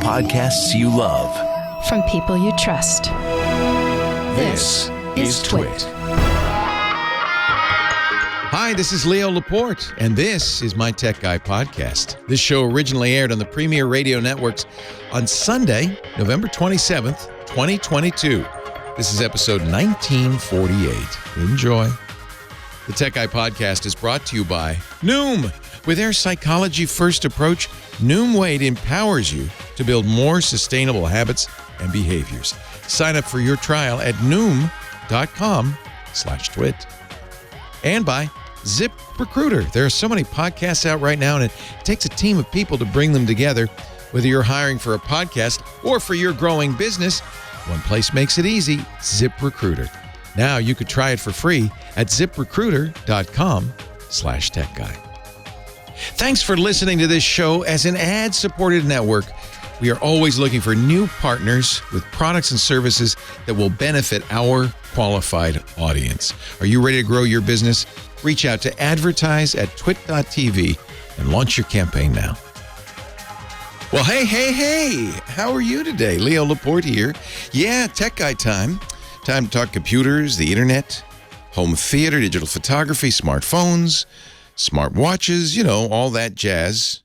Podcasts you love. From people you trust. This is Twit. Hi, this is Leo Laporte, and this is my Tech Guy podcast. This show originally aired on the Premier Radio Networks on Sunday, November 27th, 2022. This is episode 1948. Enjoy. The Tech Guy podcast is brought to you by Noom. With their psychology-first approach, Noom Weight empowers you to build more sustainable habits and behaviors. Sign up for your trial at Noom.com/twit. And by ZipRecruiter. There are so many podcasts out right now, and it takes a team of people to bring them together. Whether you're hiring for a podcast or for your growing business, one place makes it easy, ZipRecruiter. Now you could try it for free at ZipRecruiter.com/techguy. Thanks for listening to this show as an ad-supported network. We are always looking for new partners with products and services that will benefit our qualified audience. Are you ready to grow your business? Reach out to advertise@twit.tv and launch your campaign now. Well, hey, how are you today? Leo Laporte here. Yeah, Tech Guy time. Time to talk computers, the internet, home theater, digital photography, smartphones, smartwatches, all that jazz.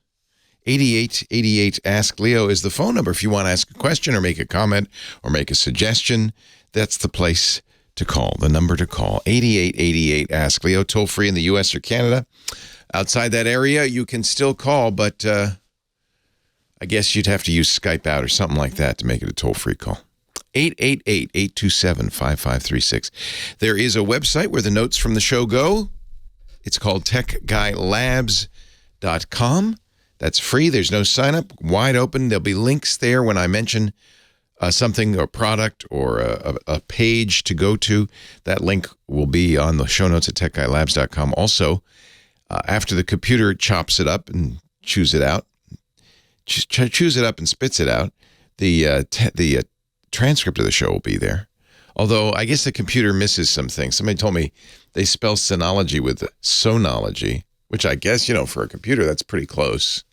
8888 Ask Leo is the phone number. If you want to ask a question or make a comment or make a suggestion, that's the place to call, the number to call. 8888 Ask Leo, toll free in the U.S. or Canada. Outside that area, you can still call, but I guess you'd have to use Skype out or something like that to make it a toll-free call. 888-827-5536. There is a website where the notes from the show go. It's called techguylabs.com. That's free. There's no sign-up. Wide open. There'll be links there when I mention something, or product, or a page to go to. That link will be on the show notes at techguylabs.com. Also, after the computer chops it up and chews it up and spits it out, the transcript of the show will be there. Although I guess the computer misses some things. Somebody told me they spell sonology with sonology, which I guess, for a computer, that's pretty close.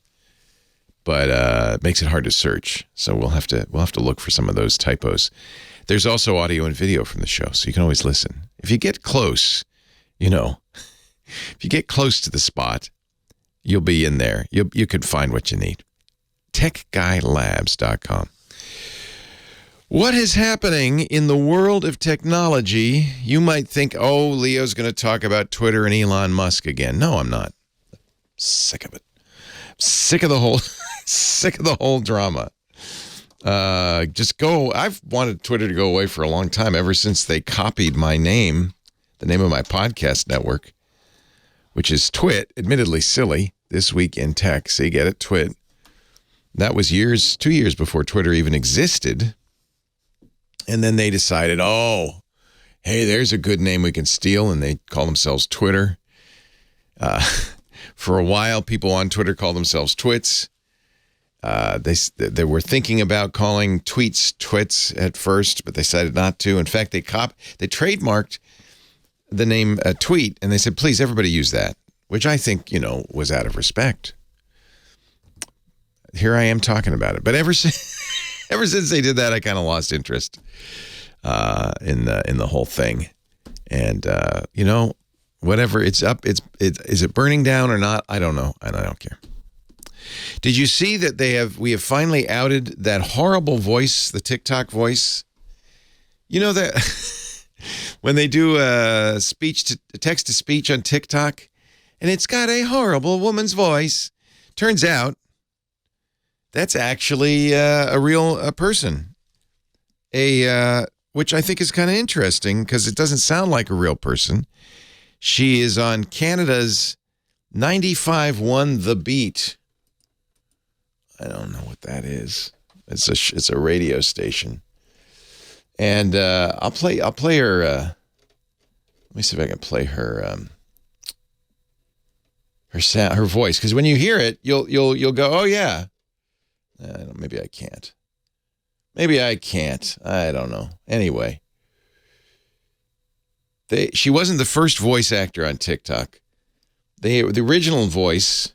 But it makes it hard to search. So we'll have to look for some of those typos. There's also audio and video from the show, so you can always listen. If you get close, if you get close to the spot, you'll be in there. You could find what you need. techguylabs.com. What is happening in the world of technology? You might think, Leo's going to talk about Twitter and Elon Musk again. No, I'm not. I'm sick of it. Sick of the whole drama. Just go. I've wanted Twitter to go away for a long time, ever since they copied my name, the name of my podcast network, which is Twit. Admittedly silly. This Week in Tech. So you get it, Twit. That was 2 years before Twitter even existed. And then they decided, hey, there's a good name we can steal, and they call themselves Twitter. For a while, people on Twitter call themselves Twits. They were thinking about calling tweets Twits at first, but they decided not to. In fact, they trademarked the name Tweet, and they said, please, everybody use that, which I think, was out of respect. Here I am talking about it. But ever since they did that, I kind of lost interest in the whole thing. And whatever, it's up. Is it burning down or not? I don't know, and I don't care. Did you see that we have finally outed that horrible voice, the TikTok voice? That when they do text to speech on TikTok, and it's got a horrible woman's voice. Turns out that's actually a real person, which I think is kind of interesting because it doesn't sound like a real person. She is on Canada's 95.1 The Beat. I don't know what that is. It's a radio station, and I'll play her. Let me see if I can play her sound, her voice, because when you hear it, you'll go, oh yeah. Maybe I can't. I don't know. Anyway, she wasn't the first voice actor on TikTok. The original voice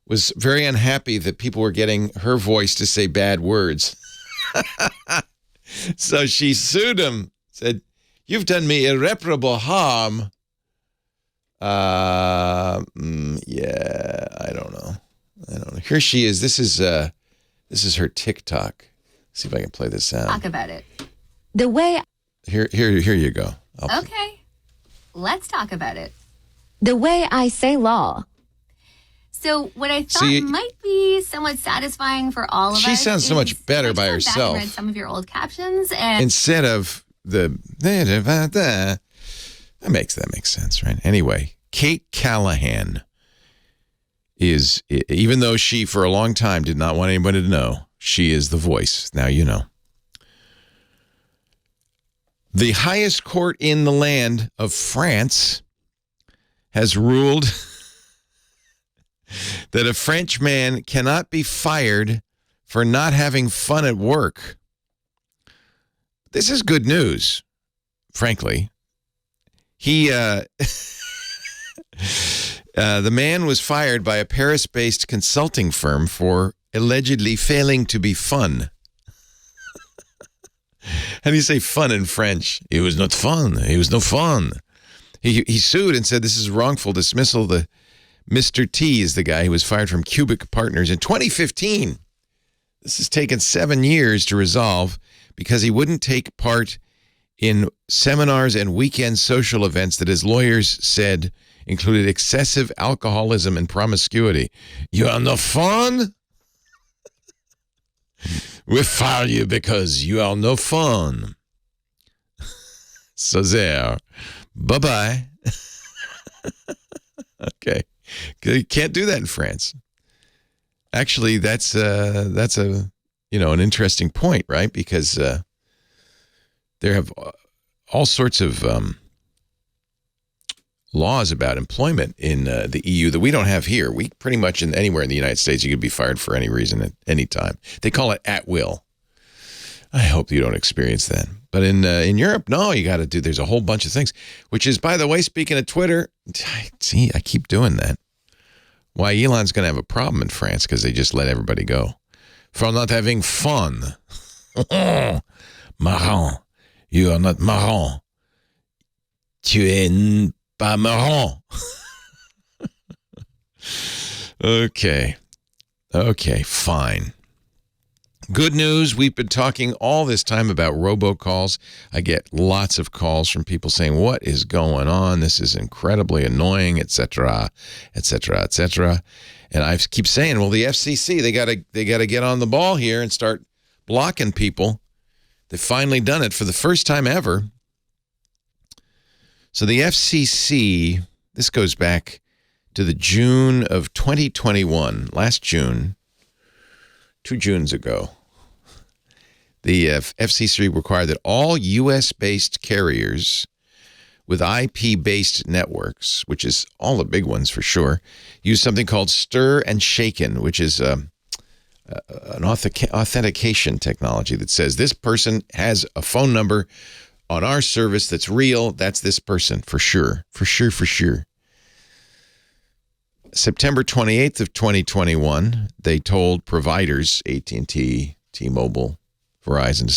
was very unhappy that people were getting her voice to say bad words. So she sued him, said, "You've done me irreparable harm." Yeah, I don't know. Here she is. This is her TikTok. Let's see if I can play this sound. Talk about it. The way Here you go. Okay. Let's talk about it. the way I say law. So what I thought might be somewhat satisfying for all of us. She sounds so much better by I just went back herself. and read some of your old captions, and Instead of the that makes sense, right? Anyway, Kate Callahan is, even though she for a long time did not want anybody to know, she is the voice. Now you know. The highest court in the land of France has ruled that a French man cannot be fired for not having fun at work. This is good news, frankly. The man was fired by a Paris-based consulting firm for allegedly failing to be fun. How do you say fun in French? It was not fun. It was no fun. He sued and said this is wrongful dismissal. The Mr. T is the guy who was fired from Cubic Partners in 2015. This has taken 7 years to resolve because he wouldn't take part in seminars and weekend social events that his lawyers said included excessive alcoholism and promiscuity. You are no fun? We fire you because you are no fun. So there. Bye-bye. Okay. You can't do that in France. Actually, that's a an interesting point, right? Because there have all sorts of laws about employment in the EU that we don't have here. We pretty much anywhere in the United States, you could be fired for any reason at any time. They call it at will. I hope you don't experience that. But in Europe, no, you got to do. There's a whole bunch of things. Which is, by the way, speaking of Twitter, see, I keep doing that. Why Elon's going to have a problem in France because they just let everybody go for not having fun. Marrant, you are not marrant. Tu es pas marrant. Okay, fine. Good news, we've been talking all this time about robocalls. I get lots of calls from people saying, what is going on? This is incredibly annoying, etc., etc., etc. And I keep saying, well, the FCC, they got to get on the ball here and start blocking people. They've finally done it for the first time ever. So the FCC, this goes back to the June of 2021, last June, 2 Junes ago, the FCC required that all U.S.-based carriers with IP-based networks, which is all the big ones for sure, use something called Stir and Shaken, which is an authentication technology that says this person has a phone number on our service that's real. That's this person for sure. September 28th of 2021, they told providers, AT&T, T-Mobile, Verizon, to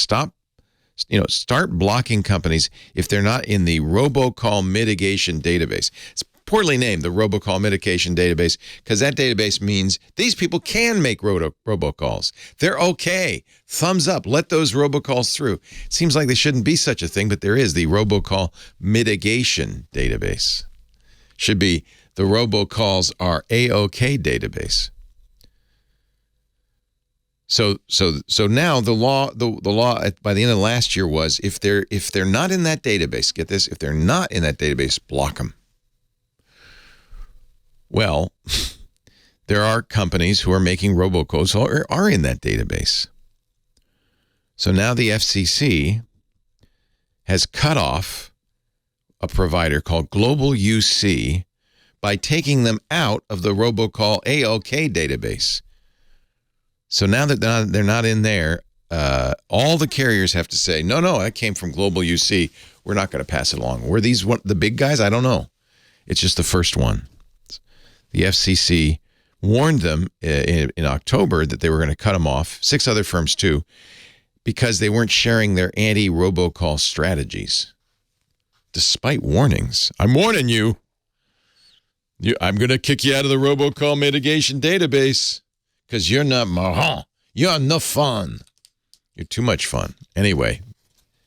start blocking companies if they're not in the robocall mitigation database. It's poorly named, the robocall mitigation database, because that database means these people can make robocalls. They're okay. Thumbs up. Let those robocalls through. It seems like there shouldn't be such a thing, but there is the robocall mitigation database. Should be the robocalls are A-OK database. So now the law by the end of last year was if they're not in that database, get this, if they're not in that database, block them. Well, there are companies who are making robocalls or are in that database. So now the FCC has cut off a provider called Global UC by taking them out of the robocall AOK database. So now that they're not in there, all the carriers have to say, no, that came from Global UC. We're not going to pass it along. Were these the big guys? I don't know. It's just the first one. The FCC warned them in October that they were going to cut them off, 6 other firms too, because they weren't sharing their anti-robocall strategies. Despite warnings. I'm warning you. I'm going to kick you out of the robocall mitigation database because you're not marrant. You're no fun. You're too much fun. Anyway,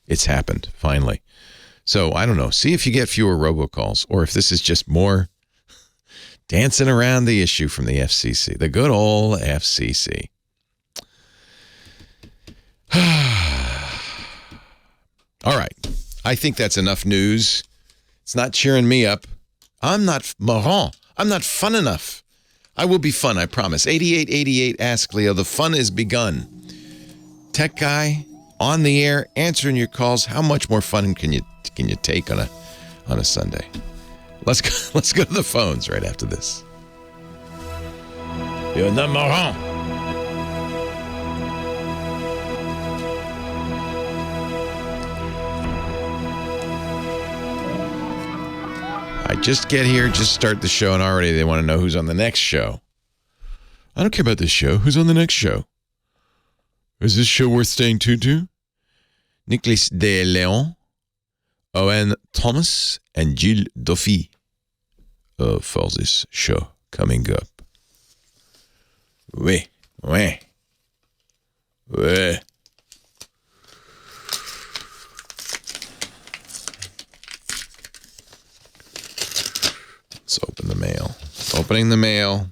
it's happened, finally. So, I don't know. See if you get fewer robocalls or if this is just more dancing around the issue from the FCC. The good old FCC. All right. I think that's enough news. It's not cheering me up. I'm not marrant. I'm not fun enough. I will be fun, I promise. 8888 Ask Leo. The fun has begun. Tech guy on the air, answering your calls. How much more fun can you take on a Sunday? Let's go to the phones right after this. You're not marrant. I just get here, just start the show, and already they want to know who's on the next show. I don't care about this show. Who's on the next show? Is this show worth staying tuned to? Nicolas de Leon, Owen Thomas, and Gilles Duffy for this show coming up. Oui. Let's open the mail. Opening the mail.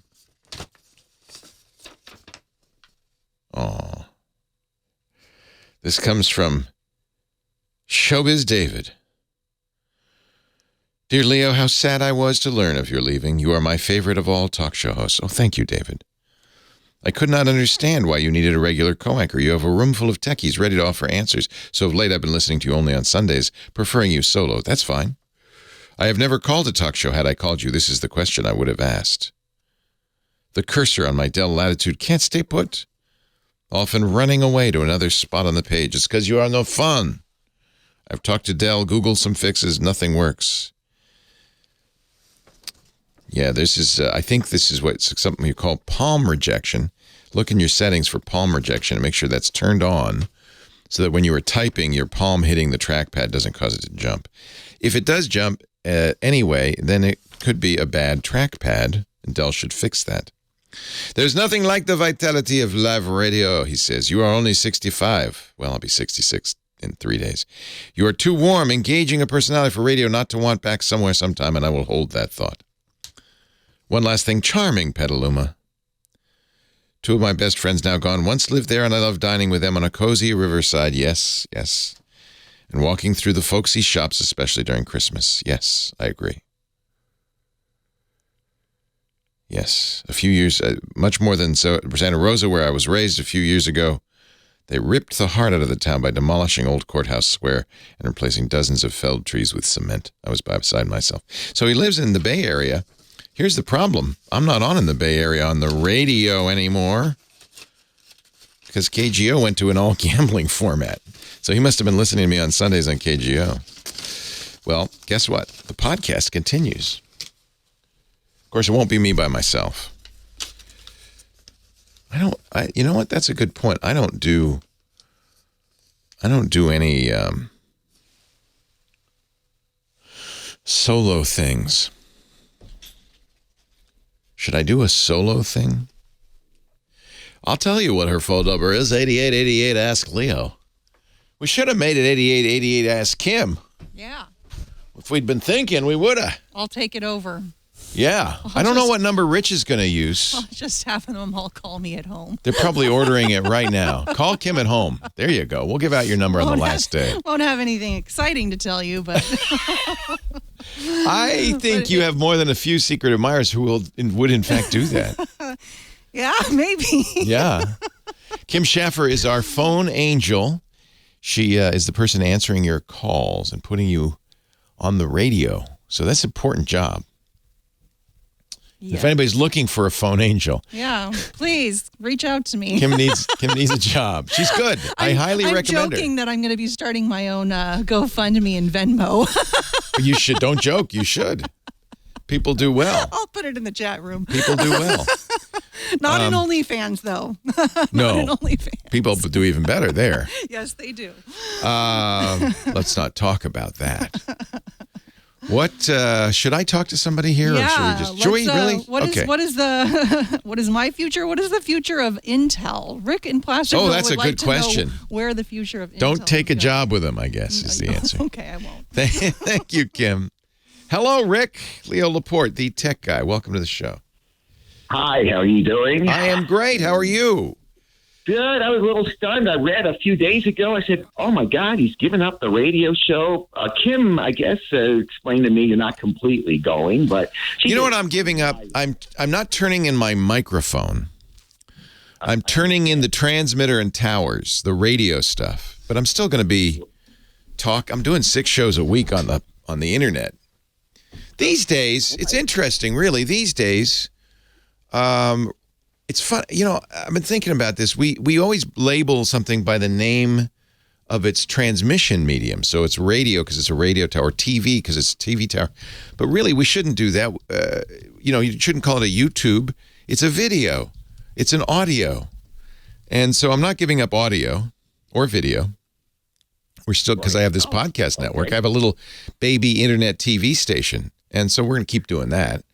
Oh. This comes from Showbiz David. Dear Leo, how sad I was to learn of your leaving. You are my favorite of all talk show hosts. Oh, thank you, David. I could not understand why you needed a regular co-anchor. You have a room full of techies ready to offer answers. So of late, I've been listening to you only on Sundays, preferring you solo. That's fine. I have never called a talk show. Had I called you, this is the question I would have asked. The cursor on my Dell Latitude can't stay put. Often running away to another spot on the page. It's because you are no fun. I've talked to Dell, Googled some fixes, nothing works. Yeah, this is, I think this is something you call palm rejection. Look in your settings for palm rejection and make sure that's turned on so that when you are typing, your palm hitting the trackpad doesn't cause it to jump. If it does jump anyway, then it could be a bad trackpad, and Dell should fix that. There's nothing like the vitality of live radio, he says. You are only 65. Well, I'll be 66 in 3 days. You are too warm, engaging a personality for radio not to want back somewhere sometime, and I will hold that thought. One last thing, charming, Petaluma. 2 of my best friends now gone. Once lived there, and I love dining with them on a cozy riverside. Yes. And walking through the folksy shops, especially during Christmas. Yes, I agree. Yes, a few years, much more than Santa Rosa, where I was raised a few years ago. They ripped the heart out of the town by demolishing Old Courthouse Square and replacing dozens of felled trees with cement. I was beside myself. So he lives in the Bay Area. Here's the problem. I'm not on in the Bay Area on the radio anymore because KGO went to an all-gambling format. So he must have been listening to me on Sundays on KGO. Well, guess what? The podcast continues. Of course, it won't be me by myself. You know what? That's a good point. I don't do any solo things. Should I do a solo thing? I'll tell you what her phone number is, 8888 Ask Leo. We should have made it 8888 Ask Kim. Yeah. If we'd been thinking, we would have. I'll take it over. Yeah. I don't know what number Rich is going to use. I'll just have them all call me at home. They're probably ordering it right now. Call Kim at home. There you go. We'll give out your number on the last day. Won't have anything exciting to tell you, but... I think you have more than a few secret admirers who would in fact do that. Yeah, maybe. Yeah. Kim Schaffer is our phone angel. She is the person answering your calls and putting you on the radio. So that's an important job. Yeah. If anybody's looking for a phone angel, yeah, please reach out to me. Kim needs a job. She's good. I highly recommend her. I'm joking that I'm going to be starting my own GoFundMe and Venmo. You should. Don't joke. You should. People do well. I'll put it in the chat room. People do well. Not in OnlyFans, though. No. Not in OnlyFans. People do even better there. Yes, they do. Let's not talk about that. What should I talk to somebody here, or should we just? Should we really? What is my future? What is the future of Intel? Rick in Placerville. Oh, that's would a like good to question. Know where the future of Intel? Don't take a job with them, I guess, is the answer. Okay, I won't. Thank you, Kim. Hello, Rick. Leo Laporte, the tech guy. Welcome to the show. Hi, how are you doing? I am great. How are you? Good. I was a little stunned. I read a few days ago. I said, "Oh my God, he's given up the radio show." Kim, I guess, explained to me you're not completely going, but you know what I'm giving up? I'm not turning in my microphone. I'm turning in the transmitter and towers, the radio stuff. But I'm still going to be I'm doing 6 shows a week on the internet. These days, it's interesting, really. These days, it's fun. You know, I've been thinking about this. We always label something by the name of its transmission medium. So it's radio because it's a radio tower, TV because it's a TV tower. But really, we shouldn't do that. You shouldn't call it a YouTube. It's a video. It's an audio. And so I'm not giving up audio or video. We're still, because I have this podcast network. I have a little baby internet TV station. And so we're going to keep doing that.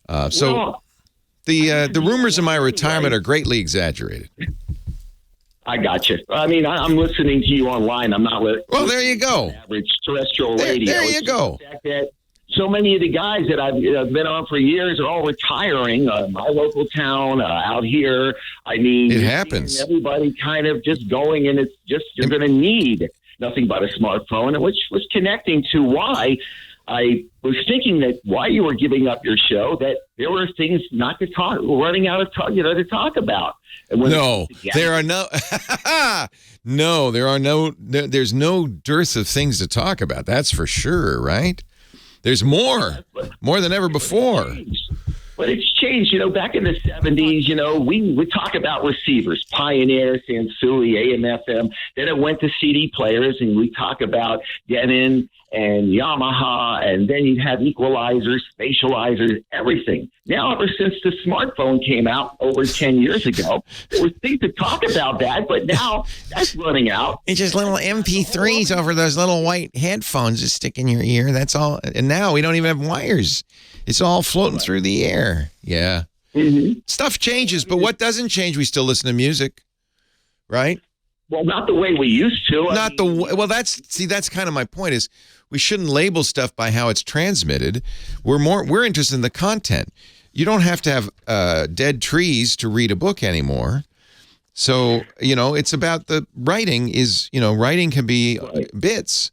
The rumors of my retirement are greatly exaggerated. I got you. I mean, I'm listening to you online. I'm not listening. Well, there you go. Average terrestrial radio. There you go. So many of the guys that I've been on for years are all retiring. My local town out here. I mean, it happens. Everybody kind of just going, and it's just you're going to need nothing but a smartphone, which was connecting to why I was thinking that why you were giving up your show, that there were things not to talk, running out of to talk about. And there are there's no dearth of things to talk about. That's for sure, right? There's more than ever before. But it's changed, back in the 70s, we would talk about receivers, Pioneer, Sansui, AM, FM. Then it went to CD players, and we talk about Denon and Yamaha, and then you'd have equalizers, spatializers, everything. Now, ever since the smartphone came out over 10 years ago, there was things to talk about that, but now that's running out. It's just little MP3s over those little white headphones that stick in your ear. That's all. And now we don't even have wires. It's all floating through the air. Yeah. Mm-hmm. Stuff changes, but what doesn't change, we still listen to music, right? Well, not the way we used to. That's kind of my point is we shouldn't label stuff by how it's transmitted. We're interested in the content. You don't have to have dead trees to read a book anymore. So, it's about the writing writing can be bits.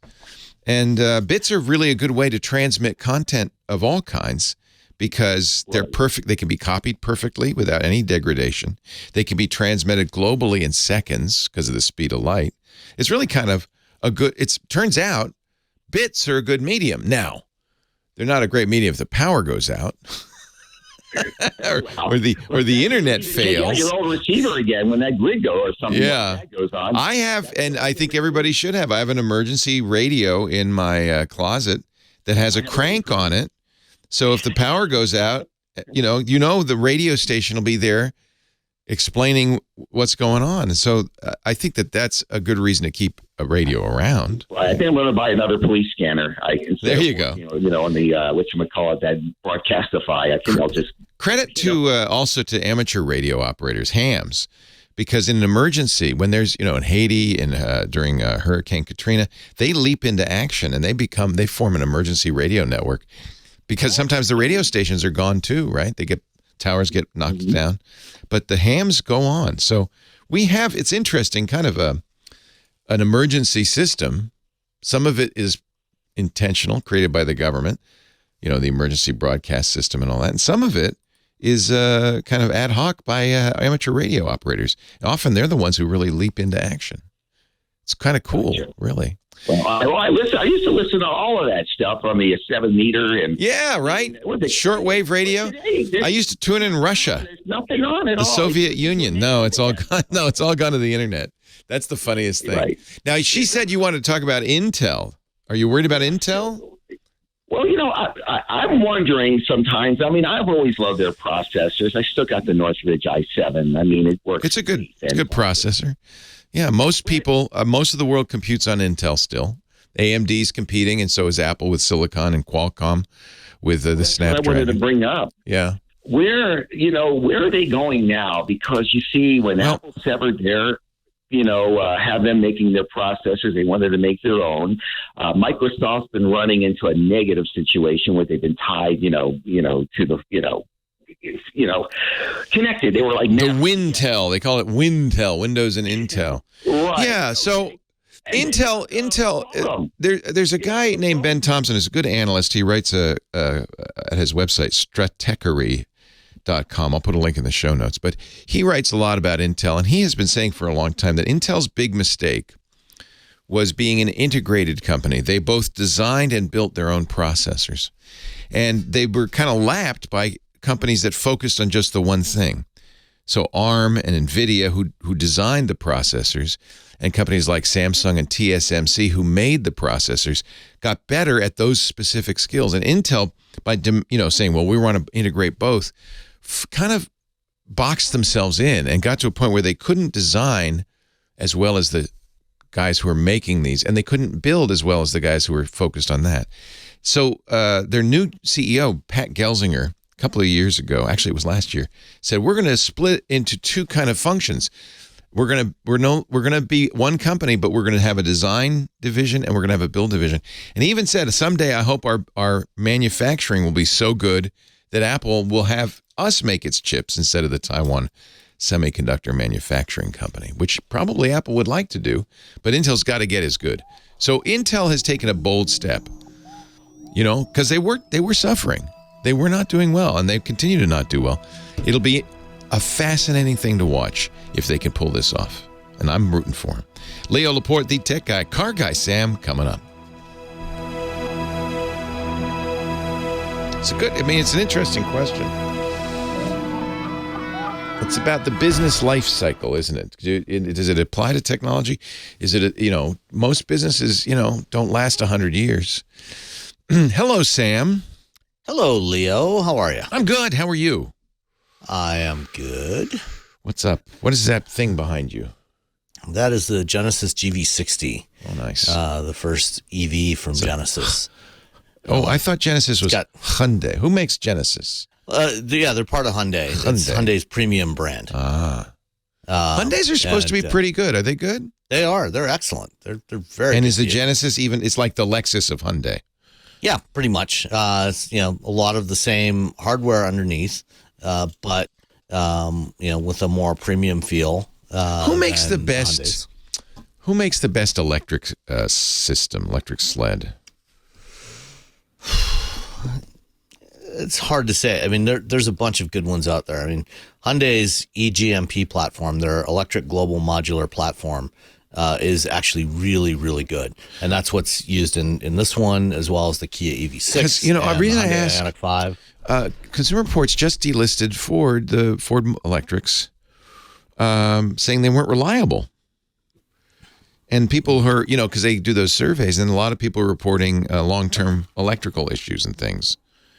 And bits are really a good way to transmit content of all kinds because they're perfect. They can be copied perfectly without any degradation. They can be transmitted globally in seconds because of the speed of light. It's really kind of turns out bits are a good medium. Now, they're not a great medium if the power goes out. or the internet fails. You got your old receiver again when that grid goes or something like that goes on. I have, and I think everybody should have. I have an emergency radio in my closet that has a crank on it. So if the power goes out, the radio station will be there explaining what's going on. And so I think that's a good reason to keep a radio around. Well, I think I'm going to buy another police scanner. There you go. On the whatchamacallit, that Broadcastify. I think I'll just credit to also to amateur radio operators, hams, because in an emergency, when there's in Haiti and during Hurricane Katrina, they leap into action and they form an emergency radio network because sometimes the radio stations are gone too, right? Towers get knocked down, but the hams go on. So it's interesting, kind of an emergency system. Some of it is intentional, created by the government, the emergency broadcast system and all that. And some of it is kind of ad hoc by amateur radio operators. Often they're the ones who really leap into action. It's kind of cool, really. Well, I used to listen to all of that stuff on the 7-meter and right. Shortwave radio. I used to tune in Russia. There's nothing on it. The Soviet Union. No, it's all gone. No, it's all gone to the internet. That's the funniest thing. Right. Now she said you wanted to talk about Intel. Are you worried about Intel? Well, I'm wondering sometimes. I mean, I've always loved their processors. I still got the Northridge i7. I mean, it works. It's a good processor. Yeah, most people, most of the world computes on Intel still. AMD's competing, and so is Apple with Silicon and Qualcomm with the Snapdragon. I wanted to bring up. Yeah. Where are they going now? Because you see, when Apple severed their have them making their processors. They wanted to make their own. Microsoft's been running into a negative situation where they've been tied, to the, connected. They were like the Wintel. They call it Wintel, Windows and Intel. Right. Yeah. So Intel. There's a guy named Ben Thompson who's a good analyst. He writes at his website Stratechery.com. I'll put a link in the show notes. But he writes a lot about Intel, and he has been saying for a long time that Intel's big mistake was being an integrated company. They both designed and built their own processors, and they were kind of lapped by companies that focused on just the one thing. So ARM and NVIDIA, who designed the processors, and companies like Samsung and TSMC, who made the processors, got better at those specific skills. And Intel, by saying, well, we want to integrate both, kind of boxed themselves in and got to a point where they couldn't design as well as the guys who were making these, and they couldn't build as well as the guys who were focused on that. So their new CEO, Pat Gelsinger, a couple of years ago, actually it was last year, said we're going to split into two kind of functions. We're going to be one company, but we're going to have a design division and we're going to have a build division. And he even said someday I hope our manufacturing will be so good that Apple will have us make its chips instead of the Taiwan Semiconductor Manufacturing Company, which probably Apple would like to do, but Intel's got to get as good. So Intel has taken a bold step, because they were suffering. They were not doing well, and they continue to not do well. It'll be a fascinating thing to watch if they can pull this off, and I'm rooting for him. Leo Laporte, the tech guy, car guy Sam, coming up. It's an interesting question. It's about the business life cycle, isn't it? Does it apply to technology? Is it, most businesses, don't last 100 years. Hello, Sam. Hello, Leo. How are you? I'm good. How are you? I am good. What's up? What is that thing behind you? That is the Genesis GV60. Oh, nice. The first EV from Genesis. I thought Genesis was Hyundai. Who makes Genesis? They're part of Hyundai. It's Hyundai's premium brand. Hyundais are supposed to be pretty good. Are they good? They are. They're excellent. They're very. And is the Genesis it's like the Lexus of Hyundai? Yeah, pretty much. It's, a lot of the same hardware underneath, but with a more premium feel. Who makes the best? Hyundais. Who makes the best electric system, electric sled? It's hard to say. I mean, there's a bunch of good ones out there. I mean, Hyundai's eGMP platform, their electric global modular platform, is actually really, really good. And that's what's used in this one, as well as the Kia EV6. A reason I asked, Ioniq 5. Consumer Reports just delisted the Ford electrics, saying they weren't reliable. And people who are, because they do those surveys, and a lot of people are reporting long-term electrical issues and things.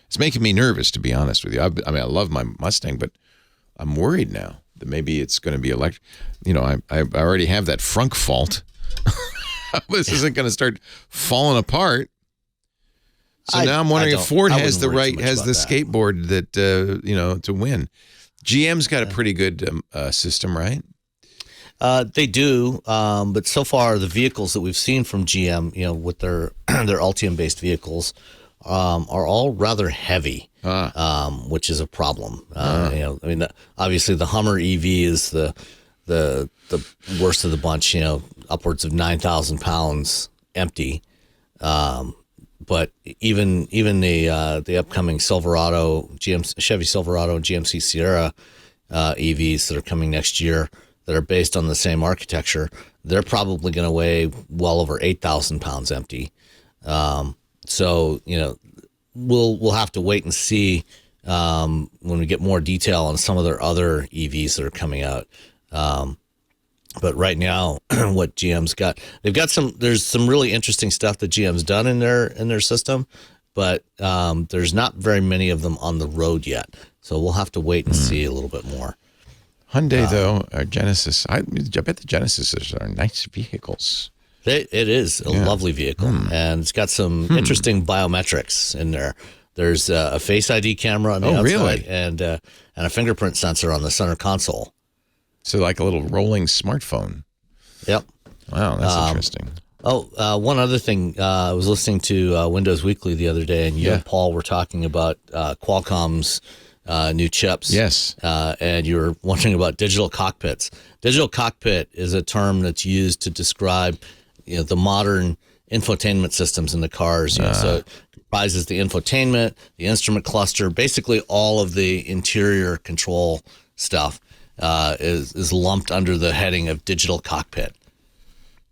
It's making me nervous, to be honest with you. I love my Mustang, but I'm worried now that maybe it's going to be electric. I already have that frunk fault. This isn't going to start falling apart. So now I'm wondering if Ford has the skateboard that to win. GM's got a pretty good system, right? They do, but so far the vehicles that we've seen from GM, with their Ultium-based vehicles, are all rather heavy, which is a problem. Obviously the Hummer EV is the worst of the bunch. Upwards of 9,000 pounds empty. But even the upcoming Silverado, Chevy Silverado, and GMC Sierra EVs that are coming next year, that are based on the same architecture, they're probably going to weigh well over 8,000 pounds empty. So, we'll have to wait and see when we get more detail on some of their other EVs that are coming out. But right now, what GM's got, there's some really interesting stuff that GM's done in their system. but there's not very many of them on the road yet. So we'll have to wait and see a little bit more. Hyundai, though, or Genesis, I bet the Genesis are nice vehicles. It is a lovely vehicle, and it's got some interesting biometrics in there. There's a Face ID camera on the outside, really? and a fingerprint sensor on the center console. So like a little rolling smartphone. Yep. Wow, that's interesting. One other thing. I was listening to Windows Weekly the other day, and you and Paul were talking about Qualcomm's new chips. Yes. And you were wondering about digital cockpits. Digital cockpit is a term that's used to describe the modern infotainment systems in the cars. So it comprises the infotainment, the instrument cluster, basically all of the interior control stuff is lumped under the heading of digital cockpit.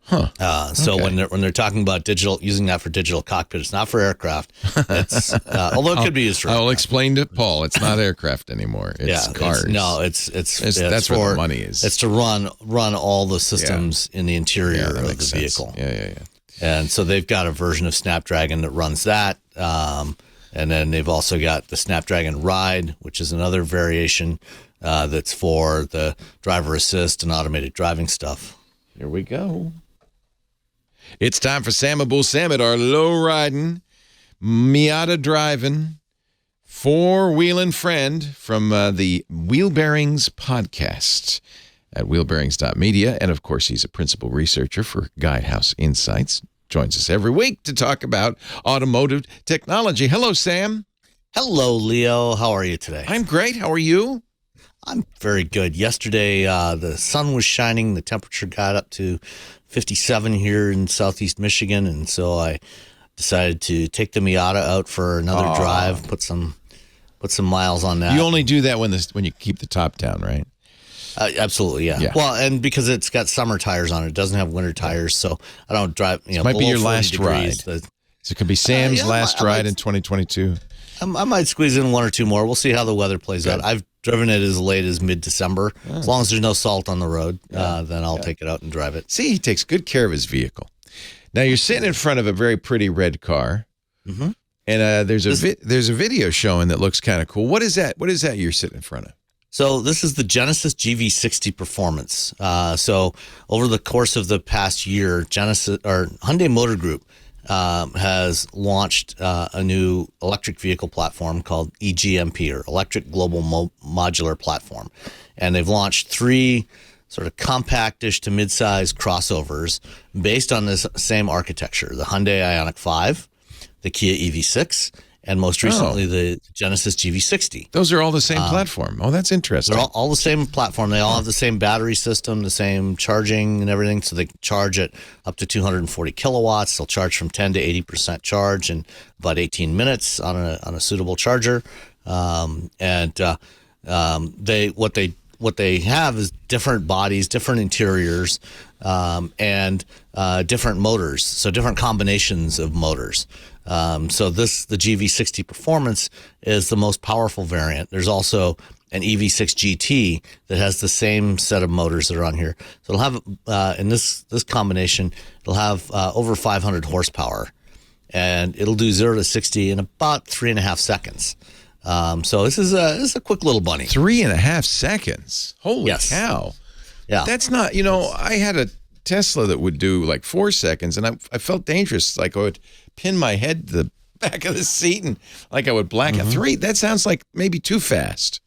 So when they're talking about using that for digital cockpit, it's not for aircraft. It's although it could be used for. I'll explain to Paul. It's not aircraft anymore. It's cars. It's that's where the money is. It's to run all the systems in the interior of the vehicle. Yeah. And so they've got a version of Snapdragon that runs that. And then they've also got the Snapdragon Ride, which is another variation that's for the driver assist and automated driving stuff. Here we go. It's time for Sam Abuelsamid, our low-riding, Miata driving, four-wheeling friend from the Wheel Bearings podcast at wheelbearings.media. And, of course, he's a principal researcher for Guidehouse Insights. Joins us every week to talk about automotive technology. Hello, Sam. Hello, Leo. How are you today? I'm great. How are you? I'm very good. Yesterday, the sun was shining. The temperature got up to 57 here in southeast Michigan, and so I decided to take the Miata out for another drive, put some miles on that. You only do that when you keep the top down, right? Absolutely, yeah. Well, and because it's got summer tires on it, it doesn't have winter tires, so I don't drive. It might be your last ride. So it could be Sam's last ride in 2022. I might squeeze in one or two more. We'll see how the weather plays out. I've driven it as late as mid-December. As long as there's no salt on the road, then I'll take it out and drive it. See, he takes good care of his vehicle. Now, you're sitting in front of a very pretty red car, and there's a video showing that looks kind of cool. What is that? What is that you're sitting in front of? So this is the Genesis GV60 Performance. So over the course of the past year, Hyundai Motor Group has launched a new electric vehicle platform called EGMP, or Electric Global Modular Platform. And they've launched 3 sort of compactish to mid-size crossovers based on this same architecture: the Hyundai Ioniq 5, the Kia EV6, and most recently the Genesis GV60. Those are all the same platform. Oh, that's interesting. They're all the same platform. They all have the same battery system, the same charging and everything. So they charge at up to 240 kilowatts. They'll charge from 10 to 80% charge in about 18 minutes on a suitable charger. What they have is different bodies, different interiors, and different motors. So different combinations of motors. So the GV60 Performance is the most powerful variant. There's also an EV6 GT that has the same set of motors that are on here. So it'll have, in this combination, it'll have over 500 horsepower, and it'll do 0 to 60 in about 3.5 seconds. So this is a quick little bunny. 3.5 seconds. Holy cow. Yeah. That's not, I had a Tesla that would do like 4 seconds, and I felt dangerous. Like I would pin my head to the back of the seat and like I would black out. 3, that sounds like maybe too fast.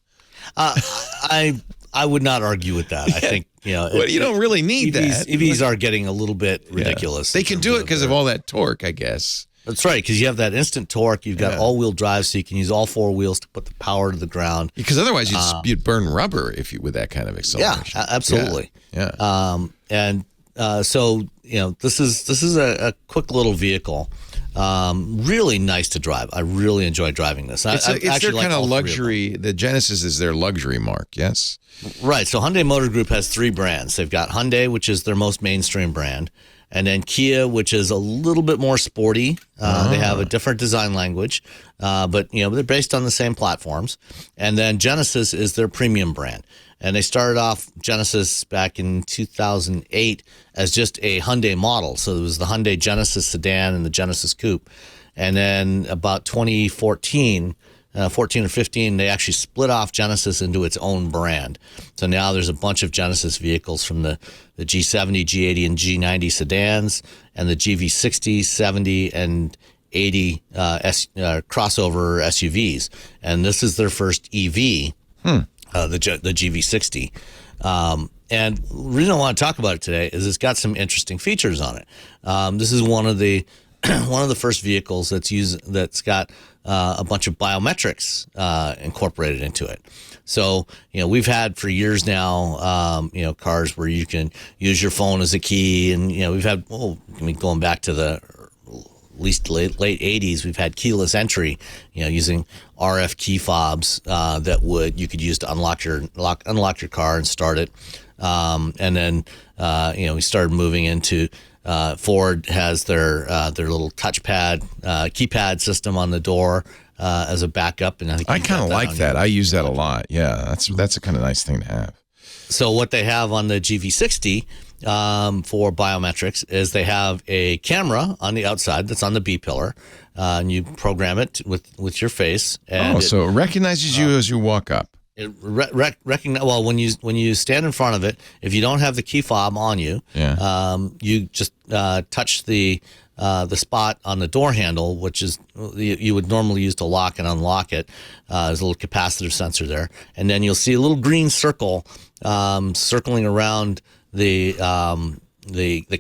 I would not argue with that. I think, well, you don't really need that. EVs are getting a little bit ridiculous. They can do it because of all that torque, I guess. That's right, because you have that instant torque. You've got all-wheel drive, so you can use all 4 wheels to put the power to the ground. Because otherwise, you'd burn rubber with that kind of acceleration. Yeah, absolutely. Yeah. So this is a quick little vehicle. Really nice to drive. I really enjoy driving this. It's their kind of luxury. The Genesis is their luxury mark. Yes. Right. So Hyundai Motor Group has 3 brands. They've got Hyundai, which is their most mainstream brand, and then Kia, which is a little bit more sporty. They have a different design language, but they're based on the same platforms. And then Genesis is their premium brand. And they started off Genesis back in 2008 as just a Hyundai model. So it was the Hyundai Genesis sedan and the Genesis Coupe. And then about 2014, 14 or 15, they actually split off Genesis into its own brand. So now there's a bunch of Genesis vehicles from the G70, G80, and G90 sedans, and the GV60, 70, and 80 crossover SUVs. And this is their first EV, the GV60. And the reason I want to talk about it today is it's got some interesting features on it. This is one of the first vehicles that's got a bunch of biometrics incorporated into it. So, we've had for years now, cars where you can use your phone as a key, and we've had going back to the at least late 80s, we've had keyless entry, using RF key fobs that you could use to unlock your car and start it. And then we started moving into Ford has their little touchpad keypad system on the door as a backup, and I kind of like that. I use that a lot. Yeah, that's a kind of nice thing to have. So what they have on the GV60 for biometrics is they have a camera on the outside that's on the B pillar, and you program it with your face. And so it recognizes you as you walk up. It recognize when you stand in front of it. If you don't have the key fob on you, you just touch the spot on the door handle, which is you would normally use to lock and unlock it. There's a little capacitive sensor there, and then you'll see a little green circle circling around the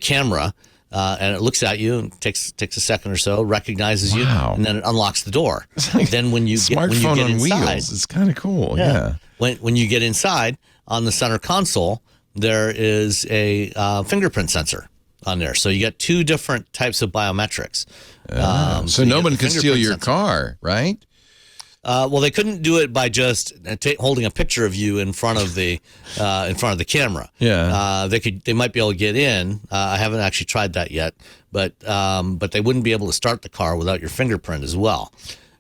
camera. And it looks at you and takes a second or so, recognizes you, and then it unlocks the door. Like then when you get on inside, wheels, it's kind of cool. Yeah. When you get inside on the center console, there is a fingerprint sensor on there. So you get two different types of biometrics. So no one can steal your car, right? Well, they couldn't do it by just holding a picture of you in front of the camera. Yeah. They might be able to get in. I haven't actually tried that yet, but they wouldn't be able to start the car without your fingerprint as well.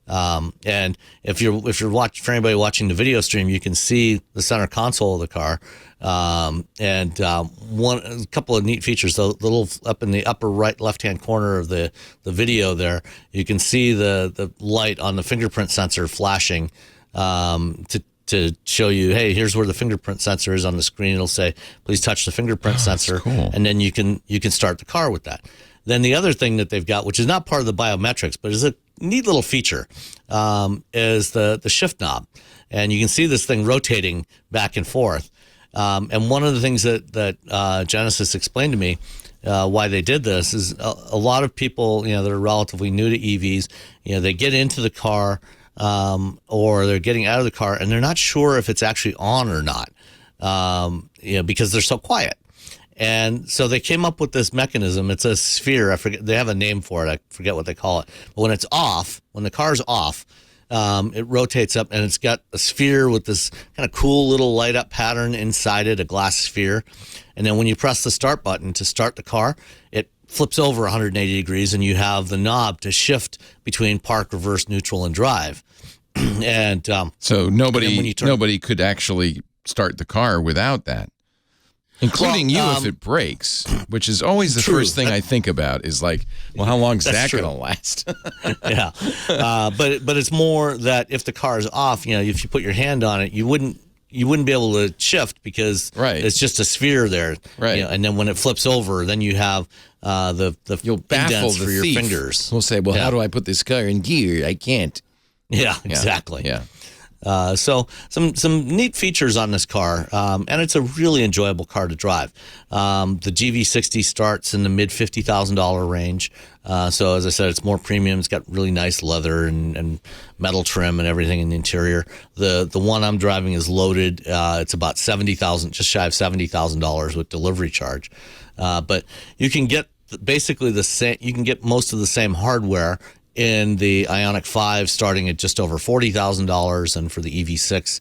And for anybody watching the video stream, you can see the center console of the car. A couple of neat features. The little up in the upper right left-hand corner of the video there, you can see the light on the fingerprint sensor flashing to show you, hey, here's where the fingerprint sensor is on the screen. It'll say, please touch the fingerprint sensor, cool. And then you can start the car with that. Then the other thing that they've got, which is not part of the biometrics, but is a neat little feature, is the shift knob. And you can see this thing rotating back and forth. And one of the things that Genesis explained to me why they did this is a lot of people, that are relatively new to EVs, they get into the car or they're getting out of the car and they're not sure if it's actually on or not, because they're so quiet. And so they came up with this mechanism. It's a sphere. I forget. They have a name for it. I forget what they call it. But when it's off, when the car's off, it rotates up and it's got a sphere with this kind of cool little light up pattern inside it, a glass sphere. And then when you press the start button to start the car, it flips over 180 degrees and you have the knob to shift between park, reverse, neutral, and drive. And so nobody could actually start the car without that. Including you if it breaks, which is always the first thing I think about is like, well, how long is that going to last? Yeah. But it's more that if the car is off, if you put your hand on it, you wouldn't be able to shift because it's just a sphere there. Right. And then when it flips over, then you have you'll baffle for your thief. Fingers. We'll say, well, how do I put this car in gear? I can't. Yeah, exactly. Yeah. So some neat features on this car, and it's a really enjoyable car to drive. The GV60 starts in the mid $50,000 range. So as I said, it's more premium. It's got really nice leather and metal trim and everything in the interior. The one I'm driving is loaded. It's about $70,000, just shy of $70,000 with delivery charge. But you can get basically the same. You can get most of the same hardware in the Ioniq 5 starting at just over $40,000, and for the EV6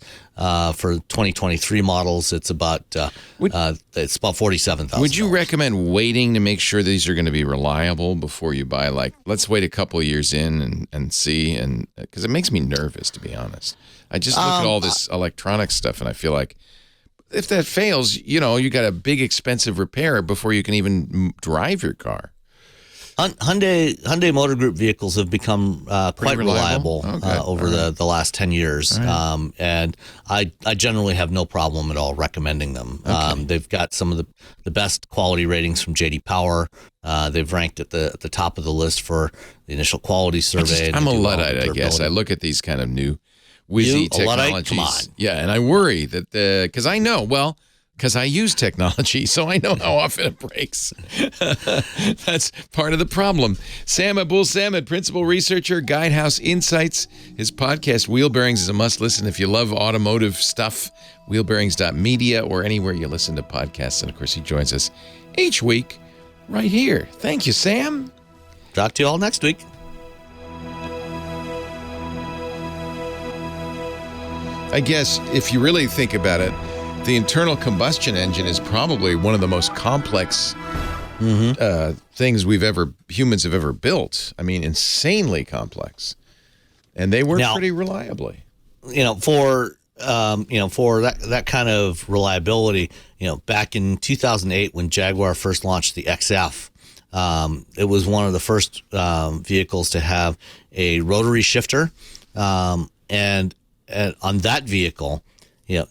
for 2023 models, it's about $47,000. Would you recommend waiting to make sure these are going to be reliable before you buy? Like, let's wait a couple of years in and see, and because it makes me nervous, to be honest. I just look at all this electronic stuff, and I feel like if that fails, you got a big expensive repair before you can even drive your car. Hyundai Motor Group vehicles have become quite reliable over the last 10 years. Right. And I generally have no problem at all recommending them. Okay. They've got some of the best quality ratings from J.D. Power. They've ranked at the top of the list for the initial quality survey. I'm a Luddite, I guess. I look at these kind of new whizzy technologies. Come on. Yeah, and I worry that because I know, because I use technology, so I know how often it breaks. That's part of the problem. Sam Abuelsamid, principal researcher, Guidehouse Insights. His podcast, Wheel Bearings, is a must-listen if you love automotive stuff. Wheelbearings.media or anywhere you listen to podcasts. And, of course, he joins us each week right here. Thank you, Sam. Talk to you all next week. I guess if you really think about it, the internal combustion engine is probably one of the most complex things humans have ever built. I mean, insanely complex, and they work pretty reliably. For that kind of reliability, back in 2008 when Jaguar first launched the XF, it was one of the first vehicles to have a rotary shifter, and on that vehicle.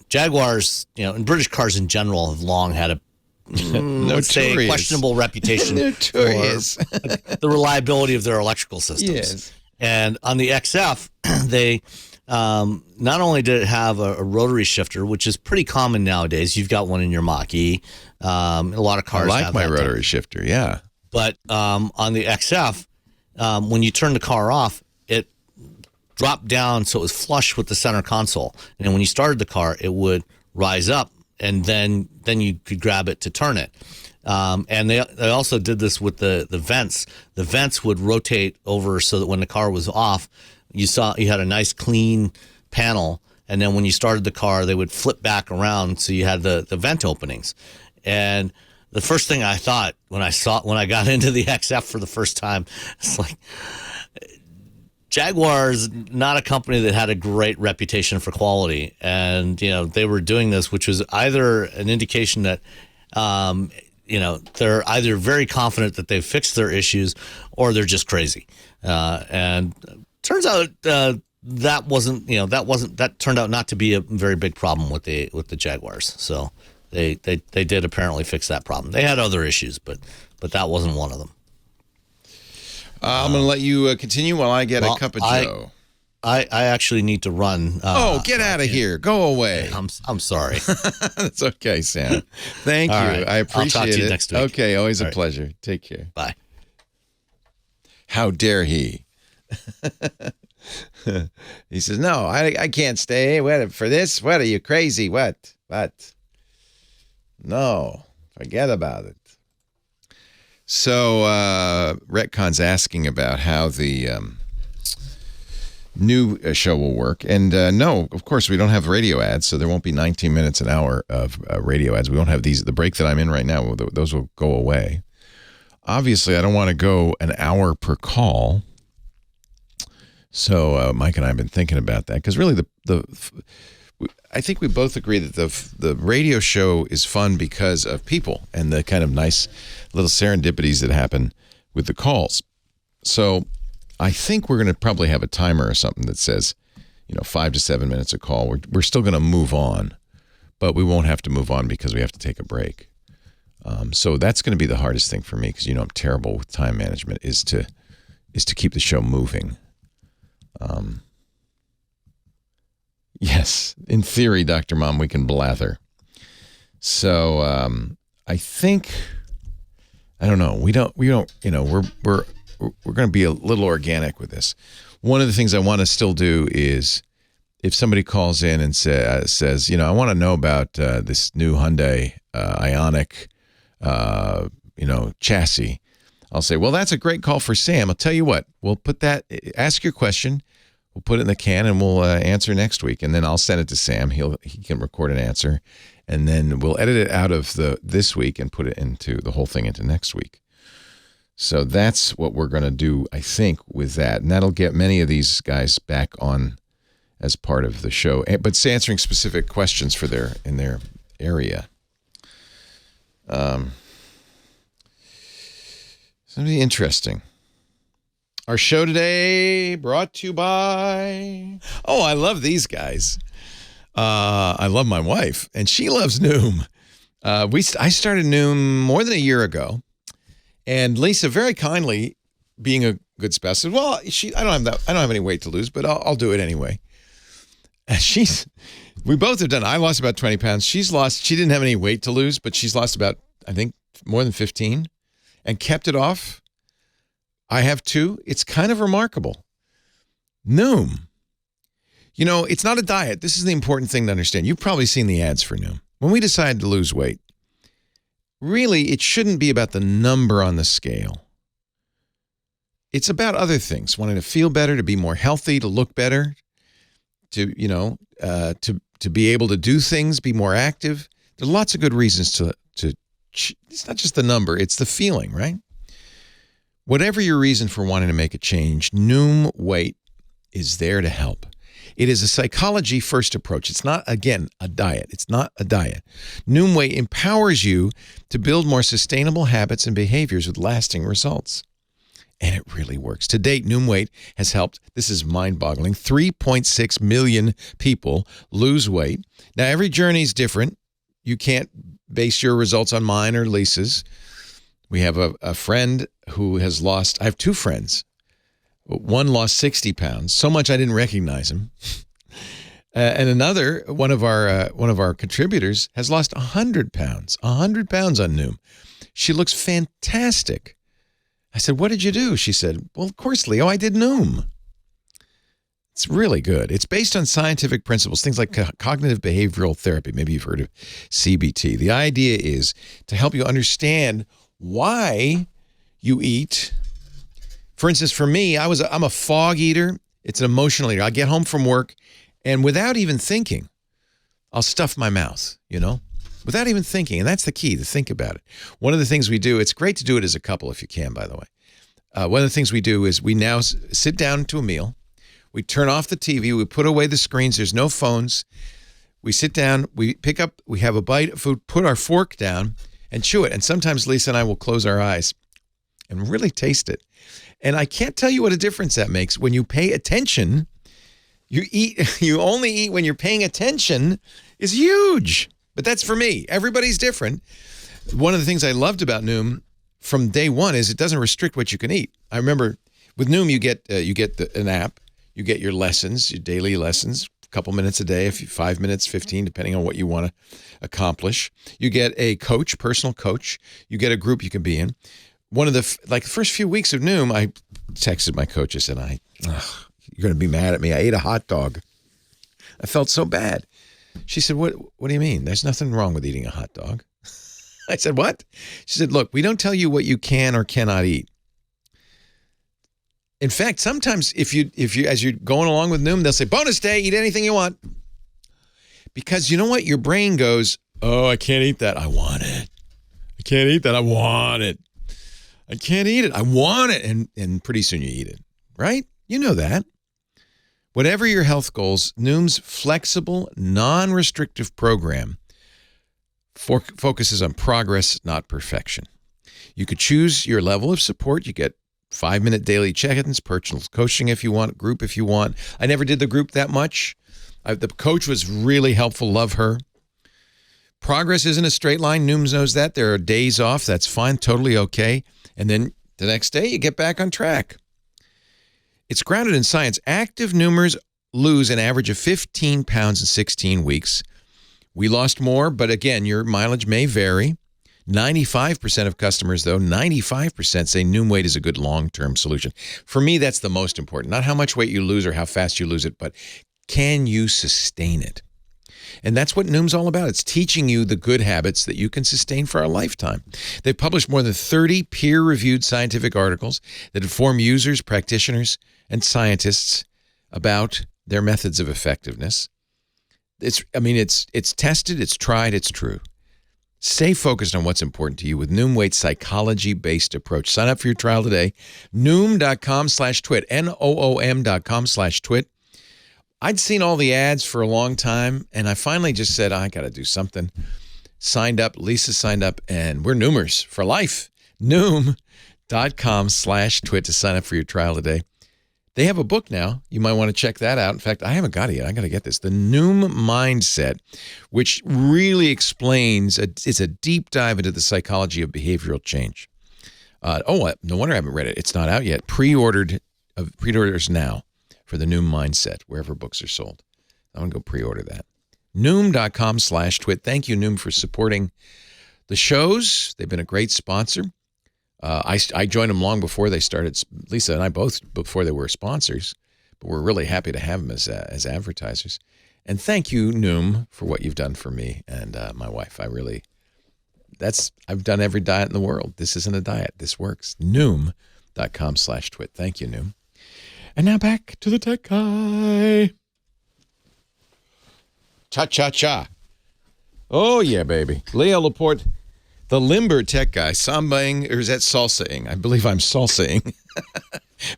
Jaguars, and British cars in general have long had a, let's say, questionable reputation for the reliability of their electrical systems. Yes. And on the XF, they not only did it have a rotary shifter, which is pretty common nowadays. You've got one in your Mach-E. A lot of cars have my rotary shifter, yeah. But on the XF, when you turn the car off, it dropped down so it was flush with the center console. And when you started the car, it would rise up, and then you could grab it to turn it. And they also did this with the vents. The vents would rotate over so that when the car was off, you had a nice clean panel. And then when you started the car, they would flip back around so you had the vent openings. And the first thing I thought when I got into the XF for the first time, it's like, Jaguar's not a company that had a great reputation for quality, and they were doing this, which was either an indication that they're either very confident that they've fixed their issues, or they're just crazy. And turns out that turned out not to be a very big problem with the Jaguars. So they did apparently fix that problem. They had other issues, but that wasn't one of them. I'm going to let you continue while I get a cup of Joe. I actually need to run. Get out of here. Go away. I'm sorry. That's okay, Sam. Thank you. Right. I appreciate it. I'll talk to you next week. Okay, always a pleasure. Take care. Bye. How dare he? He says, no, I can't stay. What, for this? What, are you crazy? What? No, forget about it. So Retcon's asking about how the new show will work. And no, of course, we don't have radio ads, so there won't be 19 minutes an hour of radio ads. We won't have the break that I'm in right now. Those will go away. Obviously, I don't want to go an hour per call. So Mike and I have been thinking about that because really I think we both agree that the radio show is fun because of people and the kind of nice little serendipities that happen with the calls. So I think we're going to probably have a timer or something that says, 5 to 7 minutes a call. We're still going to move on, but we won't have to move on because we have to take a break. So that's going to be the hardest thing for me because I'm terrible with time management is to keep the show moving. Yes, in theory, Dr. Mom, we can blather. So I think, I don't know. We're going to be a little organic with this. One of the things I want to still do is if somebody calls in and says, I want to know about this new Hyundai Ioniq, chassis. I'll say, well, that's a great call for Sam. I'll tell you what, we'll put that, ask your question. We'll put it in the can and we'll answer next week. And then I'll send it to Sam. He can record an answer. And then we'll edit it out of this week and put it into the whole thing into next week. So that's what we're going to do, I think, with that. And that'll get many of these guys back on as part of the show. But it's answering specific questions in their area. Something interesting. Our show today brought to you by... Oh, I love these guys. I love my wife, and she loves Noom. I started Noom more than a year ago, and Lisa very kindly, being a good spouse, said, "Well, I don't have any weight to lose, but I'll do it anyway." And we both have done it. I lost about 20 pounds. She didn't have any weight to lose, but she's lost about, I think, more than 15 and kept it off. I have too. It's kind of remarkable. Noom. You know, it's not a diet. This is the important thing to understand. You've probably seen the ads for Noom. When we decided to lose weight, really, it shouldn't be about the number on the scale. It's about other things, wanting to feel better, to be more healthy, to look better, to be able to do things, be more active. There are lots of good reasons to it's not just the number, it's the feeling, right? Whatever your reason for wanting to make a change, Noom Weight is there to help. It is a psychology-first approach. It's not, again, a diet. It's not a diet. Noom Weight empowers you to build more sustainable habits and behaviors with lasting results. And it really works. To date, Noom Weight has helped, this is mind-boggling, 3.6 million people lose weight. Now, every journey is different. You can't base your results on mine or Lisa's. We have a friend who has lost, I have two friends. One lost 60 pounds, so much I didn't recognize him. And another, one of our contributors, has lost 100 pounds. 100 pounds on Noom. She looks fantastic. I said, "What did you do?" She said, "Well, of course, Leo, I did Noom." It's really good. It's based on scientific principles, things like cognitive behavioral therapy. Maybe you've heard of CBT. The idea is to help you understand why you eat. For instance, for me, I'm a fog eater. It's an emotional eater. I get home from work, and without even thinking, I'll stuff my mouth, without even thinking. And that's the key, to think about it. One of the things we do, it's great to do it as a couple if you can, by the way. One of the things we do is we now sit down to a meal. We turn off the TV. We put away the screens. There's no phones. We sit down. We have a bite of food, put our fork down, and chew it. And sometimes Lisa and I will close our eyes and really taste it. And I can't tell you what a difference that makes. When you pay attention, you only eat when you're paying attention is huge. But that's for me. Everybody's different. One of the things I loved about Noom from day one is it doesn't restrict what you can eat. I remember with Noom, you get an app. You get your lessons, your daily lessons, a couple minutes a day, 5 minutes, 15, depending on what you want to accomplish. You get a coach, personal coach. You get a group you can be in. One of the first few weeks of Noom, I texted my coach. I said, "You're going to be mad at me. I ate a hot dog." I felt so bad. She said, What do you mean? There's nothing wrong with eating a hot dog. I said, "What?" She said, "Look, we don't tell you what you can or cannot eat. In fact, sometimes if you as you're going along with Noom, they'll say, 'Bonus day, eat anything you want.' Because you know what? Your brain goes, 'Oh, I can't eat that. I want it. I can't eat that. I want it. I can't eat it. I want it.' And pretty soon you eat it, right? You know that. Whatever your health goals, Noom's flexible, non-restrictive program focuses on progress, not perfection. You could choose your level of support. You get 5-minute daily check-ins, personal coaching if you want, group if you want. I never did the group that much. The coach was really helpful. Love her. Progress isn't a straight line. Noom knows that. There are days off. That's fine. Totally okay. And then the next day, you get back on track. It's grounded in science. Active Noomers lose an average of 15 pounds in 16 weeks. We lost more, but again, your mileage may vary. 95% of customers, though, 95% say Noom Weight is a good long-term solution. For me, that's the most important. Not how much weight you lose or how fast you lose it, but can you sustain it? And that's what Noom's all about. It's teaching you the good habits that you can sustain for a lifetime. They've published more than 30 peer-reviewed scientific articles that inform users, practitioners, and scientists about their methods of effectiveness. It's tested, it's tried, it's true. Stay focused on what's important to you with Noom Weight's psychology-based approach. Sign up for your trial today. Noom.com/twit. Noom.com/twit. I'd seen all the ads for a long time, and I finally just said, I got to do something. Signed up. Lisa signed up, and we're Noomers for life. Noom.com/twit. Noom.com/twit to sign up for your trial today. They have a book now. You might want to check that out. In fact, I haven't got it yet. I got to get this. The Noom Mindset, which really explains, it's a deep dive into the psychology of behavioral change. No wonder I haven't read it. It's not out yet. Pre-orders now for the Noom Mindset, wherever books are sold. I'm going to go pre-order that. Noom.com/twit. Thank you, Noom, for supporting the shows. They've been a great sponsor. I joined them long before they started, Lisa and I both, before they were sponsors, but we're really happy to have them as advertisers. And thank you, Noom, for what you've done for me and my wife. I've done every diet in the world. This isn't a diet. This works. Noom.com/twit. Thank you, Noom. And now back to the tech guy. Cha-cha-cha. Oh, yeah, baby. Leo Laporte, the limber tech guy, sambaing, or is that salsaing? I believe I'm salsaing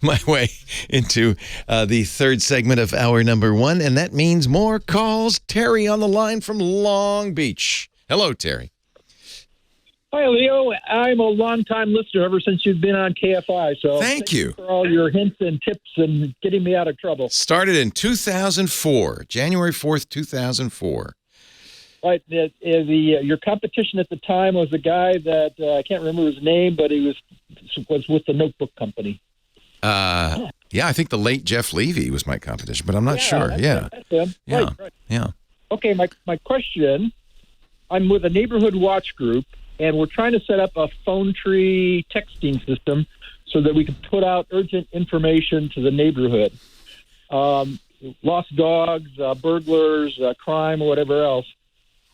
my way into the third segment of hour number one, and that means more calls. Terry on the line from Long Beach. Hello, Terry. Hi, Leo. I'm a long-time listener ever since you've been on KFI. So thank you for all your hints and tips and getting me out of trouble. Started in 2004, January 4th, 2004. Right. Your competition at the time was a guy that I can't remember his name, but he was with the notebook company. Yeah, I think the late Jeff Levy was my competition, but I'm not sure. That's him. Yeah. Right. Yeah. Okay, my question, I'm with a neighborhood watch group, and we're trying to set up a phone tree texting system so that we can put out urgent information to the neighborhood. Lost dogs, burglars, crime, or whatever else.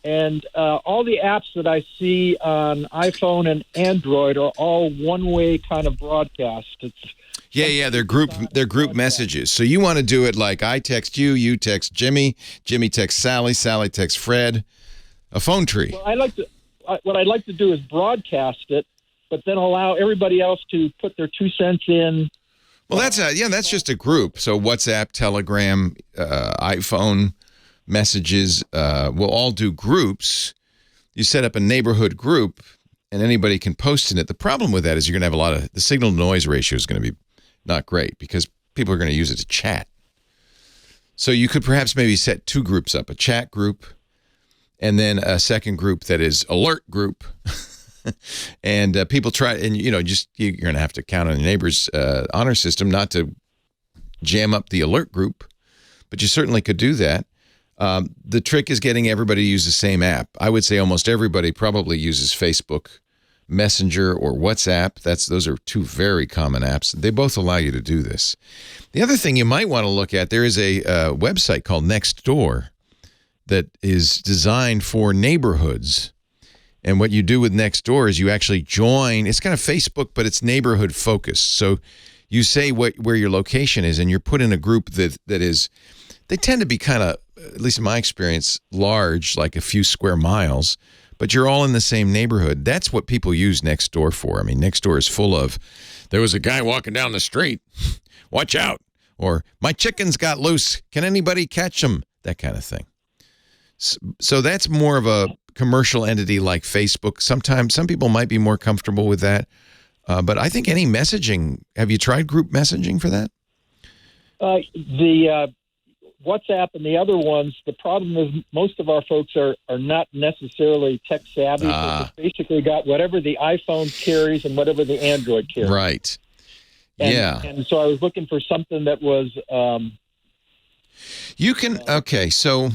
And all the apps that I see on iPhone and Android are all one-way kind of broadcast. They're group messages. So you want to do it like I text you, you text Jimmy, Jimmy texts Sally, Sally texts Fred, a phone tree. Well, what I'd like to do is broadcast it, but then allow everybody else to put their 2 cents in. Well, that's just a group. So WhatsApp, Telegram, iPhone messages, we'll all do groups. You set up a neighborhood group, and anybody can post in it. The problem with that is you're going to have the signal to noise ratio is going to be not great because people are going to use it to chat. So you could perhaps maybe set 2 groups up, a chat group, and then a second group that is alert group. And people try, and you're going to have to count on your neighbor's honor system not to jam up the alert group, but you certainly could do that. The trick is getting everybody to use the same app. I would say almost everybody probably uses Facebook Messenger or WhatsApp. Those are 2 very common apps. They both allow you to do this. The other thing you might want to look at, there is a website called Nextdoor that is designed for neighborhoods. And what you do with Nextdoor is you actually join. It's kind of Facebook, but it's neighborhood focused. So you say where your location is, and you're put in a group that is. They tend to be kind of, at least in my experience, large, like a few square miles, but you're all in the same neighborhood. That's what people use Nextdoor for. I mean, Nextdoor is full of, there was a guy walking down the street, watch out, or my chickens got loose, can anybody catch them? That kind of thing. So that's more of a commercial entity like Facebook. Sometimes some people might be more comfortable with that, but I think any messaging, have you tried group messaging for that? The WhatsApp and the other ones, the problem is most of our folks are not necessarily tech savvy. So they've basically got whatever the iPhone carries and whatever the Android carries. Right. And so I was looking for something that was so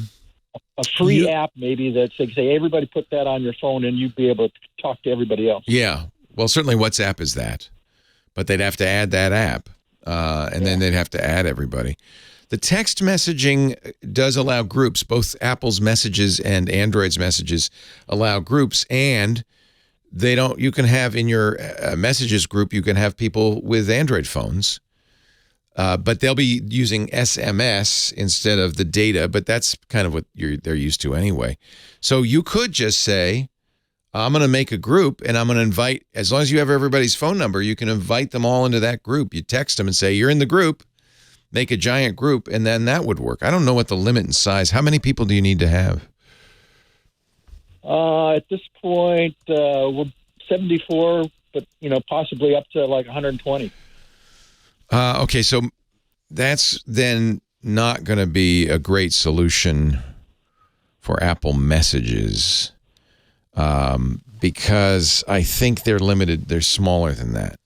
a free app maybe that say everybody put that on your phone and you'd be able to talk to everybody else. Yeah. Well, certainly WhatsApp is that, but they'd have to add that app, then they'd have to add everybody. The text messaging does allow groups. Both Apple's messages and Android's messages allow groups, and you can have in your messages group, you can have people with Android phones, but they'll be using SMS instead of the data, but that's kind of what they're used to anyway. So you could just say, I'm going to make a group, and I'm going to invite, as long as you have everybody's phone number, you can invite them all into that group. You text them and say, you're in the group. Make a giant group, and then that would work. I don't know what the limit in size. How many people do you need to have? At this point, we're 74 but possibly up to like 120. Okay, so that's then not going to be a great solution for Apple Messages because I think they're limited. They're smaller than that.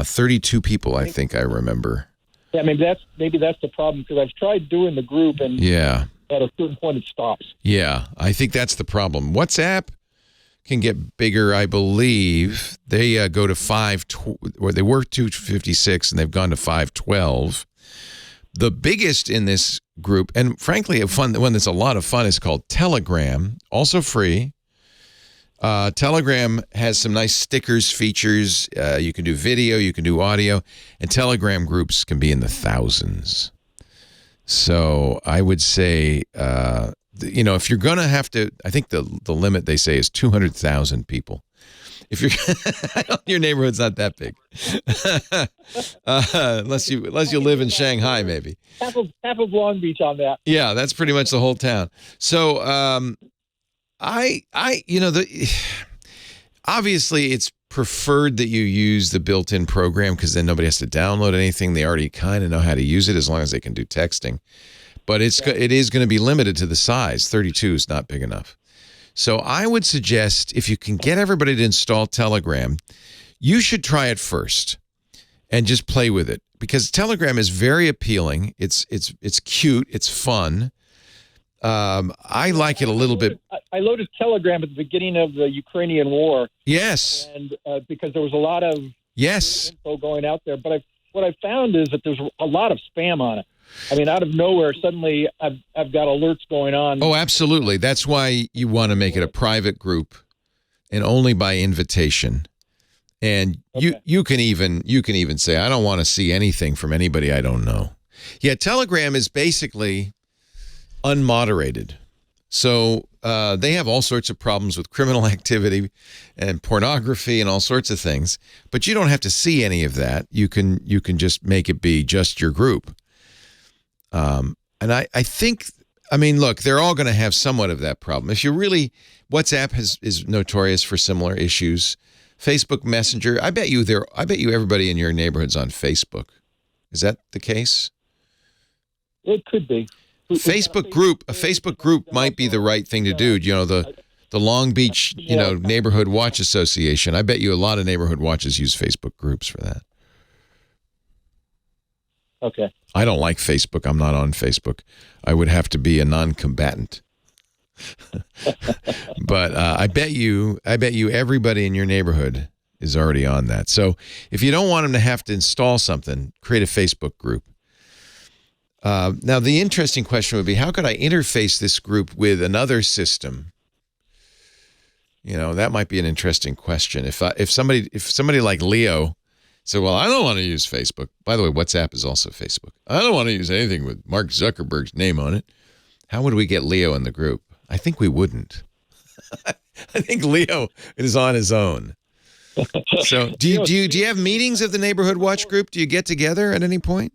32 people, I think I remember. Yeah, maybe that's the problem because I've tried doing the group and at a certain point it stops. Yeah, I think that's the problem. WhatsApp can get bigger, I believe. They go to they were 256 and they've gone to 512. The biggest in this group, and frankly, the one that's a lot of fun, is called Telegram, also free. Telegram has some nice stickers, features. You can do video, you can do audio, and Telegram groups can be in the thousands. So I would say, if you're going to have to, I think the limit they say is 200,000 people. If you're, your neighborhood's not that big, unless you live in Shanghai, maybe. Half of Long Beach on that. Yeah, that's pretty much the whole town. So, obviously it's preferred that you use the built-in program because then nobody has to download anything. They already kind of know how to use it as long as they can do texting. But it is going to be limited to the size. 32 is not big enough. So I would suggest if you can get everybody to install Telegram, you should try it first and just play with it because Telegram is very appealing. It's cute. It's fun. I like it a little bit. I loaded Telegram at the beginning of the Ukrainian war. Yes. And because there was a lot of info going out there. But what I found is that there's a lot of spam on it. I mean, out of nowhere, suddenly I've got alerts going on. Oh, absolutely. That's why you want to make it a private group and only by invitation. And you can even say, I don't want to see anything from anybody I don't know. Yeah, Telegram is basically unmoderated. So they have all sorts of problems with criminal activity and pornography and all sorts of things. But you don't have to see any of that. You can just make it be just your group. And I think, look, they're all going to have somewhat of that problem. If you really, WhatsApp is notorious for similar issues. Facebook Messenger, I bet you everybody in your neighborhood's on Facebook. Is that the case? It could be. A Facebook group might be the right thing to do. The Long Beach, Neighborhood Watch Association. I bet you a lot of neighborhood watches use Facebook groups for that. Okay. I don't like Facebook. I'm not on Facebook. I would have to be a non-combatant. But I bet you everybody in your neighborhood is already on that. So if you don't want them to have to install something, create a Facebook group. Now, the interesting question would be, how could I interface this group with another system? That might be an interesting question. If somebody like Leo said, well, I don't want to use Facebook. By the way, WhatsApp is also Facebook. I don't want to use anything with Mark Zuckerberg's name on it. How would we get Leo in the group? I think we wouldn't. I think Leo is on his own. So do you have meetings of the Neighborhood Watch group? Do you get together at any point?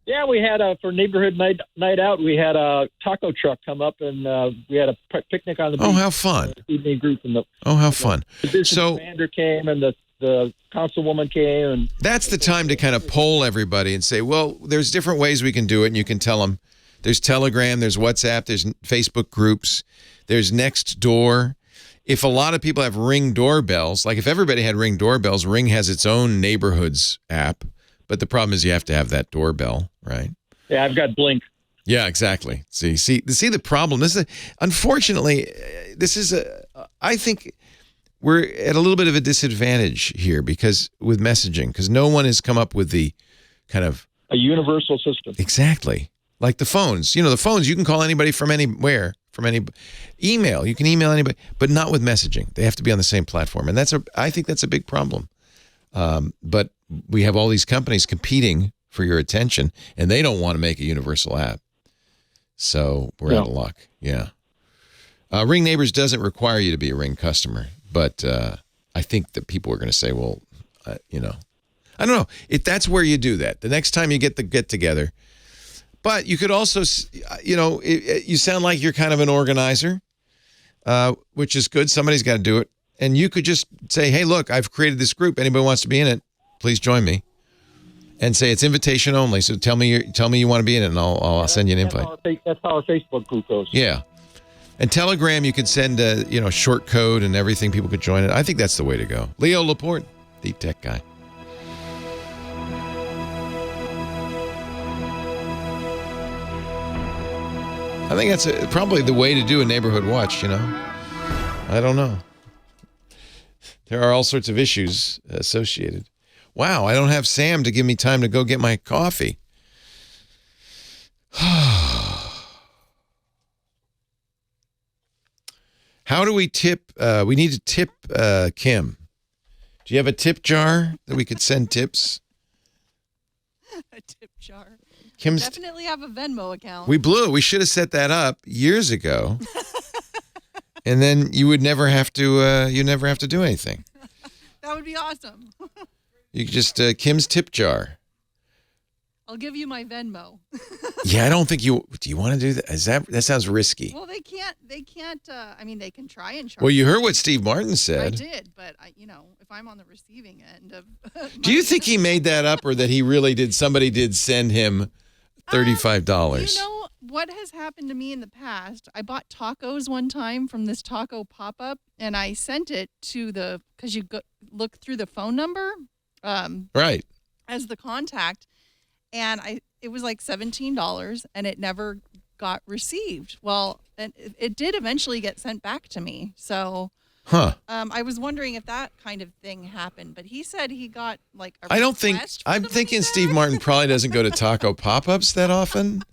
Yeah, we had for neighborhood night out. We had a taco truck come up, and we had a picnic on the beach. Oh, how fun! Evening group and how fun! The business commander came, and the councilwoman came, and that's the time to kind of poll everybody and say, well, there's different ways we can do it, and you can tell them. There's Telegram, there's WhatsApp, there's Facebook groups, there's Nextdoor. If a lot of people have Ring doorbells, like if everybody had Ring doorbells, Ring has its own neighborhoods app. But the problem is you have to have that doorbell, right? Yeah, I've got Blink. Yeah, exactly. See the problem. Unfortunately, I think we're at a little bit of a disadvantage here with messaging, because no one has come up with the kind of a universal system. Exactly. Like the phones. The phones, you can call anybody from anywhere, from any email. You can email anybody, but not with messaging. They have to be on the same platform. And I think that's a big problem. But we have all these companies competing for your attention, and they don't want to make a universal app. So we're out of luck. Yeah. Ring Neighbors doesn't require you to be a Ring customer, but I think that people are going to say, well, I don't know if that's where you do that. The next time you get together. But you could also, you sound like you're kind of an organizer, which is good. Somebody's got to do it. And you could just say, hey, look, I've created this group. Anybody wants to be in it, please join me. And say it's invitation only. So tell me you want to be in it, and I'll send you an invite. That's how our Facebook group goes. Yeah. And Telegram, you could send a short code and everything. People could join it. I think that's the way to go. Leo Laporte, the tech guy. I think that's probably the way to do a neighborhood watch, I don't know. There are all sorts of issues associated. Wow, I don't have Sam to give me time to go get my coffee. How do we tip? We need to tip Kim. Do you have a tip jar that we could send tips? A tip jar. Kim's definitely have a Venmo account. We blew it. We should have set that up years ago. And then you would never have to. You never have to do anything. That would be awesome. You could just Kim's tip jar. I'll give you my Venmo. Yeah, I don't think you. Do you want to do that? That sounds risky. Well, they can't. I mean, they can try and charge. Well, you heard what Steve Martin said. I did, but if I'm on the receiving end of. Do you think he made that up, or that he really did? Somebody did send him $35. You know what has happened to me in the past? I bought tacos one time from this taco pop-up, and I sent it to because you look through the phone number, right, as the contact. And it was like $17, and it never got received. Well, and it did eventually get sent back to me. So, I was wondering if that kind of thing happened. But he said he got like a I don't think. I'm thinking Steve Martin probably doesn't go to taco pop-ups that often.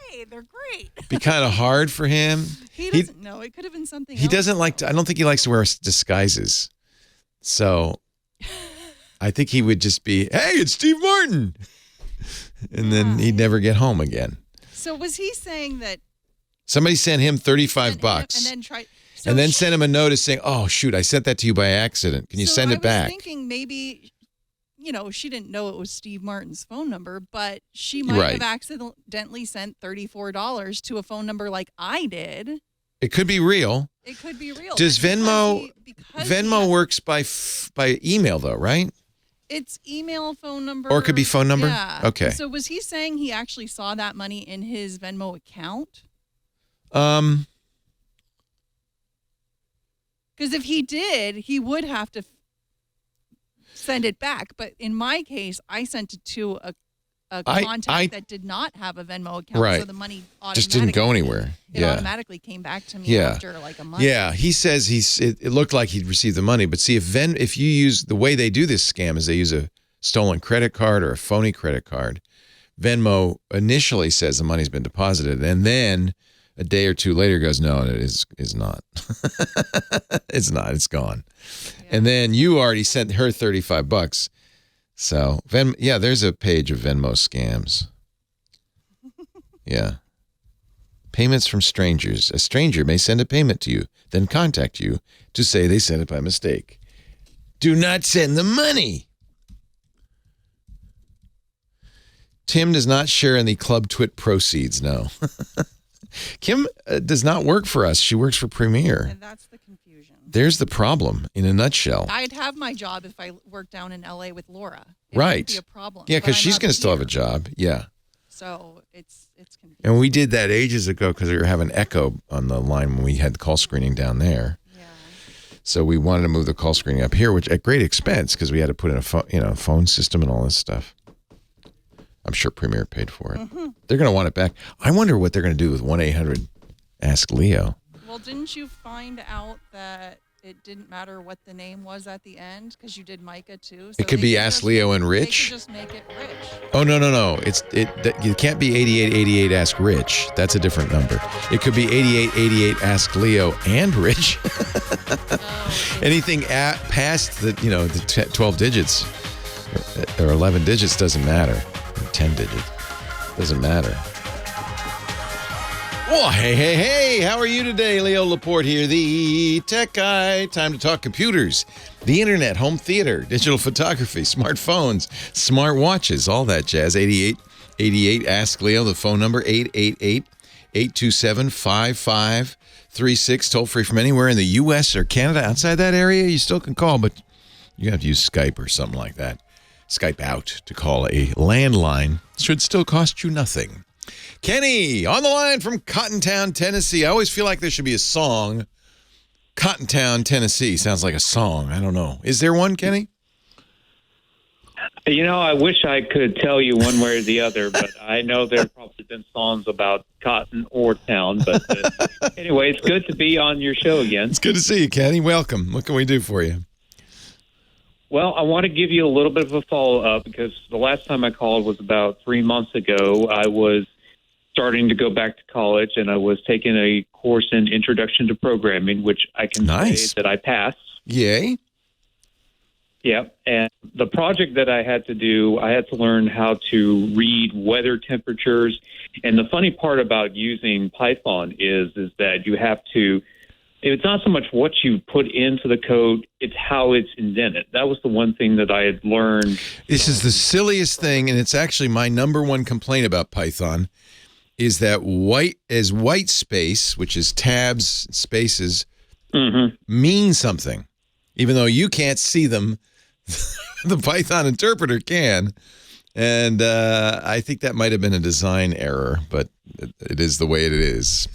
Hey, they're great. Be kind of hard for him. He doesn't know. It could have been something. He doesn't like to. I don't think he likes to wear disguises. So, I think he would just be, "Hey, it's Steve Martin." And then he'd never get home again. So was he saying that somebody sent him $35 and then sent him a notice saying, "Oh shoot, I sent that to you by accident. Can you send it back?" I was thinking maybe, she didn't know it was Steve Martin's phone number, but she might have accidentally sent $34 to a phone number like I did. It could be real. It could be real. Does Venmo works by email though, right? It's email, phone number. Or it could be phone number? Yeah. Okay. So was he saying he actually saw that money in his Venmo account? Because if he did, he would have to send it back. But in my case, I sent it to a contact that did not have a Venmo account. Right. So the money just didn't go anywhere. It automatically came back to me after like a month. Yeah, he says it looked like he'd received the money. But see, if you use, the way they do this scam is they use a stolen credit card or a phony credit card. Venmo initially says the money's been deposited, and then a day or two later goes, no, it is not. It's not. It's gone. Yeah. And then you already sent her $35. So, there's a page of Venmo scams. Yeah. Payments from strangers. A stranger may send a payment to you, then contact you to say they sent it by mistake. Do not send the money. Tim does not share in the Club Twit proceeds, no. Kim does not work for us. She works for Premier. And that's the confusion. There's the problem in a nutshell. I'd have my job if I worked down in L.A. with Laura. It right. wouldn't be a problem. Yeah, because she's going to still have a job. Yeah. So it's confusing. And we did that ages ago because we were having echo on the line when we had the call screening down there. Yeah. So we wanted to move the call screening up here, which at great expense because we had to put in a phone system and all this stuff. I'm sure Premier paid for it. Mm-hmm. They're going to want it back. I wonder what they're going to do with 1-800-ASK-LEO. Well, didn't you find out that it didn't matter what the name was at the end because you did Micah too? So it could be Ask Leo and Rich. They could just make it Rich. Oh no! It can't be 8888 Ask Rich. That's a different number. It could be 8888 Ask Leo and Rich. Anything past the 12 digits or 11 digits doesn't matter. 10 digits doesn't matter. Oh, hey, how are you today? Leo Laporte here, the tech guy. Time to talk computers, the internet, home theater, digital photography, smartphones, smart watches, all that jazz. 8888 Ask Leo, the phone number 888 827-5536, toll free from anywhere in the U.S. or Canada. Outside that area, you still can call, but you have to use Skype or something like that. Skype out to call a landline. Should still cost you nothing. Kenny, on the line from Cottontown, Tennessee. I always feel like there should be a song. Cottontown, Tennessee sounds like a song. I don't know. Is there one, Kenny? I wish I could tell you one way or the other, but I know there have probably been songs about Cotton or Town. But anyway, it's good to be on your show again. It's good to see you, Kenny. Welcome. What can we do for you? Well, I want to give you a little bit of a follow-up because the last time I called was about 3 months ago. I was starting to go back to college, and I was taking a course in Introduction to Programming, which I can say that I passed. Yay. Yeah, and the project that I had to do, I had to learn how to read weather temperatures. And the funny part about using Python is that you have to, it's not so much what you put into the code, it's how it's indented. That was the one thing that I had learned. This is the silliest thing, and it's actually my number one complaint about Python, is that white space, which is tabs, spaces, mean something. Even though you can't see them, the Python interpreter can. And I think that might have been a design error, but it is the way it is.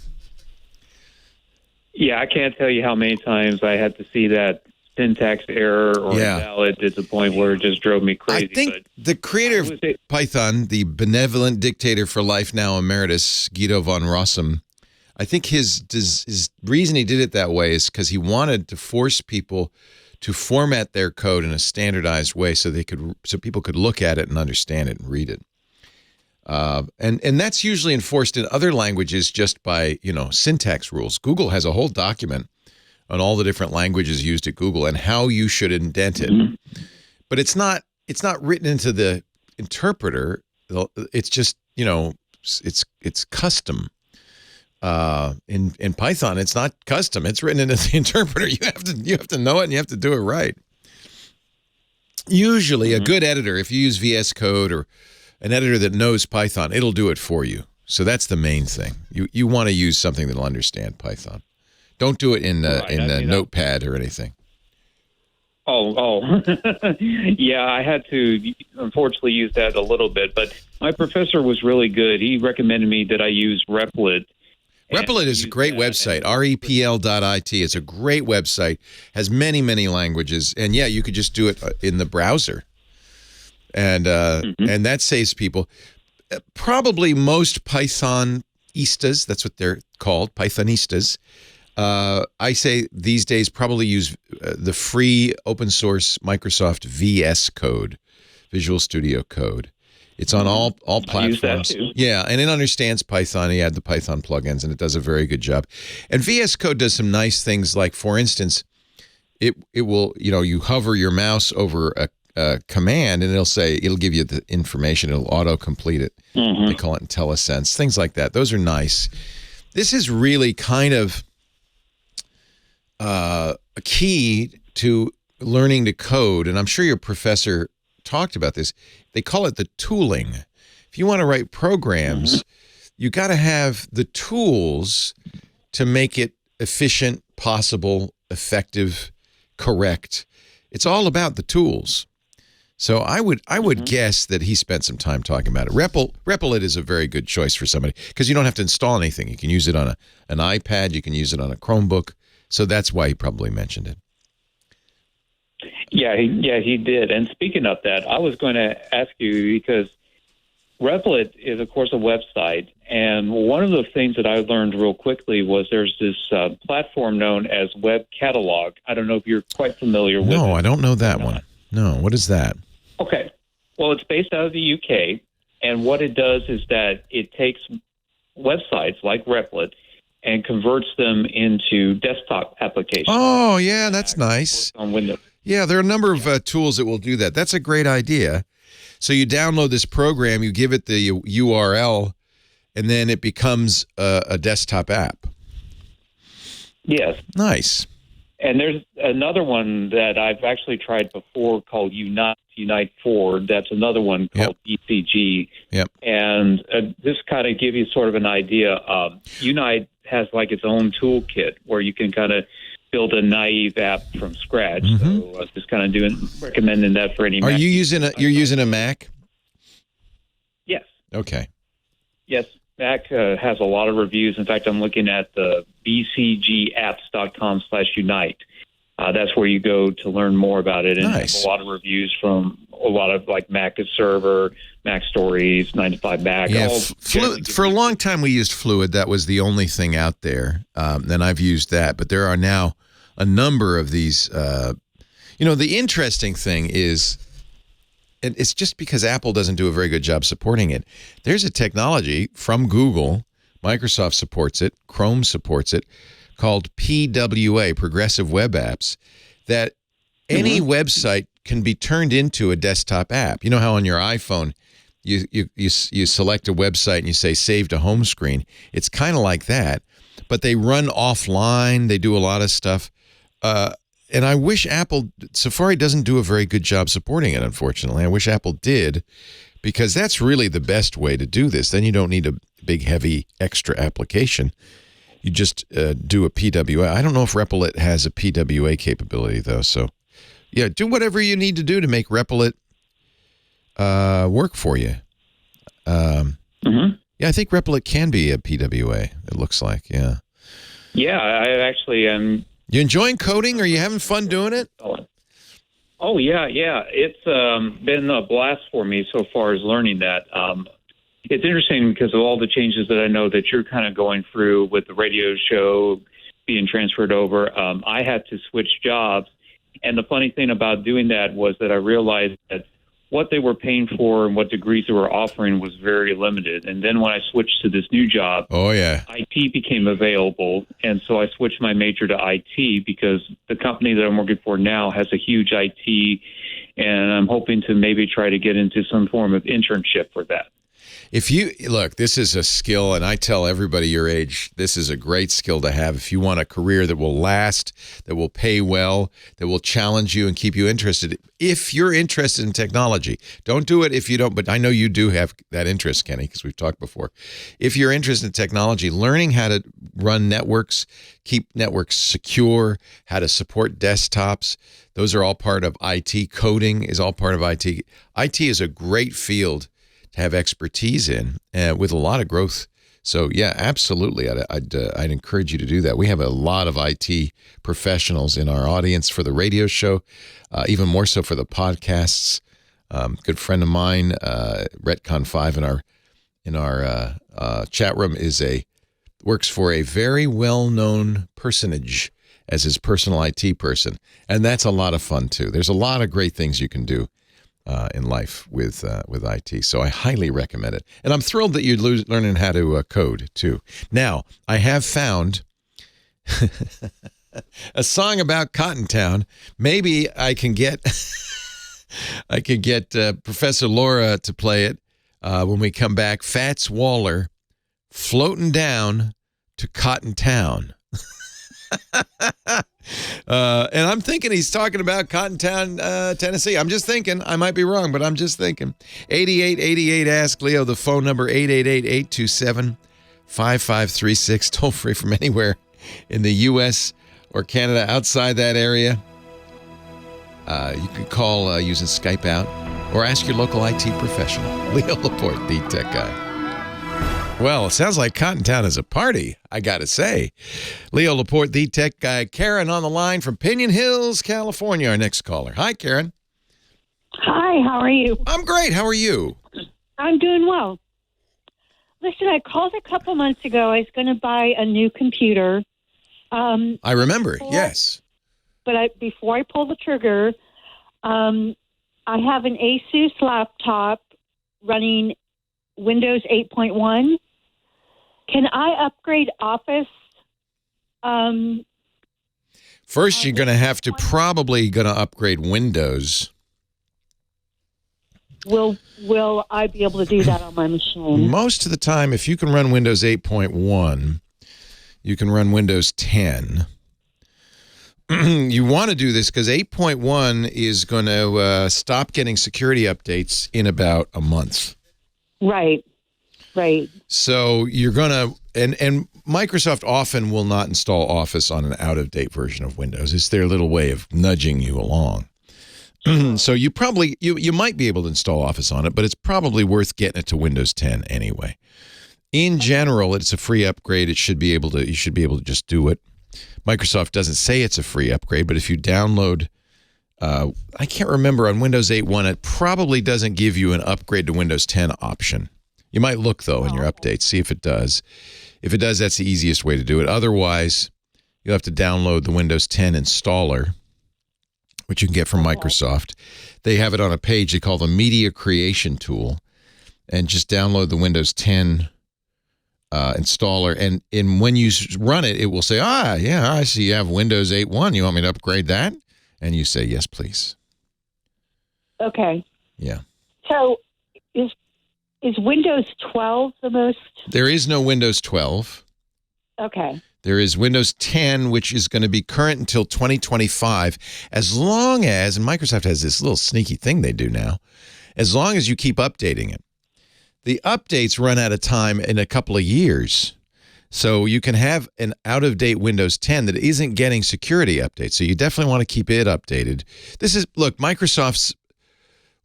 Yeah, I can't tell you how many times I had to see that syntax error or invalid to the point where it just drove me crazy. I think the creator of Python, the benevolent dictator for life now emeritus, Guido von Rossum, I think his reason he did it that way is because he wanted to force people to format their code in a standardized way so people could look at it and understand it and read it. And that's usually enforced in other languages just by, syntax rules. Google has a whole document on all the different languages used at Google and how you should indent it. But it's not written into the interpreter. It's just, it's custom. In Python, it's not custom. It's written into the interpreter. You have to know it and you have to do it right. Usually a good editor, if you use VS Code or an editor that knows Python, it'll do it for you. So that's the main thing. You want to use something that'll understand Python. Don't do it in Notepad or anything. Yeah, I had to unfortunately use that a little bit, but my professor was really good. He recommended me that I use Replit. Replit is a great website, repl.it. It's a great website, has many, many languages. And yeah, you could just do it in the browser. And and that saves people. Probably most Pythonistas, that's what they're called, Pythonistas, I say these days probably use the free open source Microsoft VS Code, Visual Studio Code. It's on all platforms. I use that too. Yeah, and it understands Python. You add the Python plugins, and it does a very good job. And VS Code does some nice things, like, for instance, it will, you hover your mouse over a command, and it'll give you the information. It'll auto-complete it. They call it IntelliSense, things like that. Those are nice. This is really kind of a key to learning to code, and I'm sure your professor talked about this. They call it the tooling. If you want to write programs, you got to have the tools to make it efficient, possible, effective, correct. It's all about the tools. So I would guess that he spent some time talking about it. Replit is a very good choice for somebody because you don't have to install anything. You can use it on an iPad. You can use it on a Chromebook. So that's why he probably mentioned it. Yeah, he did. And speaking of that, I was going to ask you because Replit is, of course, a website. And one of the things that I learned real quickly was there's this platform known as Web Catalog. I don't know if you're quite familiar with it. No, I don't know that one. No, what is that? Okay. Well, it's based out of the UK. And what it does is that it takes websites like Replit and converts them into desktop applications. Oh, yeah, that's nice. On Windows. Yeah, there are a number of tools that will do that. That's a great idea. So you download this program, you give it the URL, and then it becomes a desktop app. Yes. Nice. And there's another one that I've actually tried before called Unite, Unite Forward. That's another one called BCG. Yep. And this kind of give you sort of an idea. Unite has like its own toolkit where you can kind of build a naive app from scratch. So just kind of recommending that for any Are Mac. you using a Mac? Yes. Okay. Yes. Mac has a lot of reviews. In fact, I'm looking at the bcgapps.com/unite. That's where you go to learn more about it. And nice. have a lot of reviews from a lot of like Mac Server, Mac Stories, 9 to 5 Mac. Yeah, for a long time we used Fluid. That was the only thing out there. Then I've used that. But there are now a number of these. The interesting thing is, it's just because Apple doesn't do a very good job supporting it. There's a technology from Google, Microsoft supports it, Chrome supports it, called PWA, Progressive Web Apps, that any website can be turned into a desktop app. You know how on your iPhone you select a website and you say save to home screen? It's kind of like that, but they run offline. They do a lot of stuff. And I wish Safari doesn't do a very good job supporting it, unfortunately. I wish Apple did, because that's really the best way to do this. Then you don't need a big, heavy, extra application. You just do a PWA. I don't know if Replit has a PWA capability, though. So, yeah, do whatever you need to do to make Replit work for you. Yeah, I think Replit can be a PWA, it looks like, yeah. Yeah, I actually am. You enjoying coding? Are you having fun doing it? Oh, yeah. It's been a blast for me so far as learning that. It's interesting because of all the changes that I know that you're kind of going through with the radio show being transferred over. I had to switch jobs. And the funny thing about doing that was that I realized that what they were paying for and what degrees they were offering was very limited. And then when I switched to this new job, IT became available. And so I switched my major to IT because the company that I'm working for now has a huge IT, and I'm hoping to maybe try to get into some form of internship for that. If you look, this is a skill, and I tell everybody your age, this is a great skill to have if you want a career that will last, that will pay well, that will challenge you and keep you interested. If you're interested in technology, don't do it if you don't, but I know you do have that interest, Kenny, because we've talked before. If you're interested in technology, learning how to run networks, keep networks secure, how to support desktops, those are all part of IT. Coding is all part of IT. IT is a great field to have expertise in, with a lot of growth. So yeah, absolutely. I'd encourage you to do that. We have a lot of IT professionals in our audience for the radio show, even more so for the podcasts. Good friend of mine, Retcon5 in our chat room works for a very well-known personage as his personal IT person, and that's a lot of fun too. There's a lot of great things you can do in life with IT. So I highly recommend it. And I'm thrilled that you're learning how to code too. Now, I have found a song about Cottontown. Maybe I can get Professor Laura to play it when we come back. Fats Waller, Floating Down to Cottontown. And I'm thinking he's talking about Cottontown, Tennessee. I'm just thinking. I might be wrong, but I'm just thinking. 8888 Ask Leo, the phone number 888-827-5536. Toll free from anywhere in the U.S. or Canada outside that area. You could call using Skype out or ask your local IT professional. Leo Laporte, the tech guy. Well, it sounds like Cottontown is a party, I got to say. Leo Laporte, the tech guy. Karen on the line from Pinion Hills, California, our next caller. Hi, Karen. Hi, how are you? I'm great. How are you? I'm doing well. Listen, I called a couple months ago. I was going to buy a new computer. I remember, yes. But before I pull the trigger, I have an Asus laptop running Windows 8.1. Can I upgrade Office? First, you're going to have to upgrade Windows. Will I be able to do that on my machine? Most of the time, if you can run Windows 8.1, you can run Windows 10. you want to do this because 8.1 is going to stop getting security updates in about a month. Right. So you're going to, and Microsoft often will not install Office on an out-of-date version of Windows. It's their little way of nudging you along. So you probably, you might be able to install Office on it, but it's probably worth getting it to Windows 10 anyway. In general, it's a free upgrade. You should be able to just do it. Microsoft doesn't say it's a free upgrade, but if you download, I can't remember, on Windows 8.1, it probably doesn't give you an upgrade to Windows 10 option. You might look, though, in your updates, see if it does. If it does, that's the easiest way to do it. Otherwise, you'll have to download the Windows 10 installer, which you can get from Microsoft. They have it on a page they call the Media Creation Tool, and just download the Windows 10 installer, and when you run it, it will say, I see you have Windows 8.1. You want me to upgrade that? And you say, yes, please. Okay. Yeah. So is Windows 12 the most? There is no Windows 12. Okay. There is Windows 10, which is going to be current until 2025, as long as, and Microsoft has this little sneaky thing they do now, as long as you keep updating it. The updates run out of time in a couple of years. So you can have an out-of-date Windows 10 that isn't getting security updates. So you definitely want to keep it updated. Look, Microsoft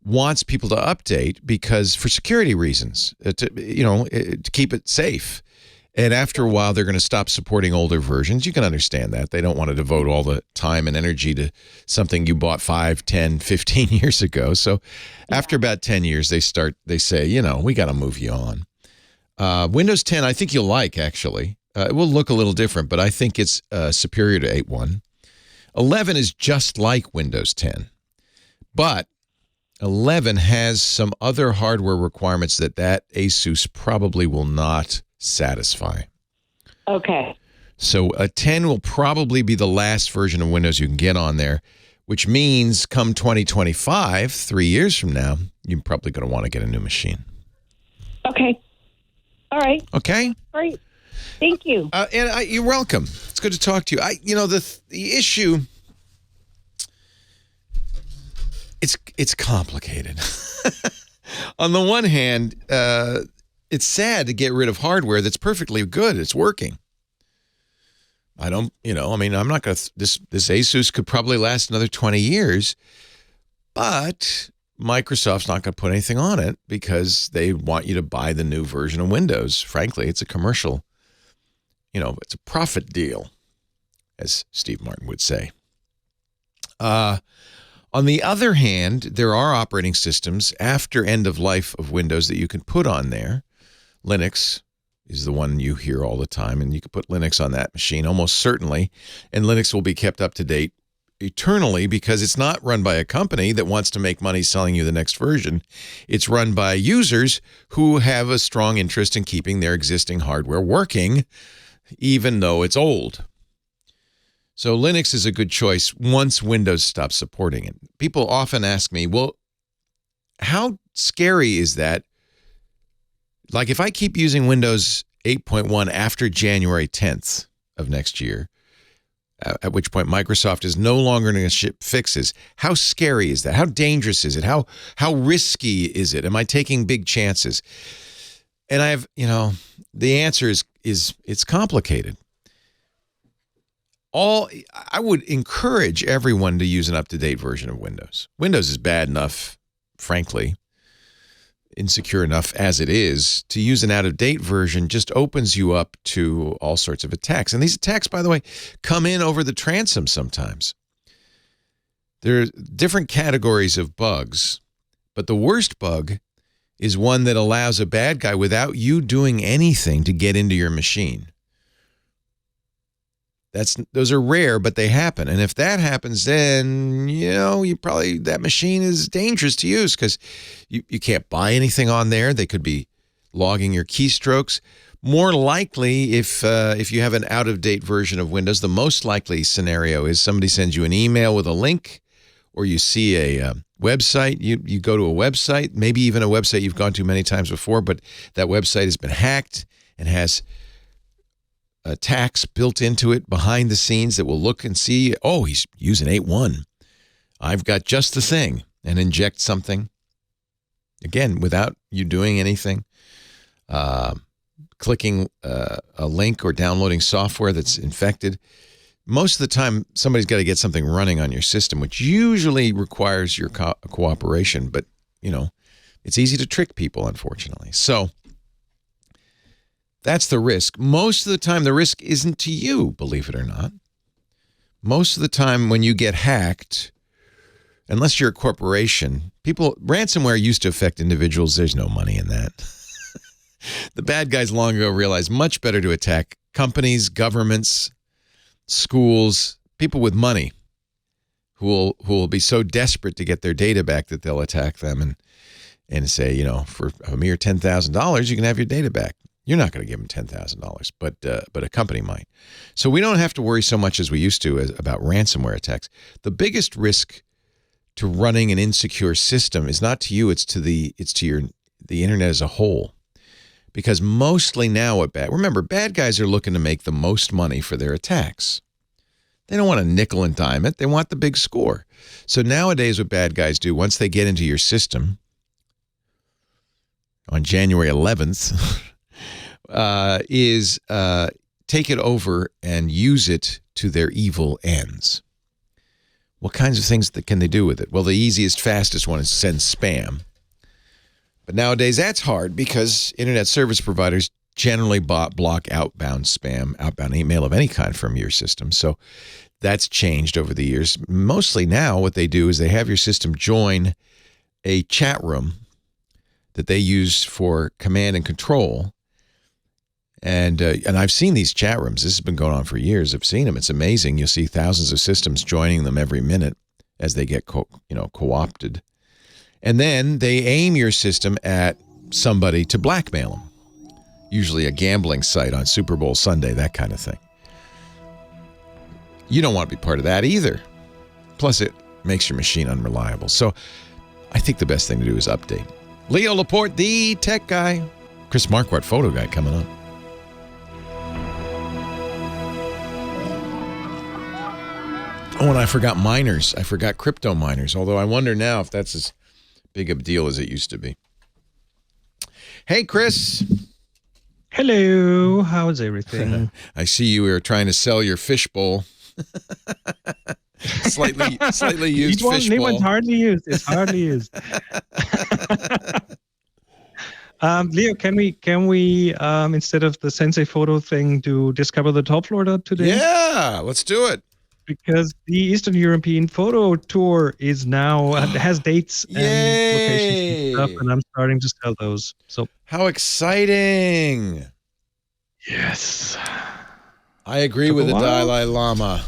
wants people to update because for security reasons, to keep it safe. And after a while, they're going to stop supporting older versions. You can understand that. They don't want to devote all the time and energy to something you bought 5, 10, 15 years ago. So after about 10 years, they say, we got to move you on. Windows 10, I think you'll like, actually. It will look a little different, but I think it's superior to 8.1. 11 is just like Windows 10. But 11 has some other hardware requirements that Asus probably will not satisfy. Okay. So a 10 will probably be the last version of Windows you can get on there, which means come 2025, 3 years from now, you're probably going to want to get a new machine. Okay. All right. Okay. All right. Thank you. You're welcome. It's good to talk to you. The issue, it's complicated. On the one hand, it's sad to get rid of hardware that's perfectly good. It's working. I'm not going to, this Asus could probably last another 20 years, but Microsoft's not going to put anything on it because they want you to buy the new version of Windows. Frankly, it's a commercial, it's a profit deal, as Steve Martin would say. On the other hand, there are operating systems after end of life of Windows that you can put on there. Linux is the one you hear all the time, and you can put Linux on that machine almost certainly, and Linux will be kept up to date eternally because it's not run by a company that wants to make money selling you the next version. It's run by users who have a strong interest in keeping their existing hardware working, even though it's old. So Linux is a good choice once Windows stops supporting it. People often ask me, well, how scary is that? Like if I keep using Windows 8.1 after January 10th of next year, at which point Microsoft is no longer going to ship fixes, how scary is that? How dangerous is it? How risky is it? Am I taking big chances? And I have, the answer is it's complicated. I would encourage everyone to use an up-to-date version of Windows. Windows is bad enough, frankly, insecure enough as it is. To use an out-of-date version just opens you up to all sorts of attacks. And these attacks, by the way, come in over the transom sometimes. There are different categories of bugs, but the worst bug is one that allows a bad guy without you doing anything to get into your machine. Those are rare, but they happen. And if that happens, then, that machine is dangerous to use because you can't buy anything on there. They could be logging your keystrokes. More likely, if you have an out-of-date version of Windows, the most likely scenario is somebody sends you an email with a link, or you see a website. You go to a website, maybe even a website you've gone to many times before, but that website has been hacked and has attacks built into it behind the scenes that will look and see, oh, he's using 8.1. I've got just the thing, and inject something. Again, without you doing anything. Clicking a link or downloading software that's infected. Most of the time, somebody's got to get something running on your system, which usually requires your cooperation. But, it's easy to trick people, unfortunately. So that's the risk. Most of the time, the risk isn't to you, believe it or not. Most of the time when you get hacked, unless you're a corporation, ransomware used to affect individuals. There's no money in that. The bad guys long ago realized much better to attack companies, governments, schools, people with money who will be so desperate to get their data back that they'll attack them and say, for a mere $10,000, you can have your data back. You're not going to give them $10,000, but a company might. So we don't have to worry so much as we used to about ransomware attacks. The biggest risk to running an insecure system is not to you; it's to the internet as a whole. Because mostly now remember, bad guys are looking to make the most money for their attacks. They don't want to nickel and dime it. They want the big score. So nowadays what bad guys do, once they get into your system on January 11th, is take it over and use it to their evil ends. What kinds of things can they do with it? Well, the easiest, fastest one is send spam. But nowadays, that's hard because internet service providers generally block outbound spam, outbound email of any kind from your system. So that's changed over the years. Mostly now what they do is they have your system join a chat room that they use for command and control. And I've seen these chat rooms. This has been going on for years. I've seen them. It's amazing. You'll see thousands of systems joining them every minute as they get co-opted. And then they aim your system at somebody to blackmail them. Usually a gambling site on Super Bowl Sunday, that kind of thing. You don't want to be part of that either. Plus, it makes your machine unreliable. So I think the best thing to do is update. Leo Laporte, the tech guy. Chris Marquardt, photo guy, coming up. Oh, and I forgot miners. I forgot crypto miners, although I wonder now if that's as big a deal as it used to be. Hey, Chris. Hello. How's everything? I see you were trying to sell your fishbowl. slightly used fishbowl. It's hardly used. It's hardly used. Leo, can we instead of the Sensei photo thing, do Discover the Top Floor today? Yeah, let's do it. Because the Eastern European photo tour is now has dates and locations and stuff, and I'm starting to sell those. So how exciting! Yes, I agree with the Dalai Lama.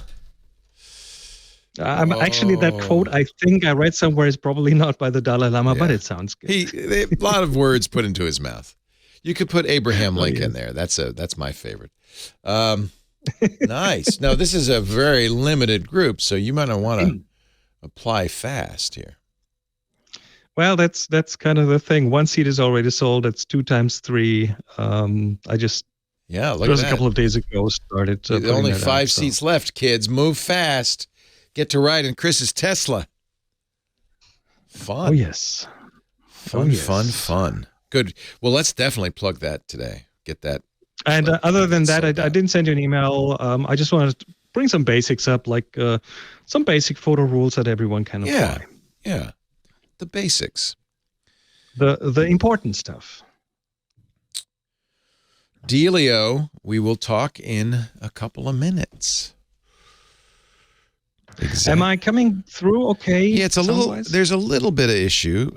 Actually, that quote I think I read somewhere is probably not by the Dalai Lama, but it sounds good. A lot of words put into his mouth. You could put Abraham Lincoln in there. That's my favorite. Nice. Now, this is a very limited group, so you might not want to apply fast here. Well, that's kind of the thing. One seat is already sold. It's 2 times 3. I just a couple of days ago started. Only 5 seats left, kids. Move fast. Get to ride in Chris's Tesla. Fun. Oh, yes. Fun. Good. Well, let's definitely plug that today. Get that. And other than that, I didn't send you an email. I just wanted to bring some basics up, like some basic photo rules that everyone can apply. Yeah. The basics. The important stuff. Dealio, we will talk in a couple of minutes. Exactly. Am I coming through okay? Yeah, it's a little. There's a little bit of issue.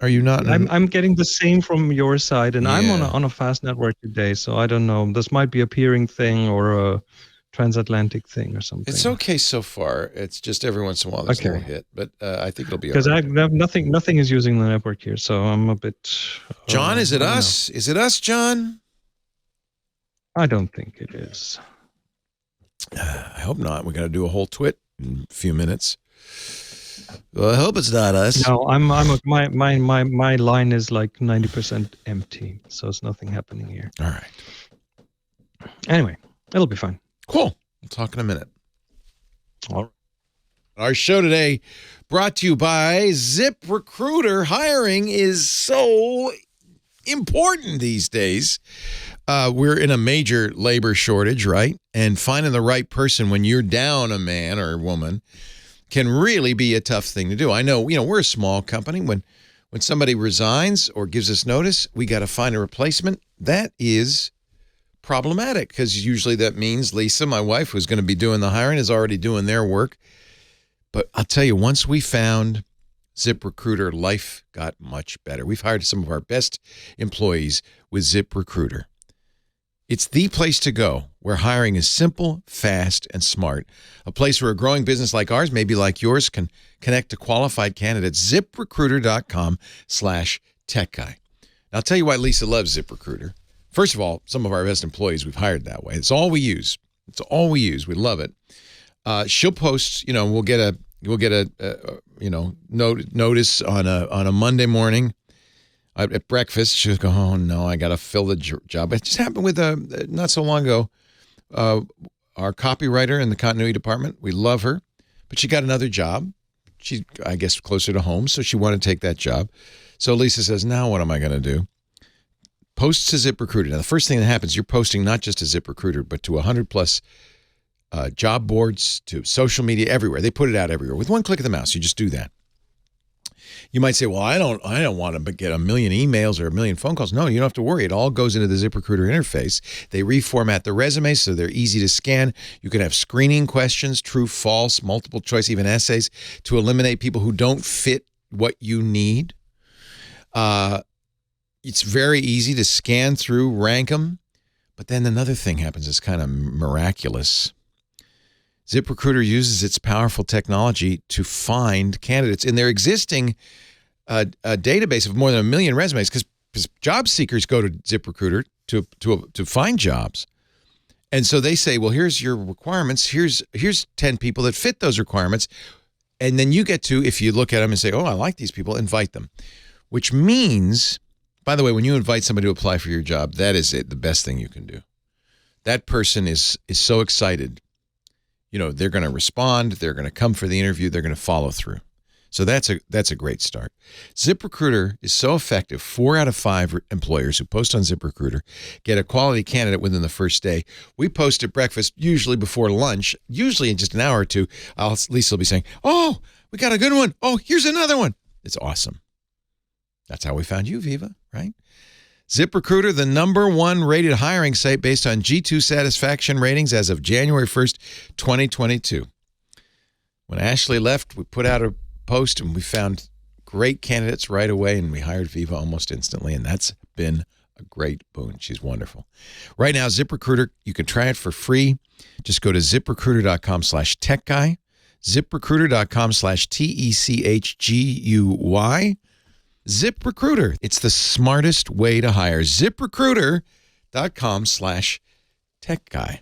Are you not? I'm getting the same from your side, and I'm on a fast network today, so I don't know. This might be a peering thing or a transatlantic thing or something. It's okay so far. It's just every once in a while there's a little hit, but I think it'll be because I have nothing is using the network here, so I'm a bit. John, is it us? Is it us, John? I don't think it is. I hope not. We got to do a whole twit in a few minutes. Well, I hope it's not us. No, my line is like 90% empty, so it's nothing happening here. All right. Anyway, it'll be fine. Cool. We'll talk in a minute. All right. Our show today brought to you by ZipRecruiter. Hiring is so important these days. We're in a major labor shortage, right? And finding the right person when you're down a man or a woman can really be a tough thing to do. I know, we're a small company. When somebody resigns or gives us notice, we got to find a replacement. That is problematic because usually that means Lisa, my wife, who's going to be doing the hiring, is already doing their work. But I'll tell you, once we found ZipRecruiter, life got much better. We've hired some of our best employees with ZipRecruiter. It's the place to go where hiring is simple, fast, and smart. A place where a growing business like ours, maybe like yours, can connect to qualified candidates. ZipRecruiter.com/techguy. Now, I'll tell you why Lisa loves ZipRecruiter. First of all, some of our best employees we've hired that way. It's all we use. We love it. She'll post, we'll get a notice on a Monday morning at breakfast. She'll go, oh no, I got to fill the job. It just happened with not so long ago. Our copywriter in the continuity department, we love her, but she got another job. She, I guess, closer to home, so she wanted to take that job. So Lisa says, now what am I going to do? Posts to ZipRecruiter. Now, the first thing that happens, you're posting not just to ZipRecruiter, but to 100+ job boards, to social media, everywhere. They put it out everywhere. With one click of the mouse, you just do that. You might say, well, I don't want to get a million emails or a million phone calls. No, you don't have to worry. It all goes into the ZipRecruiter interface. They reformat the resumes so they're easy to scan. You can have screening questions, true, false, multiple choice, even essays, to eliminate people who don't fit what you need. It's very easy to scan through, rank them. But then another thing happens that's kind of miraculous. ZipRecruiter uses its powerful technology to find candidates in their existing database of more than 1 million resumes, because job seekers go to ZipRecruiter to find jobs. And so they say, well, here's your requirements. Here's 10 people that fit those requirements. And then you get to, if you look at them and say, oh, I like these people, invite them. Which means, by the way, when you invite somebody to apply for your job, that is the best thing you can do. That person is so excited. They're going to respond. They're going to come for the interview. They're going to follow through. So that's a great start. ZipRecruiter is so effective. 4 out of 5 employers who post on ZipRecruiter get a quality candidate within the first day. We post at breakfast, usually before lunch, usually in just an hour or two. Lisa will be saying, oh, we got a good one. Oh, here's another one. It's awesome. That's how we found you, Viva, right? ZipRecruiter, the #1 rated hiring site based on G2 satisfaction ratings as of January 1st, 2022. When Ashley left, we put out a post and we found great candidates right away, and we hired Viva almost instantly, and that's been a great boon. She's wonderful. Right now, ZipRecruiter, you can try it for free. Just go to ZipRecruiter.com/techguy, ZipRecruiter.com/TECHGUY. ZipRecruiter. It's the smartest way to hire. ZipRecruiter.com/techguy.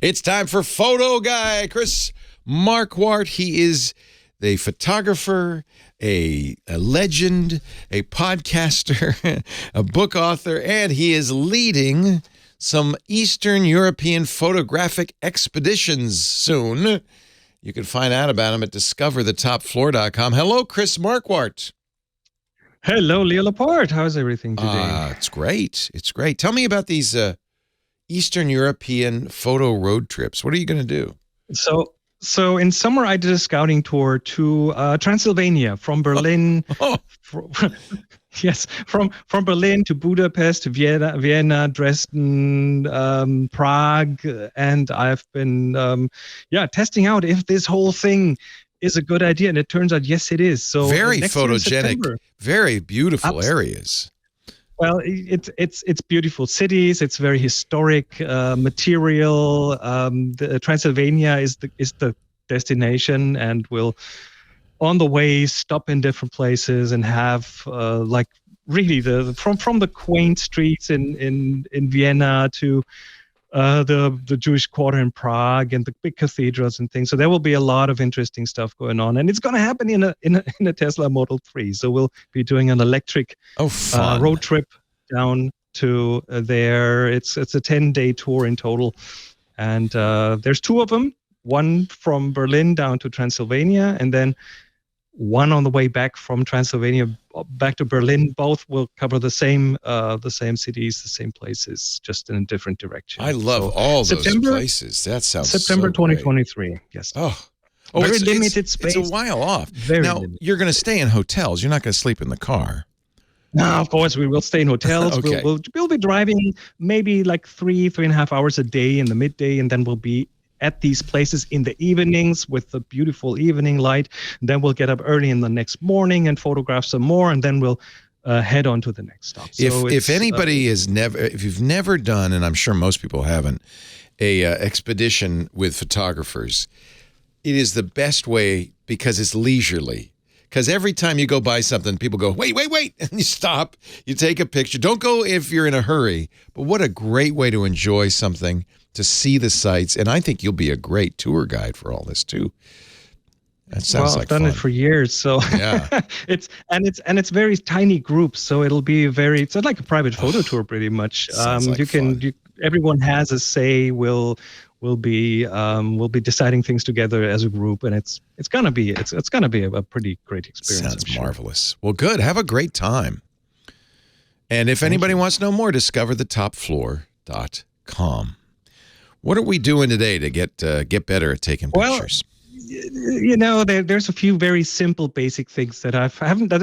It's time for Photo Guy, Chris Marquardt. He is the photographer, a legend, a podcaster, a book author, and he is leading some Eastern European photographic expeditions soon. You can find out about him at discoverthetopfloor.com. Hello, Chris Marquardt. Hello, Leo Laporte. How's everything today? It's great. It's great. Tell me about these Eastern European photo road trips. What are you going to do? So in summer, I did a scouting tour to Transylvania, from Berlin. Yes, from Berlin to Budapest, to Vienna, Dresden, Prague, and I've been testing out if this whole thing is a good idea, and it turns out yes, it is. So very photogenic, very beautiful areas. Well, it's beautiful cities. It's very historic material. The Transylvania is the destination, and we'll on the way stop in different places and have really from the quaint streets in Vienna to the Jewish quarter in Prague and the big cathedrals and things. So there will be a lot of interesting stuff going on, and it's going to happen in a Tesla Model 3. So we'll be doing an electric road trip down to there. It's a 10-day tour in total, and there's 2 of them. One from Berlin down to Transylvania, and then one on the way back from Transylvania back to Berlin. Both will cover the same cities, the same places, just in a different direction. I love all those places. That sounds September so 2023. Great. Yes. Oh, very limited space. It's a while off. Very now limited. You're going to stay in hotels. You're not going to sleep in the car. No, of course we will stay in hotels. Okay. We'll be driving maybe like 3.5 hours a day in the midday, and then we'll be at these places in the evenings with the beautiful evening light. And then we'll get up early in the next morning and photograph some more, and then we'll head on to the next stop. So if anybody if you've never done, and I'm sure most people haven't, a expedition with photographers, it is the best way because it's leisurely. Because every time you go buy something, people go, wait, and you stop, you take a picture. Don't go if you're in a hurry, but what a great way to enjoy something, to see the sights, and I think you'll be a great tour guide for all this too. That sounds like fun. I've done it for years, so yeah. it's very tiny groups, so it'll be it's like a private photo tour pretty much. Everyone has a say. We'll be deciding things together as a group, and it's gonna be a pretty great experience. Sounds marvelous. Well, good. Have a great time. And if anybody wants to know more, discover thetopfloor.com. What are we doing today to get better at taking pictures? Well, there's a few very simple, basic things that I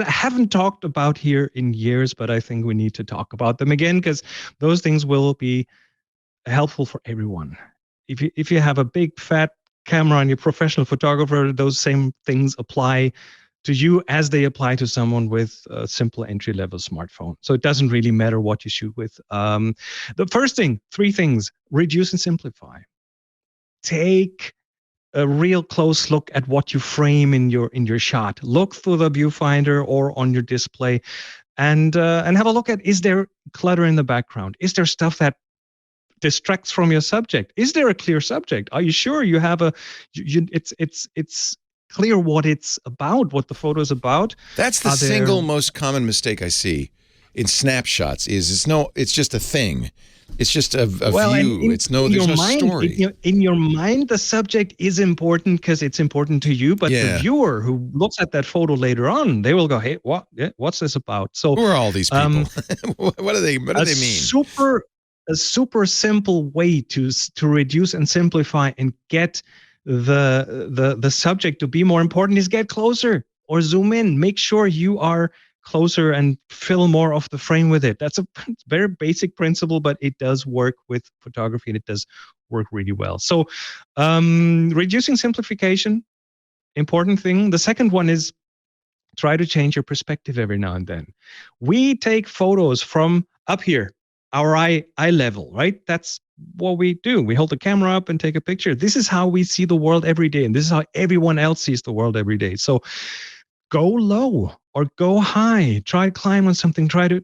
haven't talked about here in years, but I think we need to talk about them again because those things will be helpful for everyone. If you have a big fat camera and you're a professional photographer, those same things apply to you as they apply to someone with a simple entry-level smartphone. So it doesn't really matter what you shoot with. The first thing, 3 things: reduce and simplify. Take a real close look at what you frame in your shot. Look through the viewfinder or on your display, and have a look at: is there clutter in the background? Is there stuff that distracts from your subject? Is there a clear subject? Are you sure you have it's clear what it's about, what the photo is about? That's the single most common mistake I see in snapshots. It's just a thing. It's just a view. There's no story. In your mind, the subject is important because it's important to you, but the viewer who looks at that photo later on, they will go, "Hey, what's this about?" So who are all these people? What do they mean? A super simple way to reduce and simplify and get the subject to be more important is get closer or zoom in. Make sure you are closer and fill more of the frame with it. That's a very basic principle, but it does work with photography, and it does work really well. So reducing simplification, important thing. The second one is try to change your perspective every now and then. We take photos from up here, our eye level, right? That's what we do. We hold the camera up and take a picture. This is how we see the world every day, and this is how everyone else sees the world every day. So go low or go high. Try to climb on something. Try to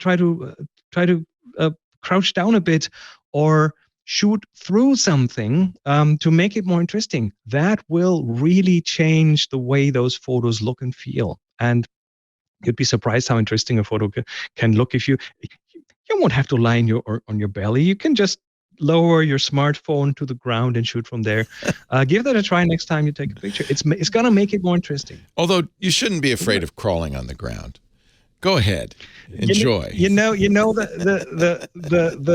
crouch down a bit, or shoot through something to make it more interesting. That will really change the way those photos look and feel. And you'd be surprised how interesting a photo can look if you won't have to lie on your belly. You can just lower your smartphone to the ground and shoot from there. Give that a try next time you take a picture. It's going to make it more interesting. Although you shouldn't be afraid of crawling on the ground. Go ahead, enjoy. The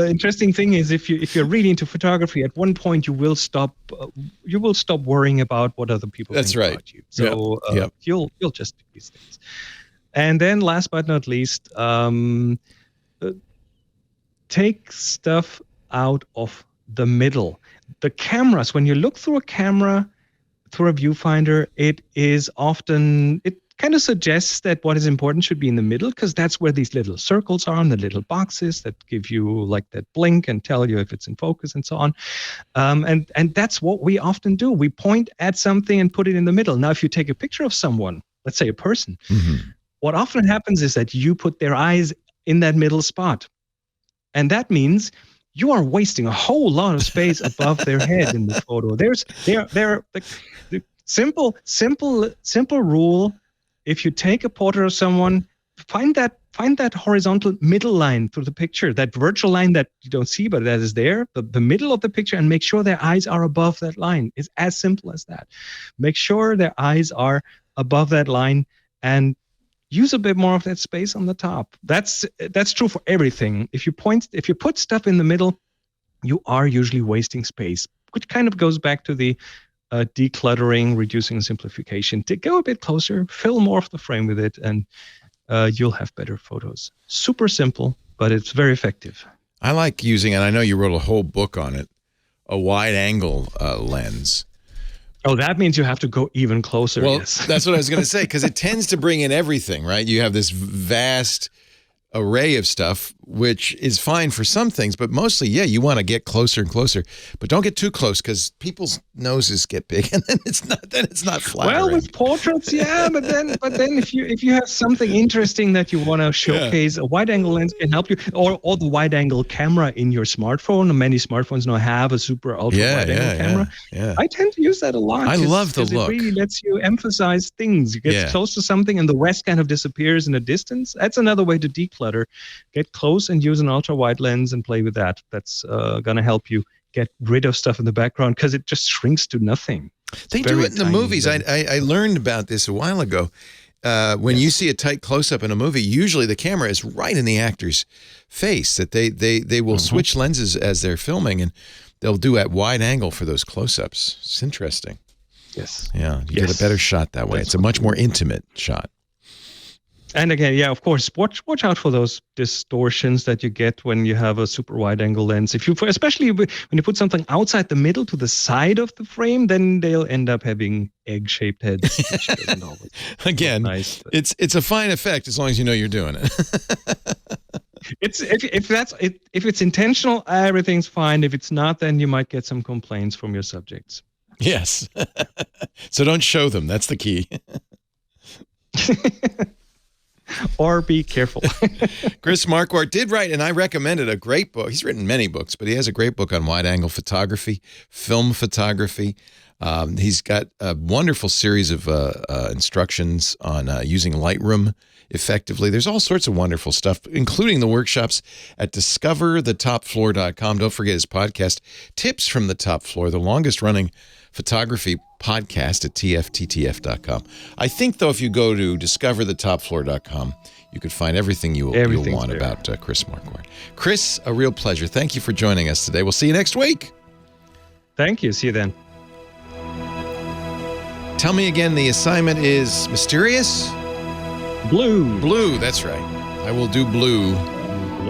interesting thing is if you're really into photography, at one point you will stop worrying about what other people think about you. So you'll just do these things. And then last but not least, take stuff out of the middle. The cameras, when you look through a camera, through a viewfinder, it kind of suggests that what is important should be in the middle, because that's where these little circles are, and the little boxes that give you like that blink and tell you if it's in focus and so on. And that's what we often do. We point at something and put it in the middle. Now, if you take a picture of someone, let's say a person, what often happens is that you put their eyes in that middle spot. And that means you are wasting a whole lot of space above their head in the photo. There's the simple rule. If you take a portrait of someone, find that horizontal middle line through the picture, that virtual line that you don't see, but that is there, the middle of the picture, and make sure their eyes are above that line. It's as simple as that. Make sure their eyes are above that line and use a bit more of that space on the top. That's true for everything. If you put stuff in the middle, you are usually wasting space, which kind of goes back to the decluttering, reducing, simplification. To go a bit closer, fill more of the frame with it, and you'll have better photos. Super simple, but it's very effective. I like using, and I know you wrote a whole book on it, a wide-angle lens. Oh, that means you have to go even closer. Well, yes. That's what I was going to say, because it tends to bring in everything, right? You have this vast array of stuff, which is fine for some things, but mostly, yeah, you want to get closer and closer, but don't get too close because people's noses get big, and then it's not flattering. Well, with portraits, yeah, but then if you have something interesting that you want to showcase, a wide-angle lens can help you, or the wide-angle camera in your smartphone. Many smartphones now have a super ultra wide-angle camera. Yeah. I tend to use that a lot. I love the look. It really lets you emphasize things. You get close to something, and the rest kind of disappears in the distance. That's another way to declutter. Get close and use an ultra-wide lens and play with that. That's going to help you get rid of stuff in the background because it just shrinks to nothing. They do it in the movies. I learned about this a while ago. When you see a tight close-up in a movie, usually the camera is right in the actor's face, that they will switch lenses as they're filming, and they'll do at wide angle for those close-ups. It's interesting. Yes. Yeah, you get a better shot that way. It's a much more intimate shot. And again, yeah, of course, watch out for those distortions that you get when you have a super wide angle lens. Especially when you put something outside the middle to the side of the frame, then they'll end up having egg-shaped heads. Which doesn't always Again, nice, it's a fine effect as long as you know you're doing it. If it's intentional, everything's fine. If it's not, then you might get some complaints from your subjects. Yes. So don't show them. That's the key. Or be careful. Chris Marquardt did write, and I recommended a great book. He's written many books, but he has a great book on wide-angle photography, film photography. He's got a wonderful series of instructions on using Lightroom effectively. There's all sorts of wonderful stuff, including the workshops at discoverthetopfloor.com. Don't forget his podcast, Tips from the Top Floor, the longest-running photography podcast at tfttf.com. I think, though, if you go to discoverthetopfloor.com, you could find everything you'll want there about Chris Marquardt. Chris, a real pleasure. Thank you for joining us today. We'll see you next week. Thank you. See you then. Tell me again, the assignment is mysterious? Blue. Blue, that's right. I will do blue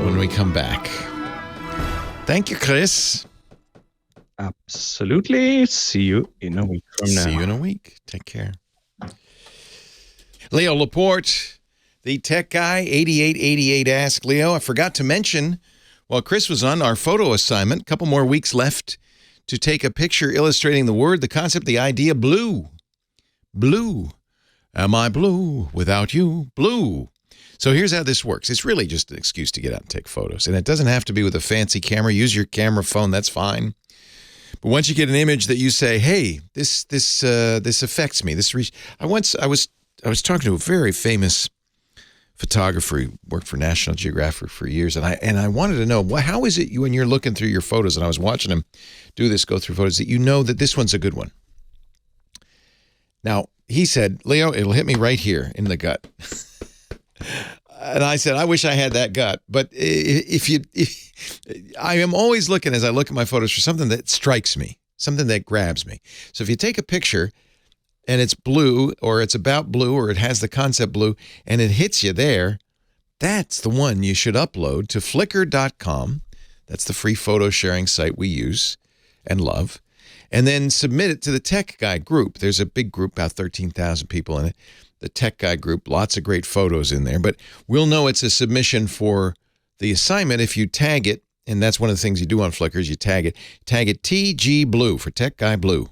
when we come back. Thank you, Chris. Absolutely. See you in a week from now. See you in a week. Take care. Leo Laporte, the tech guy, 8888 Ask Leo. I forgot to mention, while Chris was on our photo assignment, a couple more weeks left to take a picture illustrating the word, the concept, the idea, blue. Blue. Am I blue without you? Blue. So here's how this works. It's really just an excuse to get out and take photos. And it doesn't have to be with a fancy camera. Use your camera phone. That's fine. But once you get an image that you say, "Hey, this affects me." I was talking to a very famous photographer who worked for National Geographic for years, and I wanted to know, how is it when you're looking through your photos, and I was watching him go through photos, that you know that this one's a good one. Now, he said, "Leo, it'll hit me right here in the gut." And I said, I wish I had that gut. But I am always looking, as I look at my photos, for something that strikes me, something that grabs me. So if you take a picture and it's blue, or it's about blue, or it has the concept blue, and it hits you there, that's the one you should upload to flickr.com. That's the free photo sharing site we use and love. And then submit it to the Tech Guy group. There's a big group, about 13,000 people in it. The Tech Guy group, lots of great photos in there. But we'll know it's a submission for the assignment if you tag it, and that's one of the things you do on Flickr is you tag it. Tag it TG Blue for Tech Guy Blue.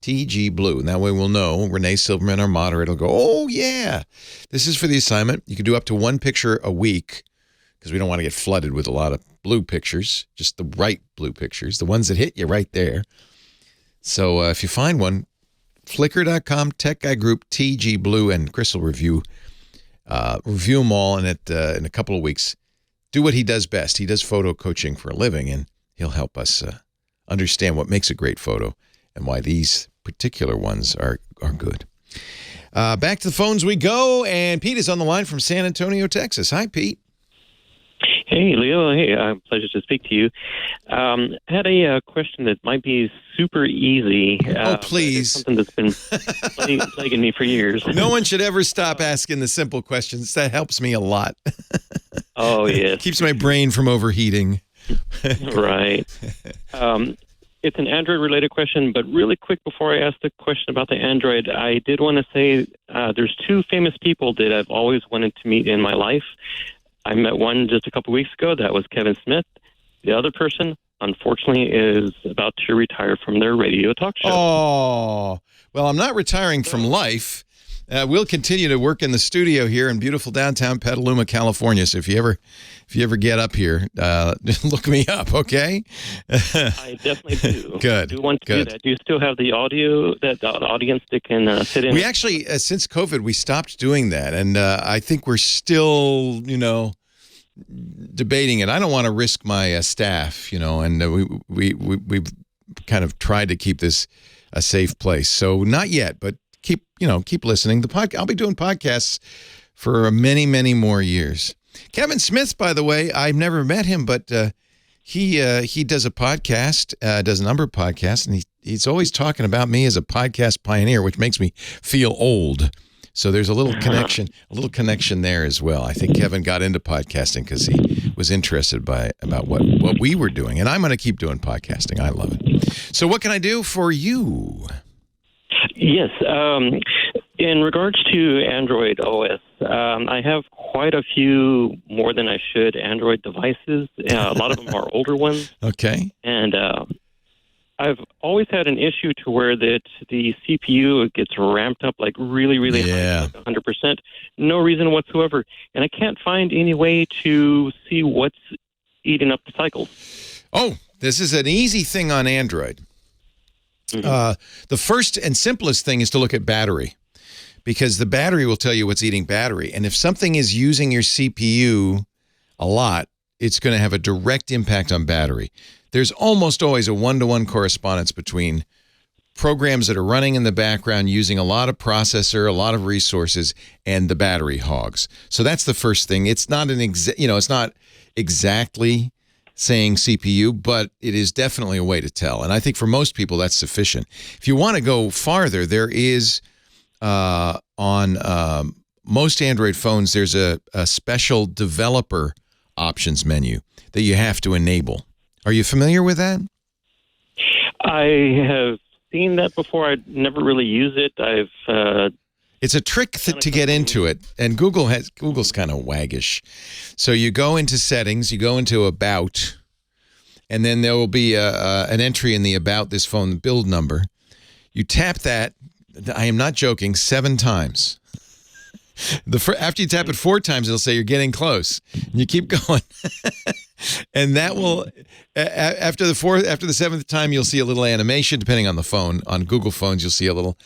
TG Blue. And that way we'll know. Renee Silverman, our moderator, will go, "Oh, yeah, this is for the assignment." You can do up to one picture a week because we don't want to get flooded with a lot of blue pictures, just the right blue pictures, the ones that hit you right there. So if you find one, flickr.com, Tech Guy Group, TG Blue, and Chris will review review them all, and in a couple of weeks, do what he does best. He does photo coaching for a living, and he'll help us understand what makes a great photo and why these particular ones are good. Back to the phones we go, and Pete is on the line from San Antonio, Texas. Hi, Pete. Hey, Leo. Hey, pleasure to speak to you. Had a question that might be super easy. Please. Something that's been plaguing me for years. No one should ever stop asking the simple questions. That helps me a lot. Oh, yes. Keeps my brain from overheating. Right. It's an Android-related question, but really quick before I ask the question about the Android, I did want to say there's two famous people that I've always wanted to meet in my life. I met one just a couple weeks ago. That was Kevin Smith. The other person, unfortunately, is about to retire from their radio talk show. Oh, well, I'm not retiring from life. We'll continue to work in the studio here in beautiful downtown Petaluma, California. So if you ever get up here, look me up, okay? I definitely do. Good. I do want to do that. Do you still have the audio that the audience that can sit in? We actually, since COVID, we stopped doing that, and I think we're still, debating it. I don't want to risk my staff, and we've kind of tried to keep this a safe place. So not yet, but keep listening. I'll be doing podcasts for many, many more years. Kevin Smith, by the way, I've never met him, but he does a podcast, does a number of podcasts, and he's always talking about me as a podcast pioneer, which makes me feel old. So there's a little connection there as well. I think Kevin got into podcasting because he was interested about what we were doing, and I'm going to keep doing podcasting. I love it. So what can I do for you? Yes. In regards to Android OS, I have quite a few, more than I should, Android devices. A lot of them are older ones. Okay. And I've always had an issue to where the CPU gets ramped up like really, really high, like 100%. No reason whatsoever. And I can't find any way to see what's eating up the cycles. Oh, this is an easy thing on Android. Mm-hmm. The first and simplest thing is to look at battery, because the battery will tell you what's eating battery. And if something is using your CPU a lot, it's going to have a direct impact on battery. There's almost always a one-to-one correspondence between programs that are running in the background using a lot of processor, a lot of resources, and the battery hogs. So that's the first thing. It's not it's not exactly saying CPU, but it is definitely a way to tell. And I think for most people, that's sufficient. If you want to go farther, there is on most Android phones, there's a special developer options menu that you have to enable. Are you familiar with that? I have seen that before. I never really use it. It's a trick to get into it, and Google's kind of waggish. So you go into settings, you go into about, and then there will be an entry in the about this phone build number. You tap that. I am not joking. 7 times. After you tap it 4 times, it'll say you're getting close. And you keep going, and that will. After the 7th time, you'll see a little animation. Depending on the phone, on Google phones, you'll see a little,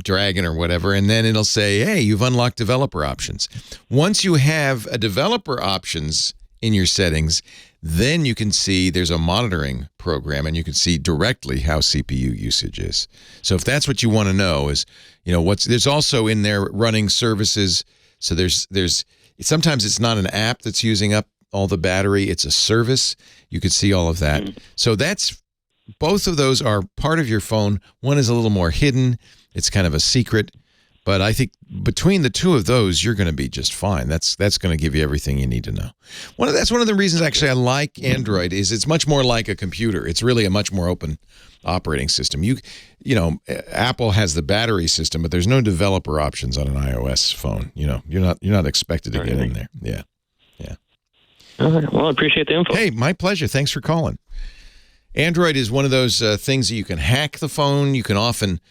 dragon or whatever, and then it'll say, "Hey, you've unlocked developer options." Once you have a developer options in your settings, then you can see there's a monitoring program, and you can see directly how CPU usage is. So if that's what you want to know, is there's also in there running services. So there's sometimes it's not an app that's using up all the battery, it's a service. You could see all of that. So both of those are part of your phone. One is a little more hidden. It's kind of a secret. But I think between the two of those, you're going to be just fine. That's going to give you everything you need to know. That's one of the reasons actually I like Android is it's much more like a computer. It's really a much more open operating system. Apple has the battery system, but there's no developer options on an iOS phone. You're not expected to get in there. Yeah. All right. Well, I appreciate the info. Hey, my pleasure. Thanks for calling. Android is one of those things that you can hack the phone. You can often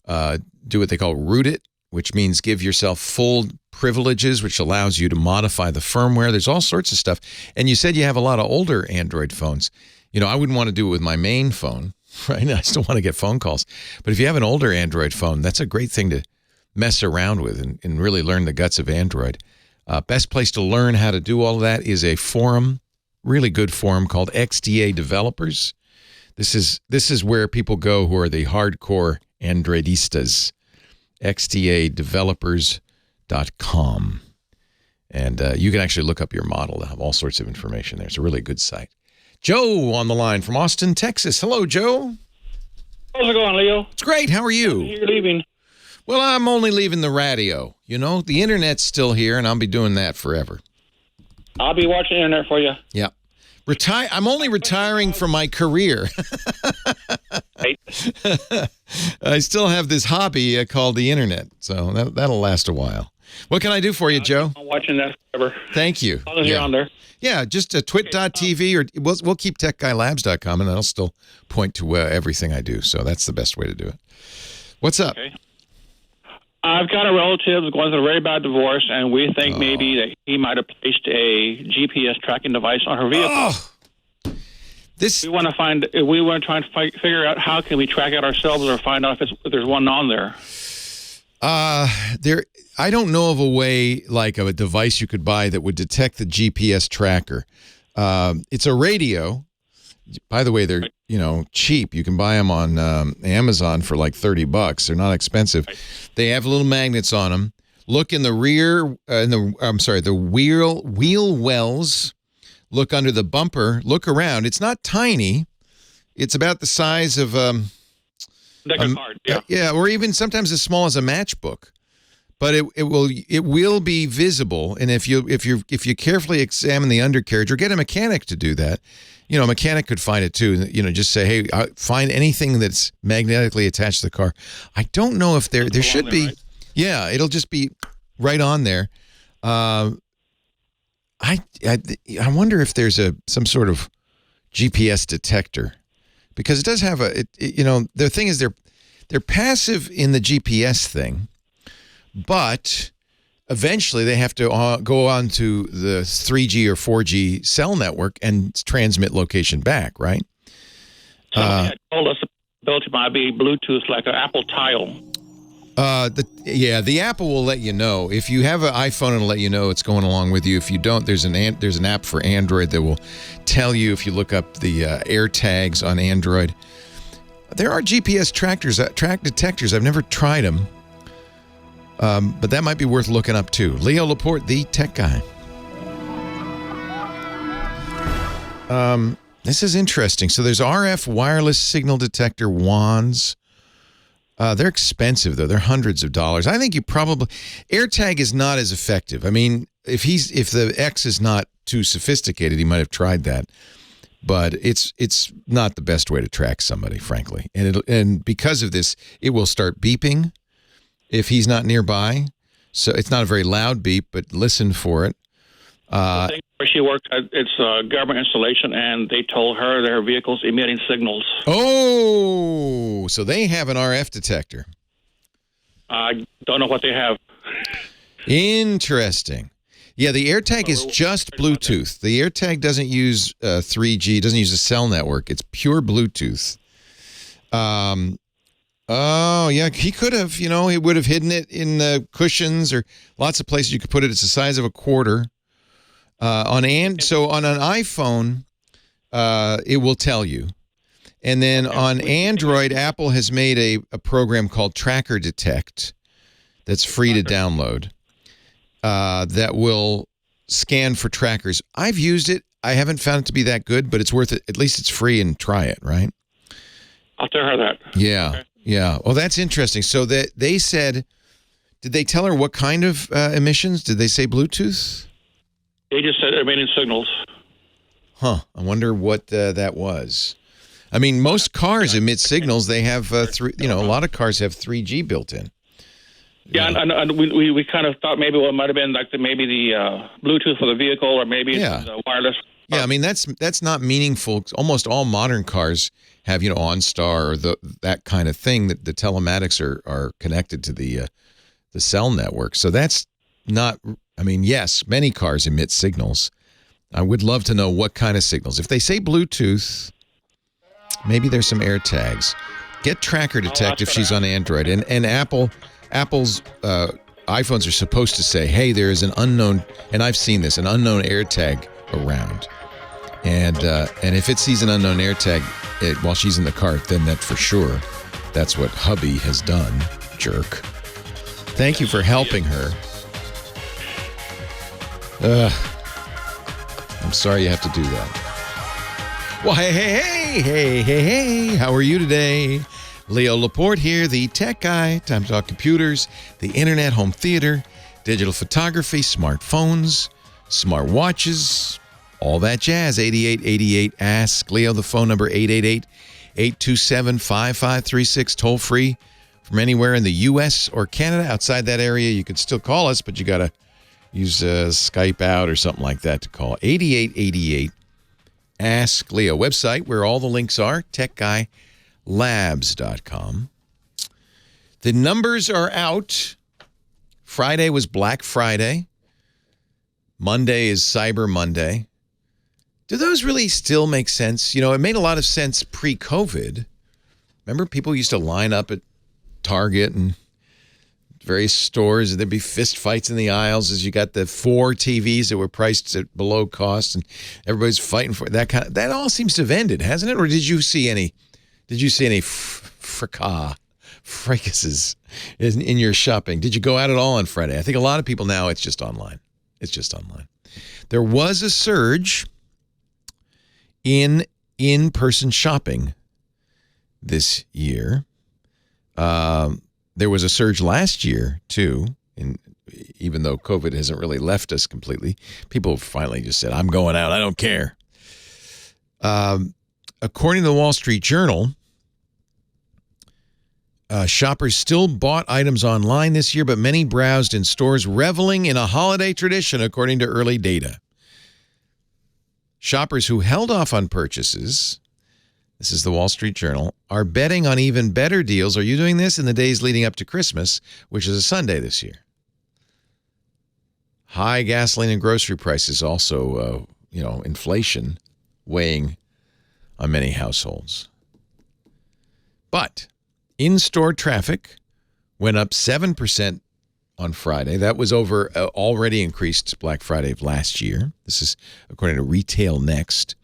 do what they call root it, which means give yourself full privileges, which allows you to modify the firmware. There's all sorts of stuff. And you said you have a lot of older Android phones. I wouldn't want to do it with my main phone, right? I still want to get phone calls. But if you have an older Android phone, that's a great thing to mess around with and really learn the guts of Android. Best place to learn how to do all of that is a forum, really good forum called XDA Developers. This is where people go who are the hardcore Androidistas. XDAdevelopers.com. And you can actually look up your model. They'll have all sorts of information there. It's a really good site. Joe on the line from Austin, Texas. Hello, Joe. How's it going, Leo? It's great. How are you? You're leaving. Well, I'm only leaving the radio. You know, the internet's still here, and I'll be doing that forever. I'll be watching the internet for you. Yeah. I'm only retiring from my career. I still have this hobby called the internet, so that'll last a while. What can I do for you, Joe? I'm watching that forever. Thank you. I'll be on there. Yeah, just twit.tv or we'll keep techguylabs.com, and that'll still point to everything I do. So that's the best way to do it. What's up? Okay. I've got a relative who's going through a very bad divorce, and we think maybe that he might have placed a GPS tracking device on her vehicle. Oh. We want to try and figure out how can we track it ourselves or find out if there's one on there. I don't know of a way like of a device you could buy that would detect the GPS tracker. It's a radio. By the way, they're cheap. You can buy them on Amazon for like $30. They're not expensive. Right. They have little magnets on them. Look in the rear, the wheel wells. Look under the bumper. Look around. It's not tiny. It's about the size of like a card. Yeah, or even sometimes as small as a matchbook. But it will be visible, and if you carefully examine the undercarriage or get a mechanic to do that, a mechanic could find it too. Just say, hey, find anything that's magnetically attached to the car. I don't know if there should be. Right? Yeah, it'll just be right on there. I wonder if there's some sort of GPS detector, because it does have the thing is they're passive in the GPS thing. But eventually they have to go on to the 3G or 4G cell network and transmit location back, right? Somebody had told us the ability might be Bluetooth, like an Apple Tile. The Apple will let you know. If you have an iPhone, it'll let you know it's going along with you. If you don't, there's an app for Android that will tell you if you look up the air tags on Android. There are GPS track detectors. I've never tried them. But that might be worth looking up too. Leo Laporte, the tech guy. This is interesting. So there's RF wireless signal detector wands. They're expensive though. They're hundreds of dollars. I think AirTag is not as effective. I mean, if the X is not too sophisticated, he might have tried that. But it's not the best way to track somebody, frankly. And because of this, it will start beeping if he's not nearby. So it's not a very loud beep, but listen for it. Where she worked, it's a government installation, and they told her that her vehicle's emitting signals. Oh, so they have an RF detector. I don't know what they have. Interesting. Yeah, the AirTag is just Bluetooth. The AirTag doesn't use 3G, doesn't use a cell network. It's pure Bluetooth. Oh, yeah, he could have, he would have hidden it in the cushions or lots of places you could put it. It's the size of a quarter. So on an iPhone, it will tell you. And then on Android, Apple has made a program called Tracker Detect that's free to download that will scan for trackers. I've used it. I haven't found it to be that good, but it's worth it. At least it's free, and try it, right? I'll tell her that. Yeah. Okay. Yeah. Well, that's interesting. So they said, did they tell her what kind of emissions? Did they say Bluetooth? They just said emitting signals. Huh. I wonder what that was. I mean, most cars emit signals. They have a lot of cars have 3G built in. Yeah, and we kind of thought maybe it might have been like the Bluetooth for the vehicle, or maybe it's wireless. Yeah, I mean that's not meaningful. Almost all modern cars have OnStar or that kind of thing, that the telematics are connected to the cell network. So that's not. I mean, yes, many cars emit signals. I would love to know what kind of signals. If they say Bluetooth, maybe there's some AirTags. Get Tracker Detect if she's on Android, and Apple Apple's iPhones are supposed to say, hey, there is an unknown, and I've seen this, an unknown AirTag around. And if it sees an unknown AirTag while she's in the cart, then that for sure, that's what hubby has done, jerk. Thank you for helping her. I'm sorry you have to do that. Well, hey, how are you today? Leo Laporte here, the tech guy. Time to talk computers, the internet, home theater, digital photography, smartphones, smart watches, all that jazz. 8888 Ask Leo, the phone number 888-827-5536, toll free from anywhere in the U.S. or Canada. Outside that area, you could still call us, but you got to use Skype out or something like that to call. 8888 Ask Leo. Website where all the links are, techguylabs.com. The numbers are out. Friday was Black Friday. Monday is Cyber Monday. Do those really still make sense? You know, it made a lot of sense pre-COVID. Remember, people used to line up at Target and various stores, and there'd be fist fights in the aisles as you got the 4 TVs that were priced at below cost, and everybody's fighting for that kind of. That all seems to have ended, hasn't it? Or did you see any? Did you see any fracases in your shopping? Did you go out at all on Friday? I think a lot of people now, it's just online. It's just online. There was a surge in in-person shopping this year. There was a surge last year, too, even though COVID hasn't really left us completely. People finally just said, I'm going out. I don't care. According to the Wall Street Journal, shoppers still bought items online this year, but many browsed in stores, reveling in a holiday tradition, according to early data. Shoppers who held off on purchases, this is the Wall Street Journal, are betting on even better deals. Are you doing this in the days leading up to Christmas, which is a Sunday this year? High gasoline and grocery prices also, inflation weighing on many households. But in-store traffic went up 7% on Friday. That was over already increased Black Friday of last year. This is according to Retail Next.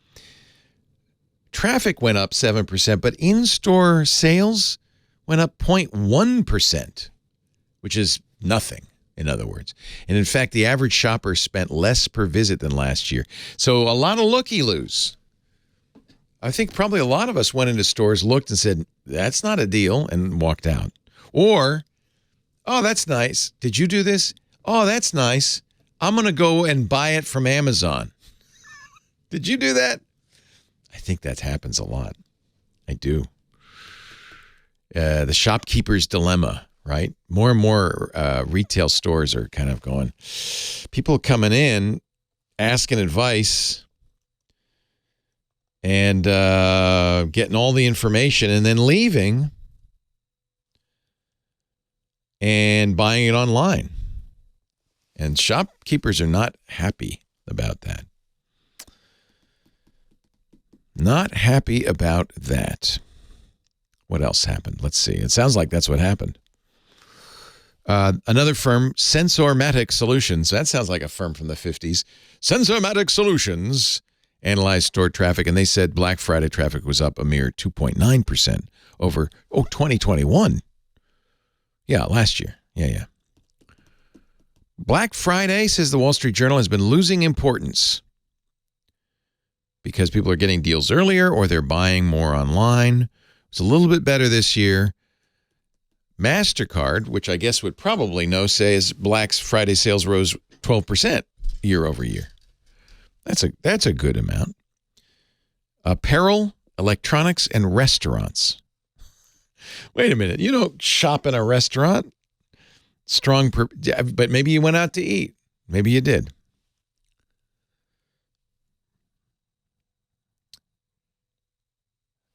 Traffic went up 7%, but in-store sales went up 0.1%, which is nothing, in other words. And in fact, the average shopper spent less per visit than last year. So a lot of looky-loos. I think probably a lot of us went into stores, looked and said, that's not a deal, and walked out. Or, oh, that's nice. Did you do this? Oh, that's nice. I'm going to go and buy it from Amazon. Did you do that? I think that happens a lot. I do. The shopkeeper's dilemma, right? More and more retail stores are kind of going, people coming in, asking advice, and getting all the information and then leaving and buying it online. And shopkeepers are not happy about that. Not happy about that. What else happened? Let's see. It sounds like that's what happened. Another firm, Sensormatic Solutions. That sounds like a firm from the 50s. Sensormatic Solutions analyzed store traffic, and they said Black Friday traffic was up a mere 2.9% over 2021. Yeah, last year. Yeah. Black Friday, says the Wall Street Journal, has been losing importance because people are getting deals earlier or they're buying more online. It's a little bit better this year. MasterCard, which I guess would probably know, says Black Friday sales rose 12% year over year. That's a good amount. Apparel, electronics, and restaurants. Wait a minute. You don't shop in a restaurant? But maybe you went out to eat. Maybe you did.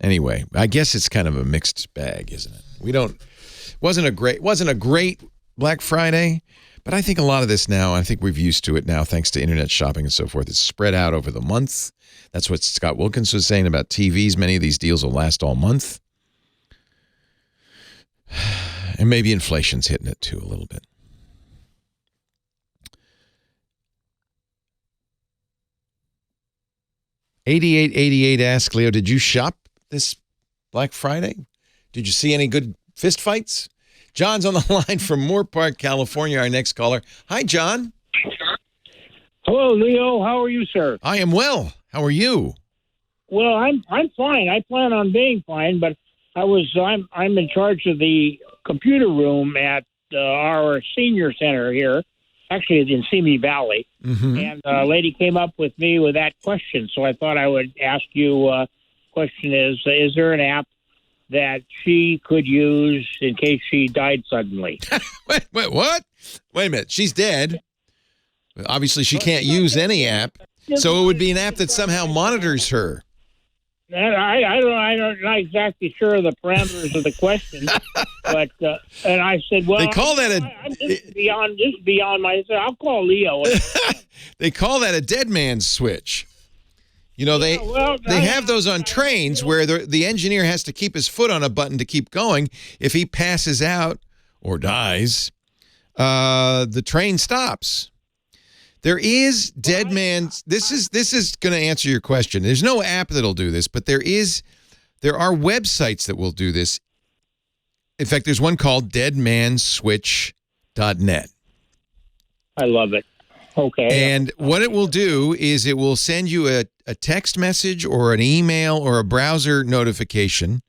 Anyway, I guess it's kind of a mixed bag, isn't it? Wasn't a great Black Friday, but I think a lot of this now, I think we've used to it now thanks to internet shopping and so forth. It's spread out over the month. That's what Scott Wilkins was saying about TVs. Many of these deals will last all month. And maybe inflation's hitting it too a little bit. $88.88 asks Leo, did you shop this Black Friday? Did you see any good fist fights? John's on the line from Marquardt, California, our next caller. Hi, John. Hello, Leo. How are you, sir? I am well. How are you? Well, I'm fine. I plan on being fine, but I'm in charge of the computer room at our senior center here. Actually, it's in Simi Valley. Mm-hmm. And a lady came up with me with that question, so I thought I would ask you. Question is there an app that she could use in case she died suddenly? Wait, what? Wait a minute. She's dead. Obviously, she can't use any app. So it would be an app that somehow monitors her. I'm not exactly sure of the parameters of the question, but and I said, well, they call that this is beyond my. I'll call Leo. They call that a dead man's switch. You know, they have those on trains where the engineer has to keep his foot on a button to keep going. If he passes out or dies, the train stops. There is dead man's. This is going to answer your question. There's no app that'll do this, but there are websites that will do this. In fact, there's one called deadmanswitch.net. I love it. Okay. And what it will do is it will send you a text message or an email or a browser notification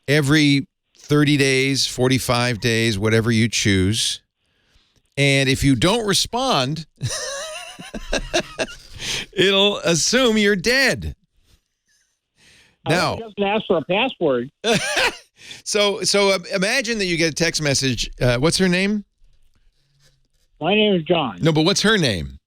every 30 days, 45 days, whatever you choose. And if you don't respond, it'll assume you're dead. Now, it doesn't ask for a password. So imagine that you get a text message. What's her name? My name is John. No, but what's her name?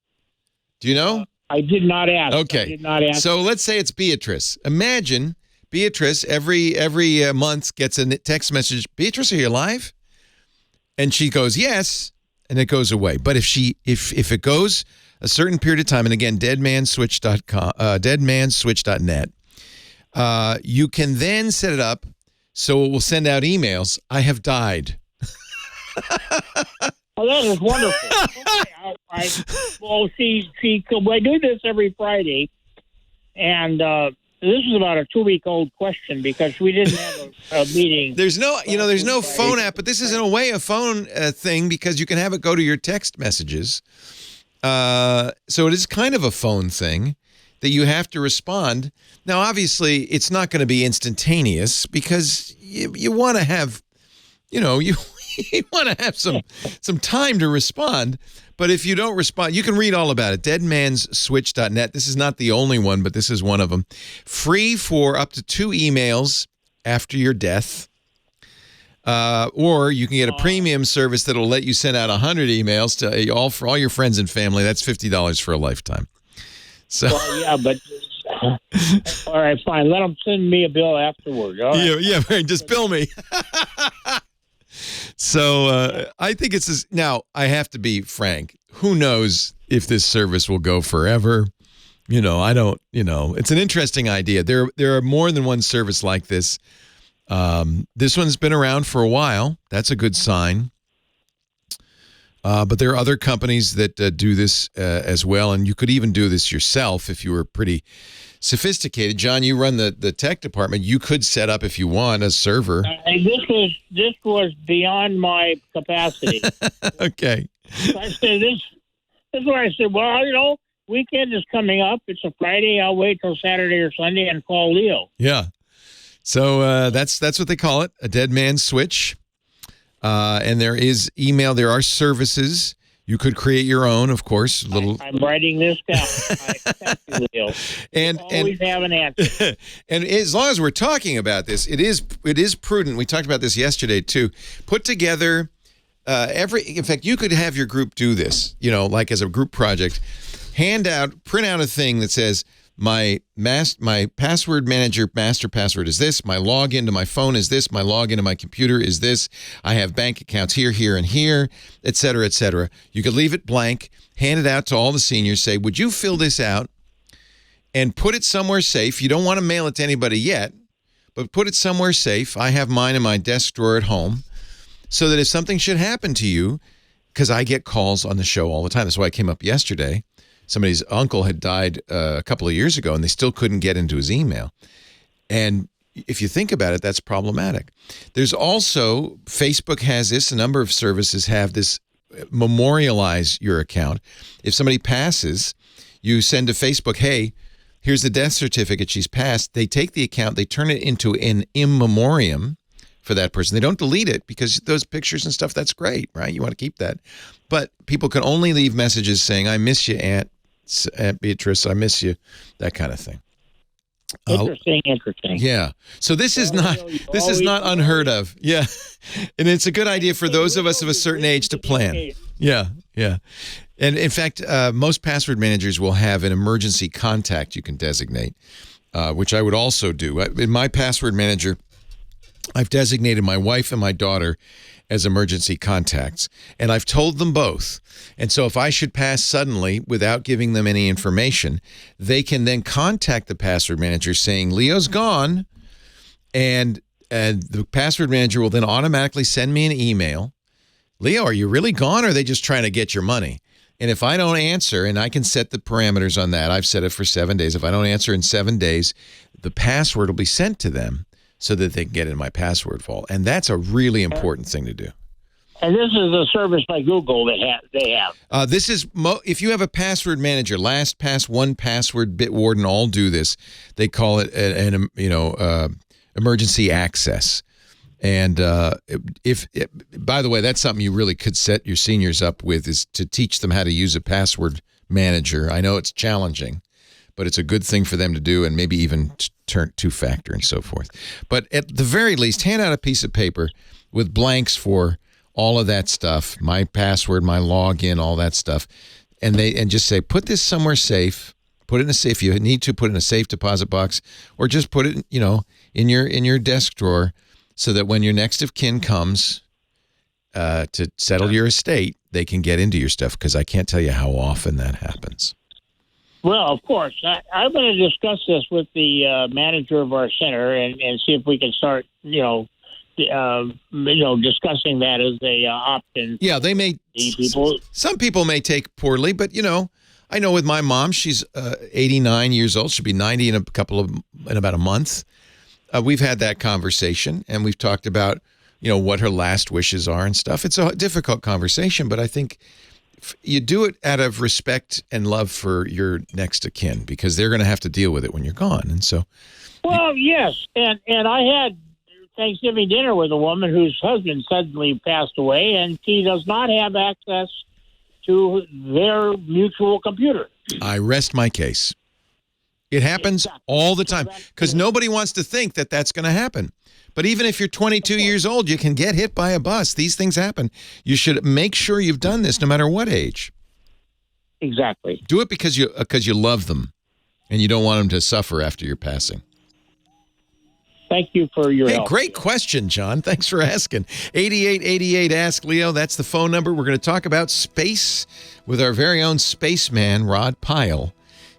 Do you know? I did not ask. Okay. I did not ask. So let's say it's Beatrice. Imagine Beatrice every month gets a text message. Beatrice, are you alive? And she goes, yes. And it goes away. But if it goes a certain period of time, and again, deadmanswitch.net, you can then set it up so it will send out emails. I have died. Oh, that is wonderful. I do this every Friday, and this is about a 2-week-old question because we didn't have a meeting. There's no phone app, but this is in a way a phone thing because you can have it go to your text messages. So it is kind of a phone thing that you have to respond. Now, obviously, it's not going to be instantaneous because you want to have, you want to have some time to respond. But if you don't respond, you can read all about it. Deadmanswitch.net. This is not the only one, but this is one of them. Free for up to 2 emails after your death. Or you can get a premium service that'll let you send out 100 emails to all your friends and family. That's $50 for a lifetime. So, well, yeah, but all right, fine. Let them send me a bill afterward. All right. Yeah, just bill me. So I think it's this. Now, I have to be frank. Who knows if this service will go forever? I don't. It's an interesting idea. There are more than one service like this. This one's been around for a while. That's a good sign. But there are other companies that do this as well, and you could even do this yourself if you were pretty sophisticated. John, you run the tech department. You could set up, if you want, a server. This was beyond my capacity. Okay. So I said this is where I said, well, weekend is coming up. It's a Friday. I'll wait till Saturday or Sunday and call Leo. Yeah. So that's what they call it, a dead man's switch. And there is email. There are services. You could create your own, of course. I'm writing this down. Thank you, Leo. And always have an answer. And as long as we're talking about this, it is prudent. We talked about this yesterday too. Put together in fact, you could have your group do this. Like as a group project, print out a thing that says, my password manager master password is this. My login to my phone is this. My login to my computer is this. I have bank accounts here, here, and here, et cetera, et cetera. You could leave it blank, hand it out to all the seniors, say, would you fill this out and put it somewhere safe? You don't want to mail it to anybody yet, but put it somewhere safe. I have mine in my desk drawer at home. so that if something should happen to you, because I get calls on the show all the time. That's why I came up yesterday. Somebody's uncle had died a couple of years ago, and they still couldn't get into his email. And if you think about it, that's problematic. There's also, Facebook has this, a number of services have this, memorialize your account. If somebody passes, you send to Facebook, hey, here's the death certificate, she's passed. They take the account, they turn it into an in memoriam for that person. They don't delete it because those pictures and stuff, that's great, right? You want to keep that. But people can only leave messages saying, I miss you, Aunt Beatrice, I miss you, that kind of thing. Interesting. Yeah. So this is not unheard of. Yeah. And it's a good idea for those of us of a certain age to plan. Yeah. Yeah. And in fact, most password managers will have an emergency contact you can designate, which I would also do. In my password manager, I've designated my wife and my daughter as emergency contacts, and I've told them both. And so if I should pass suddenly without giving them any information, they can then contact the password manager saying, Leo's gone, and the password manager will then automatically send me an email. Leo, are you really gone, or are they just trying to get your money? And if I don't answer, and I can set the parameters on that, I've set it for 7 days. If I don't answer in 7 days, the password will be sent to them so that they can get in my password vault. And that's a really important thing to do. And this is a service by Google that they have. This is if you have a password manager, LastPass, 1Password, Bitwarden, all do this. They call it an emergency access. And by the way, that's something you really could set your seniors up with, is to teach them how to use a password manager. I know it's challenging, but it's a good thing for them to do, and maybe even turn two-factor and so forth. But at the very least, hand out a piece of paper with blanks for all of that stuff, my password, my login, all that stuff, and just say, put this somewhere safe. Put it in a safe. If you need to, put it in a safe deposit box, or just put it, in your desk drawer, so that when your next of kin comes to settle your estate, they can get into your stuff, because I can't tell you how often that happens. Well, of course. I'm going to discuss this with the manager of our center and see if we can start, discussing that as a opt-in. Yeah, they may. Some people may take poorly, but I know with my mom, she's 89 years old. She'll be 90 in about a month. We've had that conversation, and we've talked about what her last wishes are and stuff. It's a difficult conversation, but I think you do it out of respect and love for your next of kin, because they're going to have to deal with it when you're gone. And so, well, yes, and I had Thanksgiving dinner with a woman whose husband suddenly passed away, and she does not have access to their mutual computer. I rest my case. It happens all the time, because nobody wants to think that that's going to happen. But even if you're 22 years old, you can get hit by a bus. These things happen. You should make sure you've done this no matter what age. Exactly. Do it because you love them, and you don't want them to suffer after your passing. Thank you for your help. Great question, John. Thanks for asking. 8888 Ask Leo. That's the phone number. We're going to talk about space with our very own spaceman, Rod Pyle,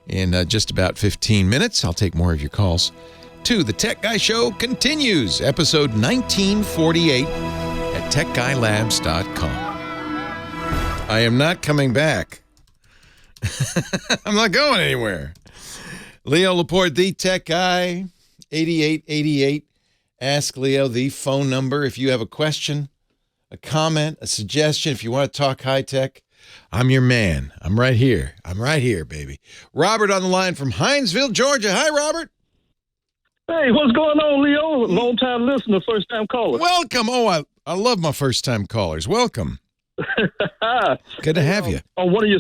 in just about 15 minutes. I'll take more of your calls. The Tech Guy Show continues, episode 1948 at techguylabs.com. I am not coming back. I'm not going anywhere. Leo Laporte, the Tech Guy, 8888. Ask Leo, the phone number. If you have a question, a comment, a suggestion, if you want to talk high tech, I'm your man. I'm right here. I'm right here, baby. Robert on the line from Hinesville, Georgia. Hi, Robert. Hey, what's going on, Leo? Long-time listener, first-time caller. Welcome. Oh, I love my first-time callers. Welcome. Good to have you. On one of your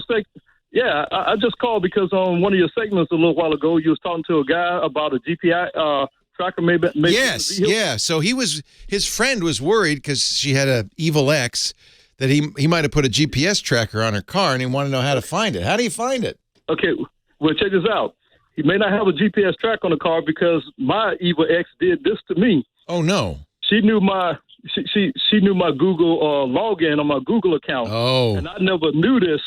I just called because on one of your segments a little while ago, you was talking to a guy about a GPI tracker. Maybe yes, yeah. So his friend was worried because she had a evil ex that he might have put a GPS tracker on her car, and he wanted to know how to find it. How do you find it? Okay, well, check this out. He may not have a GPS track on the car because my evil ex did this to me. Oh no! She knew my Google login on my Google account. Oh, and I never knew this.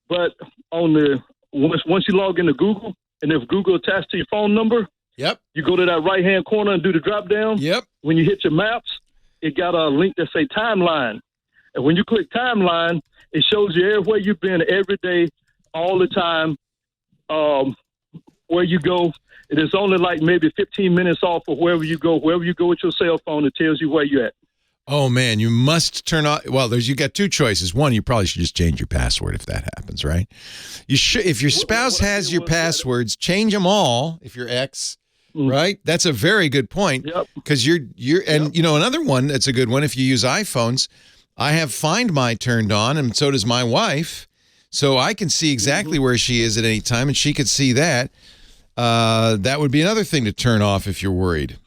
But once you log into Google, and if Google attached to your phone number, yep, you go to that right hand corner and do the drop down. Yep. When you hit your maps, it got a link that say timeline. And when you click timeline, it shows you everywhere you've been every day, all the time, where you go. It is only like maybe 15 minutes off of wherever you go. Wherever you go with your cell phone, it tells you where you're at. Oh, man, you must turn off. Well, you got two choices. One, you probably should just change your password if that happens, right? You should. If your spouse has your passwords, change them all if you're ex, right? That's a very good point. Because and another one that's a good one if you use iPhones, I have Find My turned on, and so does my wife. So I can see exactly where she is at any time, and she could see that. That would be another thing to turn off if you're worried.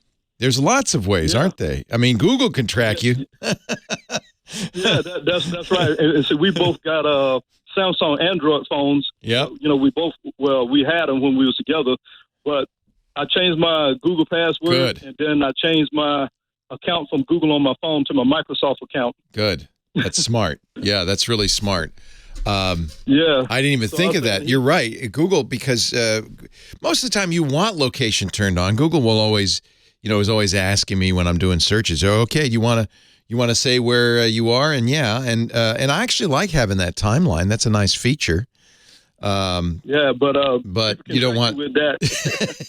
There's lots of ways, aren't they? I mean, Google can track you. Yeah, that's right. And so we both got Samsung Android phones. Yeah. We had them when we was together, but I changed my Google password, and then I changed my account from Google on my phone to my Microsoft account. Good. That's smart. Yeah, that's really smart. I Yeah. didn't even think of that. You're right. Google, because most of the time you want location turned on. Google will always, is always asking me when I'm doing searches. Oh, okay, you want to say where you are? And and I actually like having that timeline. That's a nice feature. But you don't want with that.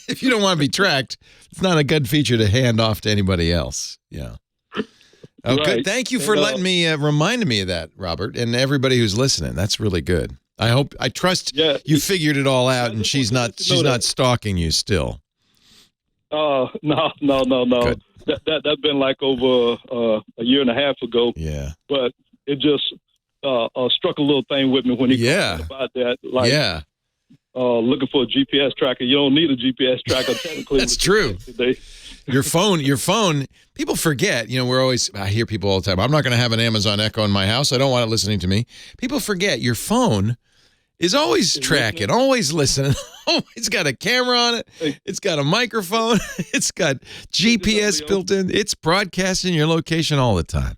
if you don't want to be tracked, it's not a good feature to hand off to anybody else. Yeah. Okay. Right. Thank you for letting me reminding me of that, Robert, and everybody who's listening. That's really good. I trust you figured it all out, and she's not stalking you still. No. That's been like over a year and a half ago. Yeah. But it just struck a little thing with me when he talked about that. Like, looking for a GPS tracker. You don't need a GPS tracker technically. That's true. Your phone, people forget, I hear people all the time, I'm not going to have an Amazon Echo in my house. I don't want it listening to me. People forget your phone is always tracking, always listening, always got a camera on it. It's got a microphone. It's got GPS built in. It's broadcasting your location all the time.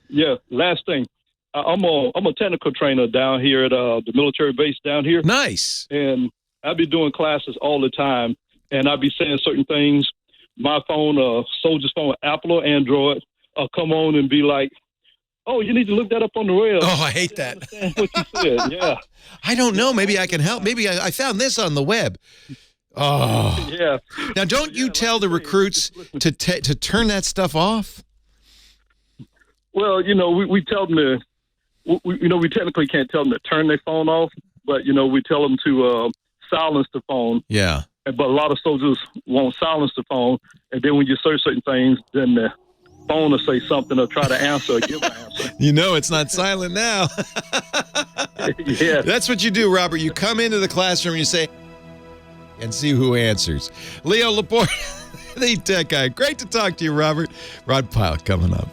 Yeah. Last thing. I'm a technical trainer down here at the military base down here. Nice. And I be doing classes all the time, and I be saying certain things. My phone, soldier's phone, Apple or Android, come on and be like, "Oh, you need to look that up on the rail." Oh, I hate that. What you said, yeah. I don't know. Maybe I can help. Maybe I found this on the web. Oh, yeah. Now, don't you tell the recruits to turn that stuff off? Well, we tell them to. We technically can't tell them to turn their phone off, but we tell them to silence the phone. Yeah. But a lot of soldiers won't silence the phone, and then when you search certain things, then the phone will say something or try to answer or give an answer. It's not silent now. Yeah. That's what you do, Robert. You come into the classroom and you say, and see who answers. Leo Laporte, the tech guy. Great to talk to you, Robert. Rod Pyle coming up.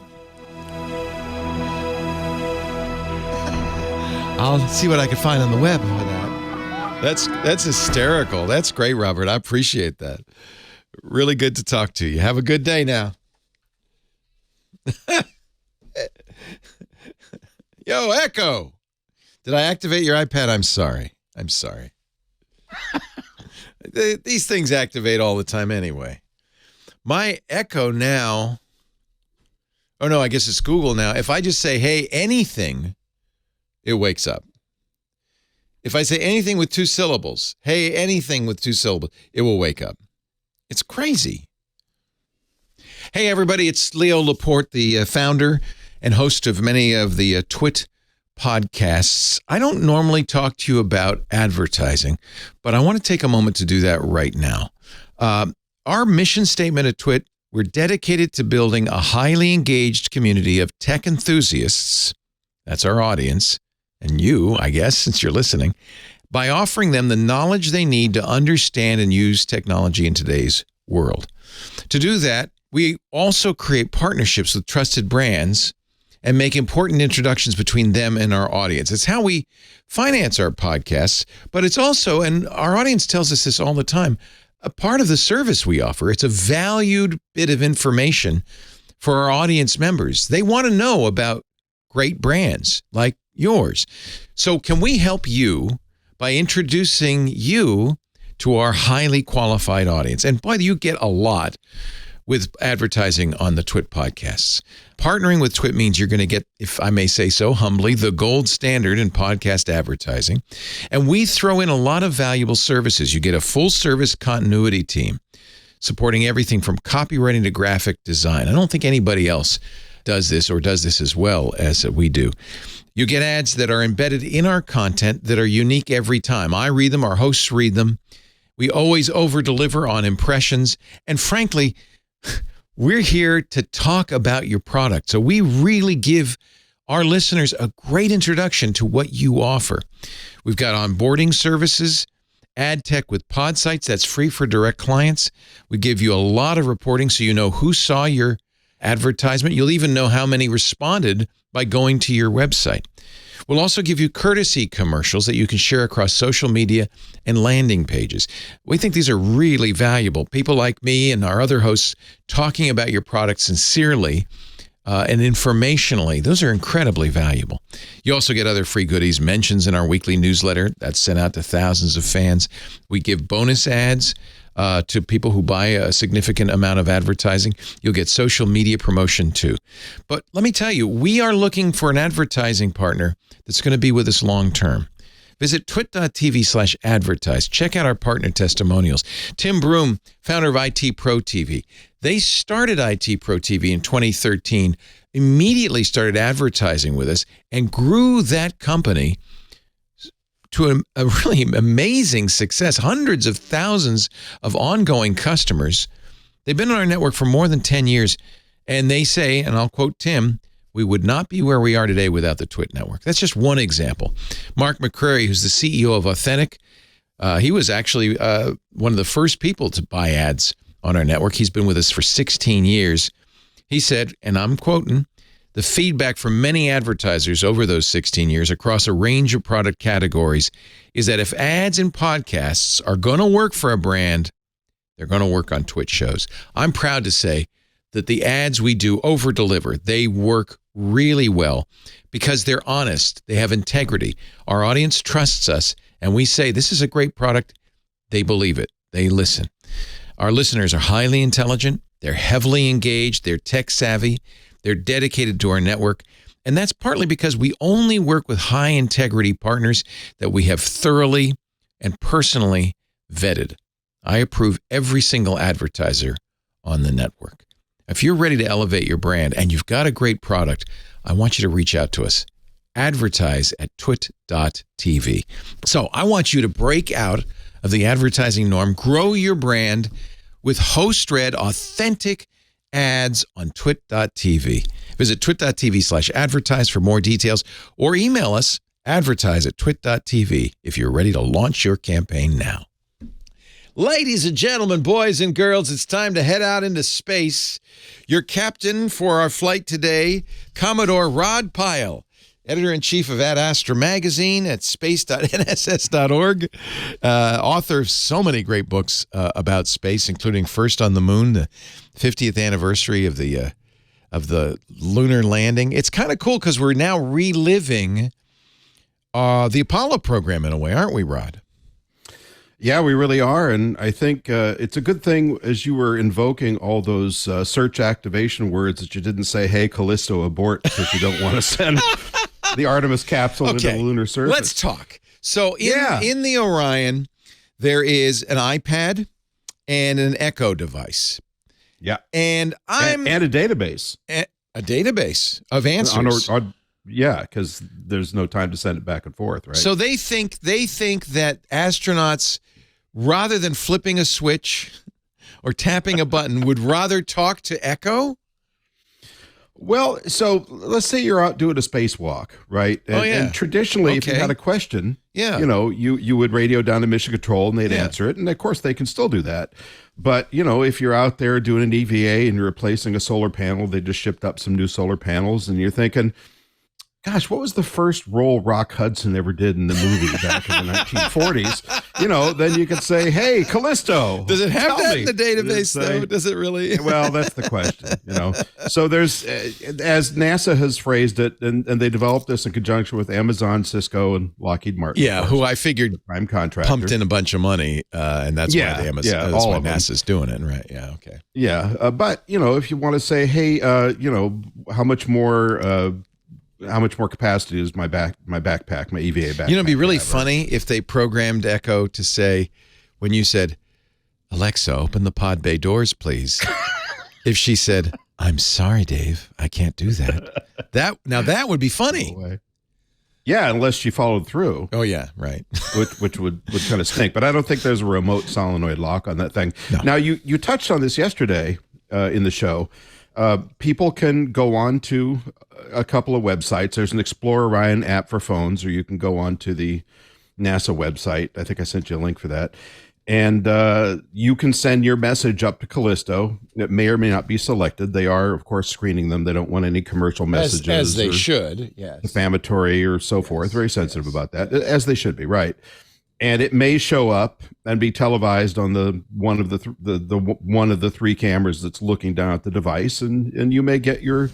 I'll see what I can find on the web for that. That's hysterical. That's great, Robert. I appreciate that. Really good to talk to you. Have a good day now. Yo, Echo. Did I activate your iPad? I'm sorry. These things activate all the time anyway. My Echo now. Oh, no, I guess it's Google now. If I just say, hey, anything, it wakes up. If I say anything with 2 syllables, hey, anything with 2 syllables, it will wake up. It's crazy. Hey, everybody, it's Leo Laporte, the founder and host of many of the Twit podcasts. I don't normally talk to you about advertising, but I want to take a moment to do that right now. Our mission statement at Twit, we're dedicated to building a highly engaged community of tech enthusiasts. That's our audience. And you, I guess, since you're listening, by offering them the knowledge they need to understand and use technology in today's world. To do that, we also create partnerships with trusted brands and make important introductions between them and our audience. It's how we finance our podcasts, but it's also, and our audience tells us this all the time, a part of the service we offer. It's a valued bit of information for our audience members. They want to know about great brands like yours. So can we help you by introducing you to our highly qualified audience? And boy, you get a lot with advertising on the Twit podcasts. Partnering with Twit means you're going to get, if I may say so humbly, the gold standard in podcast advertising. And we throw in a lot of valuable services. You get a full service continuity team supporting everything from copywriting to graphic design. I don't think anybody else does this or does this as well as we do. You get ads that are embedded in our content that are unique every time. I read them, our hosts read them. We always over-deliver on impressions. And frankly, we're here to talk about your product. So we really give our listeners a great introduction to what you offer. We've got onboarding services, ad tech with pod sites. That's free for direct clients. We give you a lot of reporting so you know who saw your advertisement. You'll even know how many responded by going to your website. We'll also give you courtesy commercials that you can share across social media and landing pages. We think these are really valuable. People like me and our other hosts talking about your product sincerely and informationally. Those are incredibly valuable. You also get other free goodies, mentions in our weekly newsletter that's sent out to thousands of fans. We give bonus ads to people who buy a significant amount of advertising. You'll get social media promotion too. But let me tell you, we are looking for an advertising partner that's going to be with us long term. Visit twit.tv/advertise. Check out our partner testimonials. Tim Broom, founder of IT Pro TV. They started IT Pro TV in 2013, immediately started advertising with us, and grew that company to a really amazing success. Hundreds of thousands of ongoing customers. They've been on our network for more than 10 years, and they say, and I'll quote Tim, "We would not be where we are today without the Twit network." That's just one example. Mark McCrary, who's the CEO of Authentic, he was actually one of the first people to buy ads on our network. He's been with us for 16 years. He said, and I'm quoting, "The feedback from many advertisers over those 16 years across a range of product categories is that if ads and podcasts are going to work for a brand, they're going to work on Twitch shows." I'm proud to say that the ads we do over-deliver. They work really well because they're honest. They have integrity. Our audience trusts us, and we say, this is a great product. They believe it. They listen. Our listeners are highly intelligent. They're heavily engaged. They're tech-savvy. They're dedicated to our network. And that's partly because we only work with high-integrity partners that we have thoroughly and personally vetted. I approve every single advertiser on the network. If you're ready to elevate your brand and you've got a great product, I want you to reach out to us. Advertise at twit.tv. So I want you to break out of the advertising norm, grow your brand with host-read, authentic ads on twit.tv. Visit twit.tv/advertise for more details or email us advertise@twit.tv if you're ready to launch your campaign now. Ladies and gentlemen, boys and girls, it's time to head out into space. Your captain for our flight today, Commodore Rod Pyle, editor-in-chief of Ad Astra magazine at space.nss.org, author of so many great books about space, including First on the Moon, the 50th anniversary of the lunar landing. It's kind of cool because we're now reliving the Apollo program in a way, aren't we, Rod? Yeah, we really are. And I think it's a good thing, as you were invoking all those search activation words, that you didn't say, "Hey, Callisto, abort," because you don't want to send the Artemis capsule into the lunar surface. Let's talk. So in the Orion, there is an iPad and an Echo device. Yeah. And a database. A database of answers. Yeah, because there's no time to send it back and forth, right? So they think that astronauts, rather than flipping a switch or tapping a button, would rather talk to Echo? Well, so let's say you're out doing a spacewalk, right? And, and traditionally, if you had a question, you would radio down to Mission Control and they'd answer it. And of course, they can still do that. But, if you're out there doing an EVA and you're replacing a solar panel, they just shipped up some new solar panels, and you're thinking, gosh, what was the first role Rock Hudson ever did in the movie back in the 1940s? then you could say, "Hey, Callisto." Does it have that me. in the database, though? Does it really? Well, that's the question, So there's, as NASA has phrased it, and they developed this in conjunction with Amazon, Cisco, and Lockheed Martin. Yeah, who I figured prime contractor pumped in a bunch of money, and that's why the Amazon, that's all why of them. NASA's doing it, right? Yeah, okay. Yeah, but if you want to say, hey, how much more capacity is my backpack, my EVA backpack? It'd be really funny if they programmed Echo to say, when you said, "Alexa, open the pod bay doors, please," if she said, "I'm sorry, Dave, I can't do that." That would be funny. No, yeah, unless she followed through. Oh yeah, right. which would kind of stink. But I don't think there's a remote solenoid lock on that thing. No. Now you touched on this yesterday in the show. People can go on to a couple of websites. There's an Explorer Orion app for phones, or you can go on to the NASA website. I think I sent you a link for that. And you can send your message up to Callisto. It may or may not be selected. They are, of course, screening them. They don't want any commercial messages. As they should, yes. Defamatory or so forth. Very sensitive about that, as they should be, right. And it may show up and be televised on the one of the three cameras that's looking down at the device, and you may get your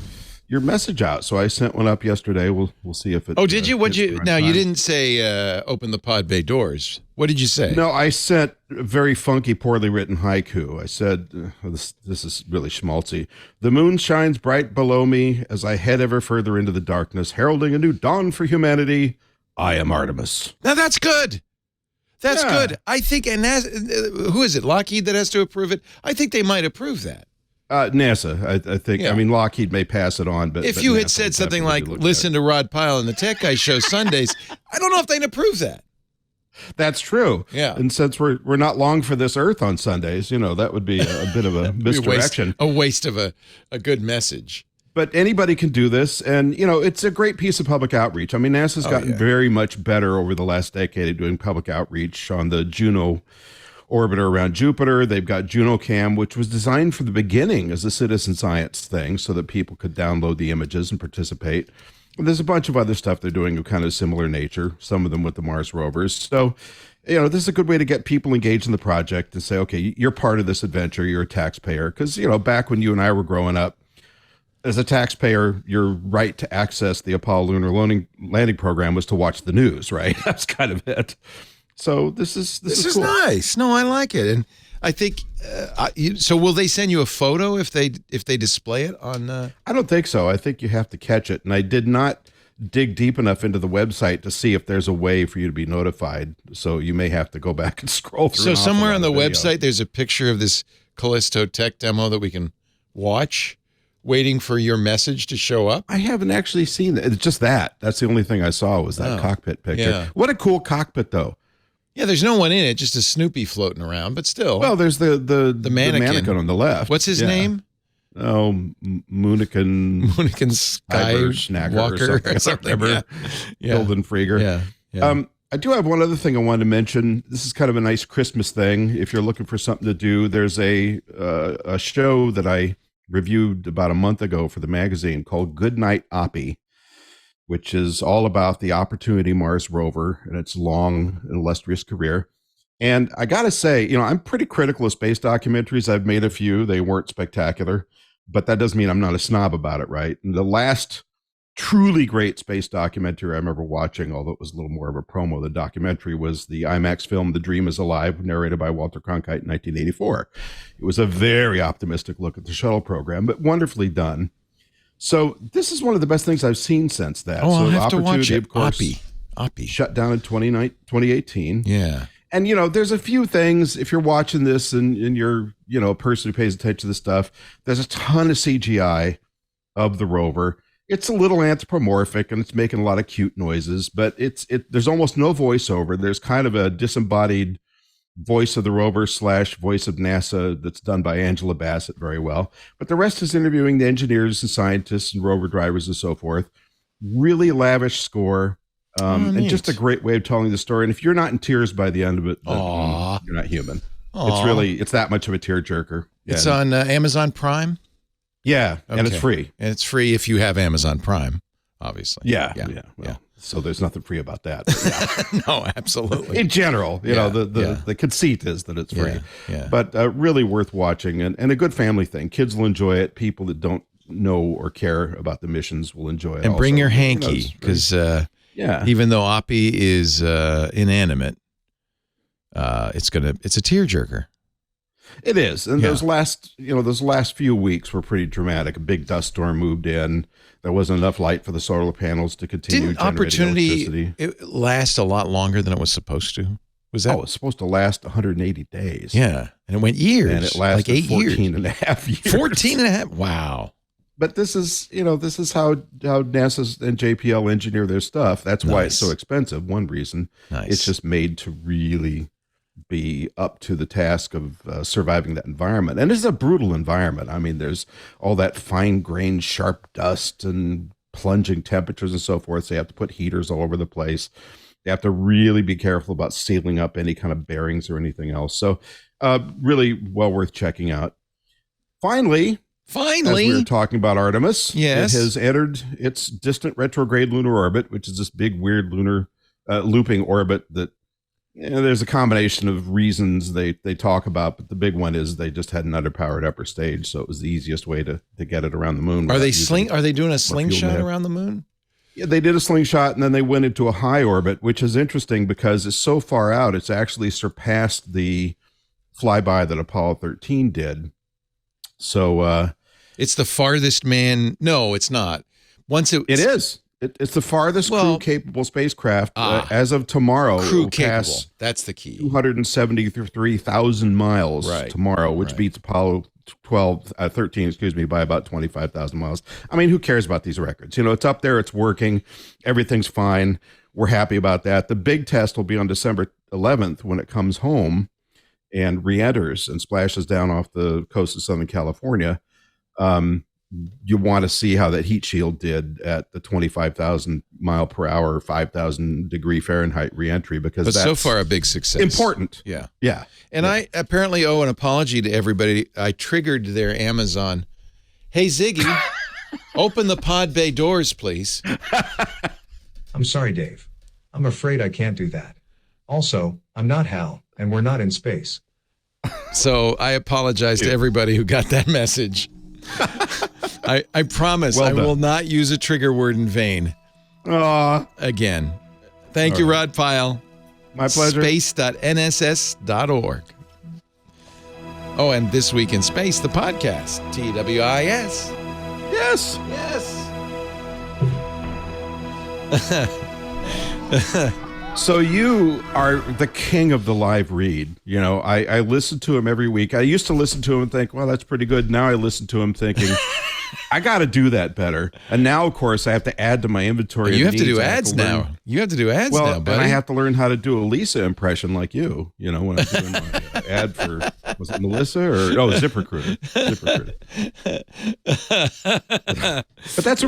message out. So I sent one up yesterday. We'll see if it. Oh, did you? What'd you? Now you didn't say open the pod bay doors. What did you say? No, I sent a very funky, poorly written haiku. I said, this is really schmaltzy. "The moon shines bright below me as I head ever further into the darkness, heralding a new dawn for humanity. I am Artemis." Now that's good. That's good. I think, and who is it? Lockheed that has to approve it? I think they might approve that. NASA, I think. Yeah. I mean, Lockheed may pass it on, but if you had said something like, "Listen to Rod Pyle and the Tech Guy Show Sundays," I don't know if they'd approve that. That's true. Yeah. And since we're not long for this earth on Sundays, that would be a bit of a misdirection. A waste of a good message. But anybody can do this, and it's a great piece of public outreach. I mean, NASA's gotten very much better over the last decade at doing public outreach on the Juno orbiter around Jupiter. They've got JunoCam, which was designed from the beginning as a citizen science thing so that people could download the images and participate. And there's a bunch of other stuff they're doing of kind of similar nature, some of them with the Mars rovers. So, this is a good way to get people engaged in the project and say, okay, you're part of this adventure, you're a taxpayer. Because, back when you and I were growing up, as a taxpayer, your right to access the Apollo lunar landing program was to watch the news, right? That's kind of it. So this is cool. Nice. No, I like it, and I think. So will they send you a photo if they display it on? I don't think so. I think you have to catch it, and I did not dig deep enough into the website to see if there's a way for you to be notified. So you may have to go back and scroll through. So somewhere on the website, there's a picture of this Callisto tech demo that we can watch, waiting for your message to show up. I haven't actually seen that. It's just that. That's the only thing I saw was that cockpit picture. Yeah. What a cool cockpit, though. Yeah, there's no one in it, just a Snoopy floating around, but still. Well, there's the mannequin on the left. What's his name? Oh, Moonican Skywalker or something. Hilden Frieger. Yeah. I do have one other thing I wanted to mention. This is kind of a nice Christmas thing. If you're looking for something to do, there's a show that I reviewed about a month ago for the magazine called Goodnight Oppie, which is all about the Opportunity Mars rover and its long and illustrious career. And I got to say, I'm pretty critical of space documentaries. I've made a few. They weren't spectacular, but that doesn't mean I'm not a snob about it, right? And the last truly great space documentary I remember watching, although it was a little more of a promo, the documentary was the IMAX film The Dream is Alive, narrated by Walter Cronkite in 1984. It was a very optimistic look at the shuttle program, but wonderfully done. So this is one of the best things I've seen since that. Oh, so I'll have to watch it. Of course, Oppie. Shut down in 2018. Yeah. And, there's a few things, if you're watching this and you're, a person who pays attention to this stuff, there's a ton of CGI of the rover. It's a little anthropomorphic and it's making a lot of cute noises, but there's almost no voiceover. There's kind of a disembodied voice of the rover / voice of NASA that's done by Angela Bassett very well. But the rest is interviewing the engineers and scientists and rover drivers and so forth. Really lavish score. And just a great way of telling the story. And if you're not in tears by the end of it, then you're not human. It's that much of a tearjerker. It's on Amazon Prime? Yeah, and it's free. And it's free if you have Amazon Prime, obviously. Yeah. So there's nothing free about that. No, absolutely. In general, you know, the conceit is that it's free. Yeah. But really worth watching and a good family thing. Kids will enjoy it. People that don't know or care about the missions will enjoy it. And also. bring your hanky, because even though Oppie is inanimate, it's a tearjerker. It is. And those last few weeks were pretty dramatic. A big dust storm moved in. There wasn't enough light for the solar panels to continue Didn't generating Opportunity electricity. last a lot longer than it was supposed to? Was that? Oh, it's supposed to last 180 days. Yeah. And it went years. And it lasted like 8 14 years. and a half years. 14 and a half. Wow. But this is how NASA and JPL engineer their stuff. That's why it's so expensive. One reason. It's just made to really be up to the task of surviving that environment. And it's a brutal environment. I mean, there's all that fine-grained, sharp dust and plunging temperatures and so forth. So you have to put heaters all over the place. You have to really be careful about sealing up any kind of bearings or anything else. So really well worth checking out. Finally, as we were talking about Artemis, it has entered its distant retrograde lunar orbit, which is this big, weird lunar looping orbit that there's a combination of reasons they talk about, but the big one is they just had an underpowered upper stage, so it was the easiest way to get it around the moon. Are they doing a slingshot around the moon? Yeah, they did a slingshot, and then they went into a high orbit, which is interesting because it's so far out, it's actually surpassed the flyby that Apollo 13 did. So it's the farthest man. No, it's not. It is. It's the farthest crew-capable spacecraft. As of tomorrow, crew-capable. That's the key. 273,000 miles tomorrow, which beats Apollo 13, by about 25,000 miles. I mean, who cares about these records? You know, it's up there. It's working. Everything's fine. We're happy about that. The big test will be on December 11th when it comes home and re-enters and splashes down off the coast of Southern California. You want to see how that heat shield did at the 25,000 mile per hour, 5,000 degree Fahrenheit reentry, because that's so far a big success. Important. Yeah. Yeah. And I apparently owe an apology to everybody. I triggered their Amazon. Hey, Ziggy, open the pod bay doors, please. I'm sorry, Dave. I'm afraid I can't do that. Also, I'm not Hal, and we're not in space. So I apologize to everybody who got that message. I promise I will not use a trigger word in vain. Again. Thank you, Rod Pyle. My pleasure. Space.nss.org. Oh, and This Week in Space, the podcast. TWIS. Yes. So you are the king of the live read. You know, I listen to him every week. I used to listen to him and think, well, that's pretty good. Now I listen to him thinking, I got to do that better. And now, of course, I have to add to my inventory. You have to do ads now. You have to do ads now, buddy. And I have to learn how to do a Lisa impression like you. You know, when I'm doing my ad for, was it Melissa or ZipRecruiter? But that's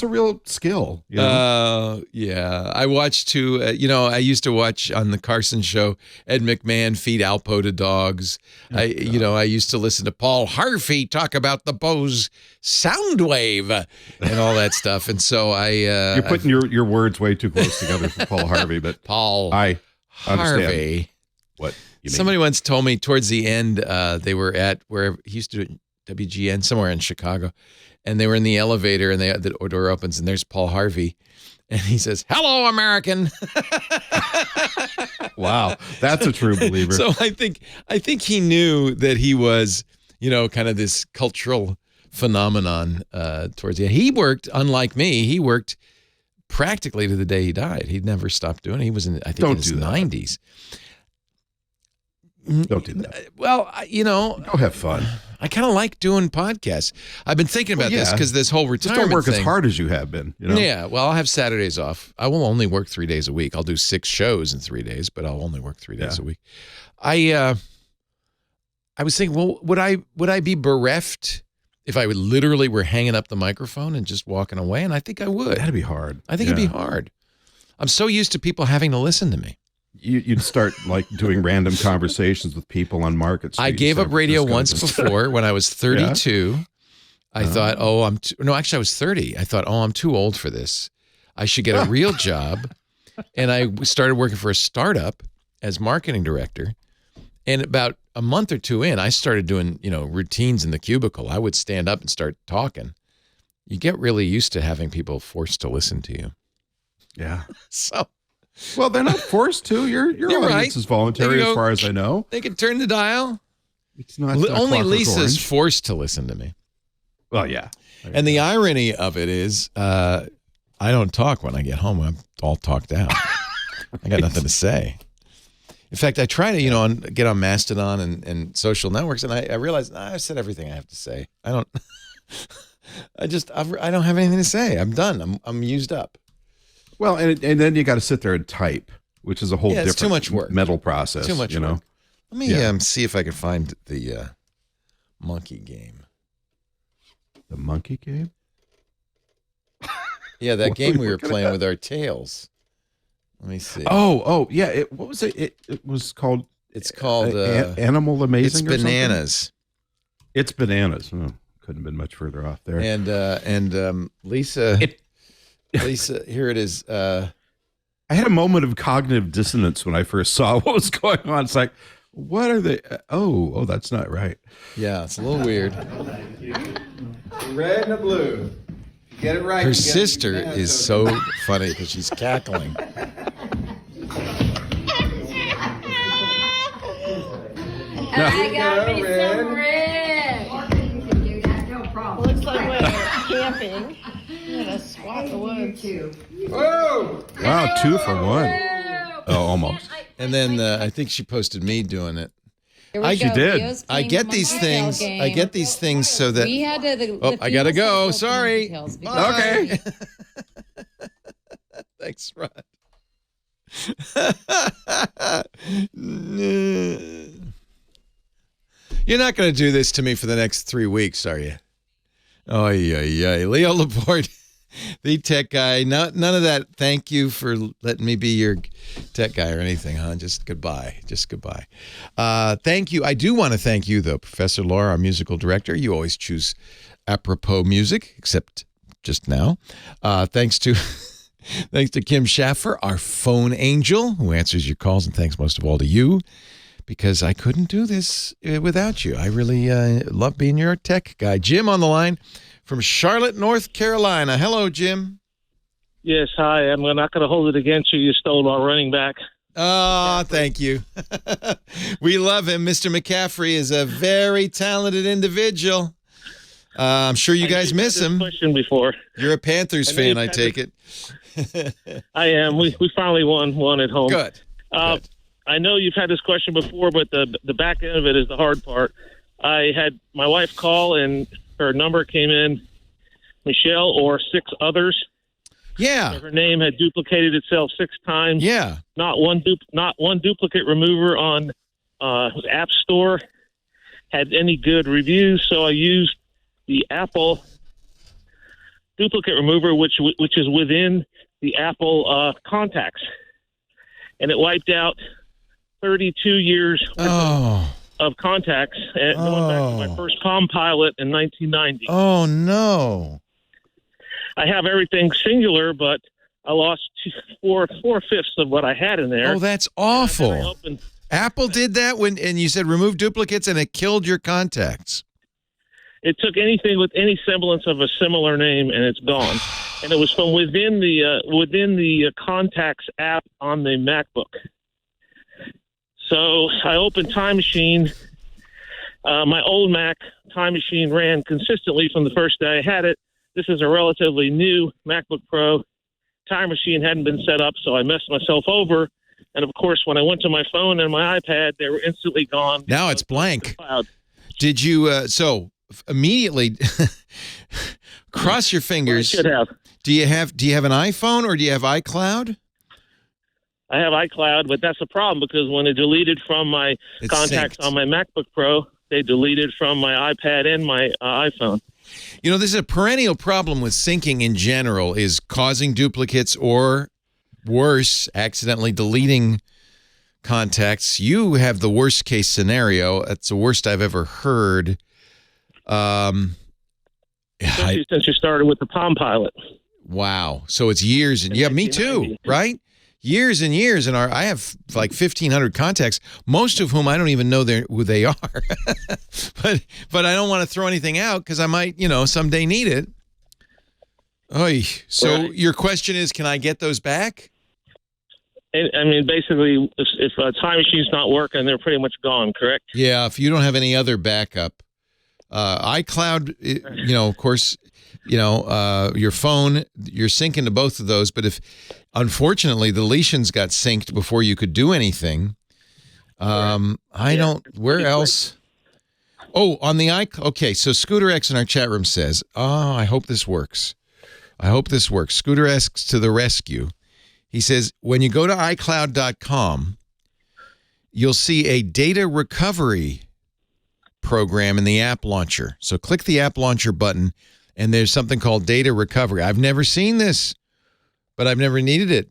a real skill. You know? Yeah. I watched I used to watch on the Carson show Ed McMahon feed Alpo to dogs. I used to listen to Paul Harvey talk about the Bose Soundwave and all that stuff. And so you're putting your words way too close together for Paul Harvey, but Paul I understand Harvey. What you mean. Somebody once told me towards the end, they were at where he used to do WGN somewhere in Chicago, and they were in the elevator, and the door opens, and there's Paul Harvey, and he says, "Hello, American." Wow, that's a true believer. So I think he knew that he was, kind of this cultural phenomenon towards the end. He worked, unlike me, he worked practically to the day he died. He'd never stopped doing it. He was in his 90s. Don't do that. Well, go have fun. I kind of like doing podcasts. I've been thinking about this because this whole retirement Just don't work thing. as hard as you have been. Yeah, well, I'll have Saturdays off. I will only work 3 days a week. I'll do 6 shows in 3 days, but I'll only work 3 days a week. I was thinking, well, would I be bereft if I literally were hanging up the microphone and just walking away? And I think I would. That'd be hard. I think it'd be hard. I'm so used to people having to listen to me. You'd start like doing random conversations with people on Market Street. I gave up radio once before when I was 32. I thought, actually I was 30. I thought, I'm too old for this. I should get a real job. And I started working for a startup as marketing director. And about a month or two in, I started doing, routines in the cubicle. I would stand up and start talking. You get really used to having people forced to listen to you. Yeah. So, well, they're not forced to. Your audience right. is voluntary, as far as I know. They can turn the dial. It's not only Lisa's forced to listen to me. Well, yeah. And the irony of it is, I don't talk when I get home. I'm all talked out. I got nothing to say. In fact, I try to, get on Mastodon and social networks, and I realize I've said everything I have to say. I don't have anything to say. I'm done. I'm used up. Well, and then you got to sit there and type, which is a whole different too much work. Mental process. Too much work. Let me see if I can find the monkey game. The monkey game? Yeah, that game we were playing with our tails. Let me see. Oh, yeah. What was it? It was called. It's called Animal Amazing. It's Bananas. It's Bananas. Oh, couldn't have been much further off there. And Lisa. Lisa, here it is. I had a moment of cognitive dissonance when I first saw what was going on. It's like, what are they? Oh, that's not right. Yeah, it's a little weird. Red and a blue. Get it right. Her sister is so funny because she's cackling. I got me some red. Looks like we're camping in a swath of woods. Whoa! Wow, 2 for 1. Oh, almost. And then I think she posted me doing it. She did. I get these things. I get these things so that. We had to. I gotta go. Sorry. Okay. Thanks, Rod. You're not going to do this to me for the next 3 weeks, are you? Oh, yeah. Leo Laporte, the tech guy. None of that. Thank you for letting me be your tech guy or anything, huh? Just goodbye. Thank you. I do want to thank you, though, Professor Laura, our musical director. You always choose apropos music, except just now. Thanks to Kim Schaffer, our phone angel, who answers your calls, and thanks most of all to you, because I couldn't do this without you. I really love being your tech guy. Jim on the line from Charlotte, North Carolina. Hello, Jim. Yes, hi. I'm not going to hold it against you. You stole our running back. Oh, thank you. We love him. Mr. McCaffrey is a very talented individual. I'm sure you guys miss him. Question before. You're a Panthers fan, I take it. I am. We finally won at home. Good. I know you've had this question before, but the back end of it is the hard part. I had my wife call, and her number came in, Michelle or 6 others. Yeah. So her name had duplicated itself 6 times. Yeah. Not one duplicate remover on App Store had any good reviews, so I used the Apple duplicate remover, which is within the Apple contacts, and it wiped out 32 years of contacts, going back to my first Palm Pilot in 1990. Oh no! I have everything singular, but I lost 4/5 of what I had in there. Oh, that's awful. Apple did that and you said remove duplicates, and it killed your contacts. It took anything with any semblance of a similar name, and it's gone. And it was from within the Contacts app on the MacBook. So I opened Time Machine. My old Mac Time Machine ran consistently from the first day I had it. This is a relatively new MacBook Pro. Time Machine hadn't been set up, so I messed myself over. And of course, when I went to my phone and my iPad, they were instantly gone. Now it's blank. Did you? Immediately cross your fingers. Well, I should have. Do you have an iPhone or do you have iCloud? I have iCloud, but that's a problem because when it deleted from my contacts on my MacBook Pro, they deleted from my iPad and my iPhone. You know, this is a perennial problem with syncing in general, is causing duplicates or worse, accidentally deleting contacts. You have the worst case scenario. That's the worst I've ever heard. Especially since you started with the Palm Pilot. Wow. So it's years and yeah, me too, right? Years and years, and I have like 1,500 contacts, most of whom I don't even know who they are. but I don't want to throw anything out because I might, someday need it. Oy. So your question is, can I get those back? I mean, basically, if a time machine's not working, they're pretty much gone, correct? Yeah, if you don't have any other backup. iCloud, of course, your phone, you're syncing to both of those. But if, unfortunately, the deletions got synced before you could do anything, where else? Oh, on the okay, so Scooter X in our chat room says, I hope this works. Scooter X to the rescue. He says, when you go to iCloud.com, you'll see a data recovery program in the app launcher. So click the app launcher button, and there's something called data recovery. I've never seen this, but I've never needed it.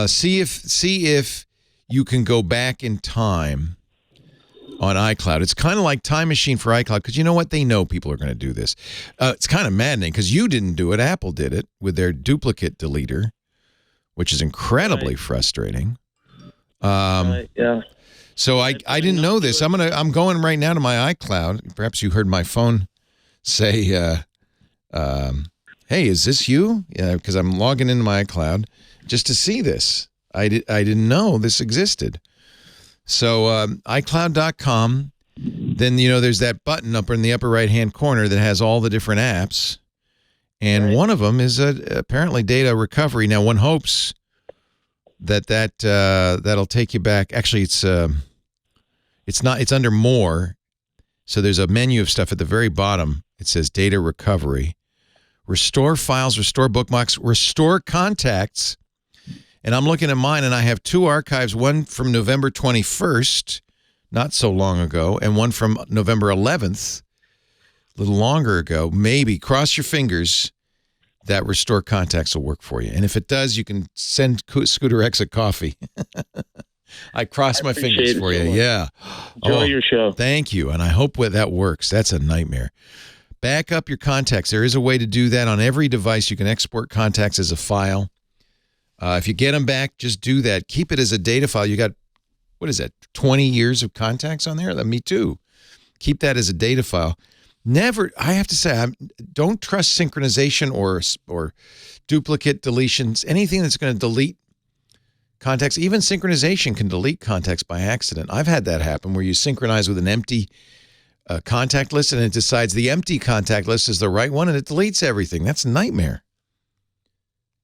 See if you can go back in time on iCloud. It's kind of like Time Machine for iCloud, because you know what? They know people are going to do this. It's kind of maddening because you didn't do it. Apple did it with their duplicate deleter, which is incredibly frustrating. Yeah. So I didn't know this. I'm going right now to my iCloud. Perhaps you heard my phone say, "Hey, is this you?" Yeah, because I'm logging into my iCloud just to see this. I didn't know this existed. So iCloud.com. Then there's that button up in the upper right hand corner that has all the different apps, and one of them is apparently data recovery. Now one hopes that'll take you back. Actually, it's not. It's under more. So there's a menu of stuff at the very bottom. It says data recovery, restore files, restore bookmarks, restore contacts. And I'm looking at mine, and I have two archives, one from November 21st, not so long ago, and one from November 11th, a little longer ago. Maybe, cross your fingers, that restore contacts will work for you. And if it does, you can send Scooter X a coffee. I cross my fingers for you. Yeah. Enjoy your show. Thank you. And I hope that works. That's a nightmare. Back up your contacts. There is a way to do that on every device. You can export contacts as a file. If you get them back, just do that. Keep it as a data file. You got, 20 years of contacts on there? Me too. Keep that as a data file. Never, I have to say, don't trust synchronization or duplicate deletions, anything that's going to delete contacts. Even synchronization can delete contacts by accident. I've had that happen where you synchronize with an empty contact list and it decides the empty contact list is the right one and it deletes everything. That's a nightmare.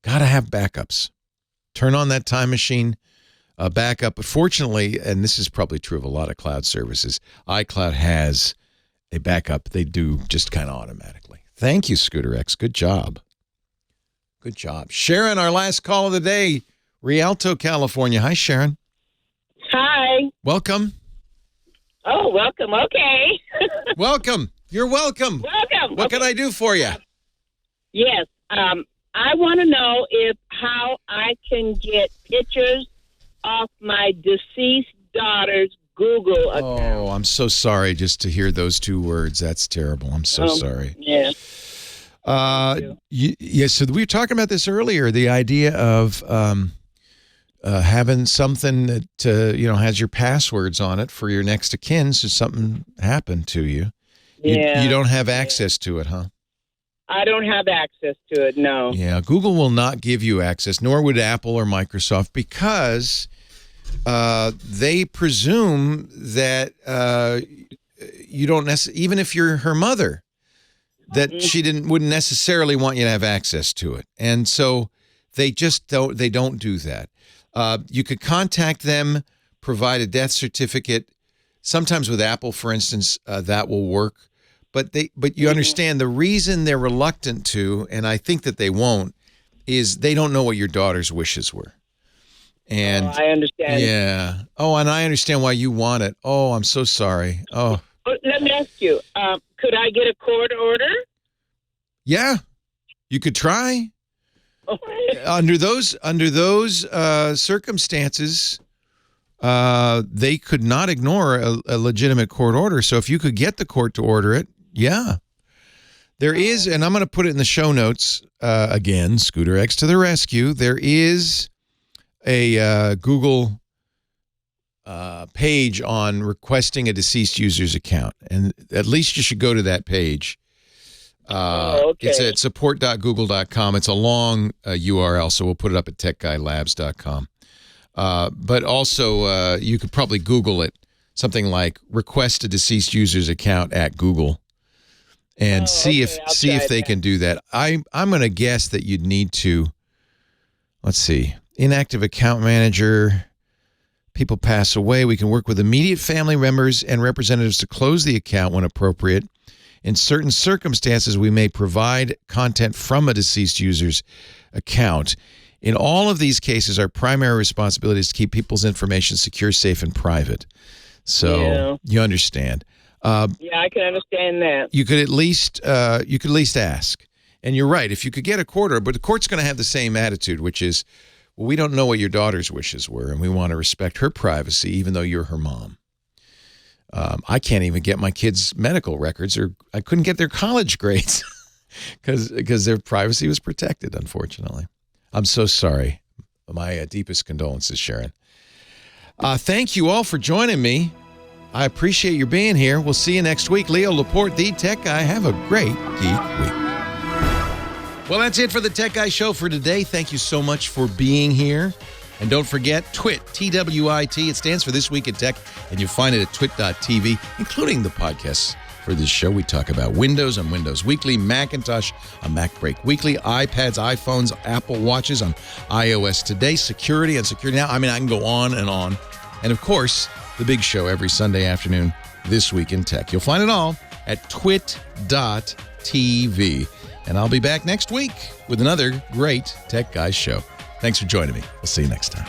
Got to have backups. Turn on that Time Machine backup. But fortunately, and this is probably true of a lot of cloud services, iCloud has a backup. They do just kind of automatically. Thank you, Scooter X. Good job. Good job. Sharon, our last call of the day, Rialto, California. Hi, Sharon. Hi. Welcome. Oh, welcome. Okay. Welcome. You're welcome. Welcome. What can I do for you? Yes. I want to know how I can get pictures off my deceased daughter's Google account. Oh, I'm so sorry just to hear those two words. That's terrible. I'm so sorry. Yeah. Yes, so we were talking about this earlier, the idea of having something that, has your passwords on it for your next of kin, so something happened to you. Yeah. You don't have access to it, huh? I don't have access to it, no. Yeah, Google will not give you access, nor would Apple or Microsoft, because they presume that you don't necessarily, even if you're her mother, that she wouldn't necessarily want you to have access to it. And so they just don't do that. You could contact them, provide a death certificate. Sometimes with Apple, for instance, that will work. But you understand the reason they're reluctant to, and I think that they won't, is they don't know what your daughter's wishes were. And I understand. Yeah. Oh, and I understand why you want it. Oh, I'm so sorry. Oh. Let me ask you, could I get a court order? Yeah. You could try. Under those circumstances, they could not ignore a legitimate court order. So if you could get the court to order it, yeah, There is, and I'm going to put it in the show notes again, Scooter X to the rescue. There is a Google page on requesting a deceased user's account, and at least you should go to that page. Okay. It's at support.google.com. It's a long URL, so we'll put it up at techguylabs.com. But also, you could probably Google it, something like request a deceased user's account at Google, and see if they can do that. I'm going to guess that you'd need to, let's see, inactive account manager, people pass away. We can work with immediate family members and representatives to close the account when appropriate. In certain circumstances, we may provide content from a deceased user's account. In all of these cases, our primary responsibility is to keep people's information secure, safe, and private. So you understand. Yeah, I can understand that. You could at least ask. And you're right. If you could get a quarter, but the court's going to have the same attitude, which is, well, we don't know what your daughter's wishes were, and we want to respect her privacy, even though you're her mom. I can't even get my kids' medical records, or I couldn't get their college grades because their privacy was protected, unfortunately. I'm so sorry. My deepest condolences, Sharon. Thank you all for joining me. I appreciate your being here. We'll see you next week. Leo Laporte, the Tech Guy. Have a great geek week. Well, that's it for the Tech Guy Show for today. Thank you so much for being here. And don't forget, TWIT, T-W-I-T. It stands for This Week in Tech, and you'll find it at twit.tv, including the podcasts for this show. We talk about Windows on Windows Weekly, Macintosh on Mac Break Weekly, iPads, iPhones, Apple Watches on iOS Today, security on Security Now. I mean, I can go on and on. And, of course, the big show every Sunday afternoon, This Week in Tech. You'll find it all at twit.tv. And I'll be back next week with another great Tech Guys show. Thanks for joining me. We'll see you next time.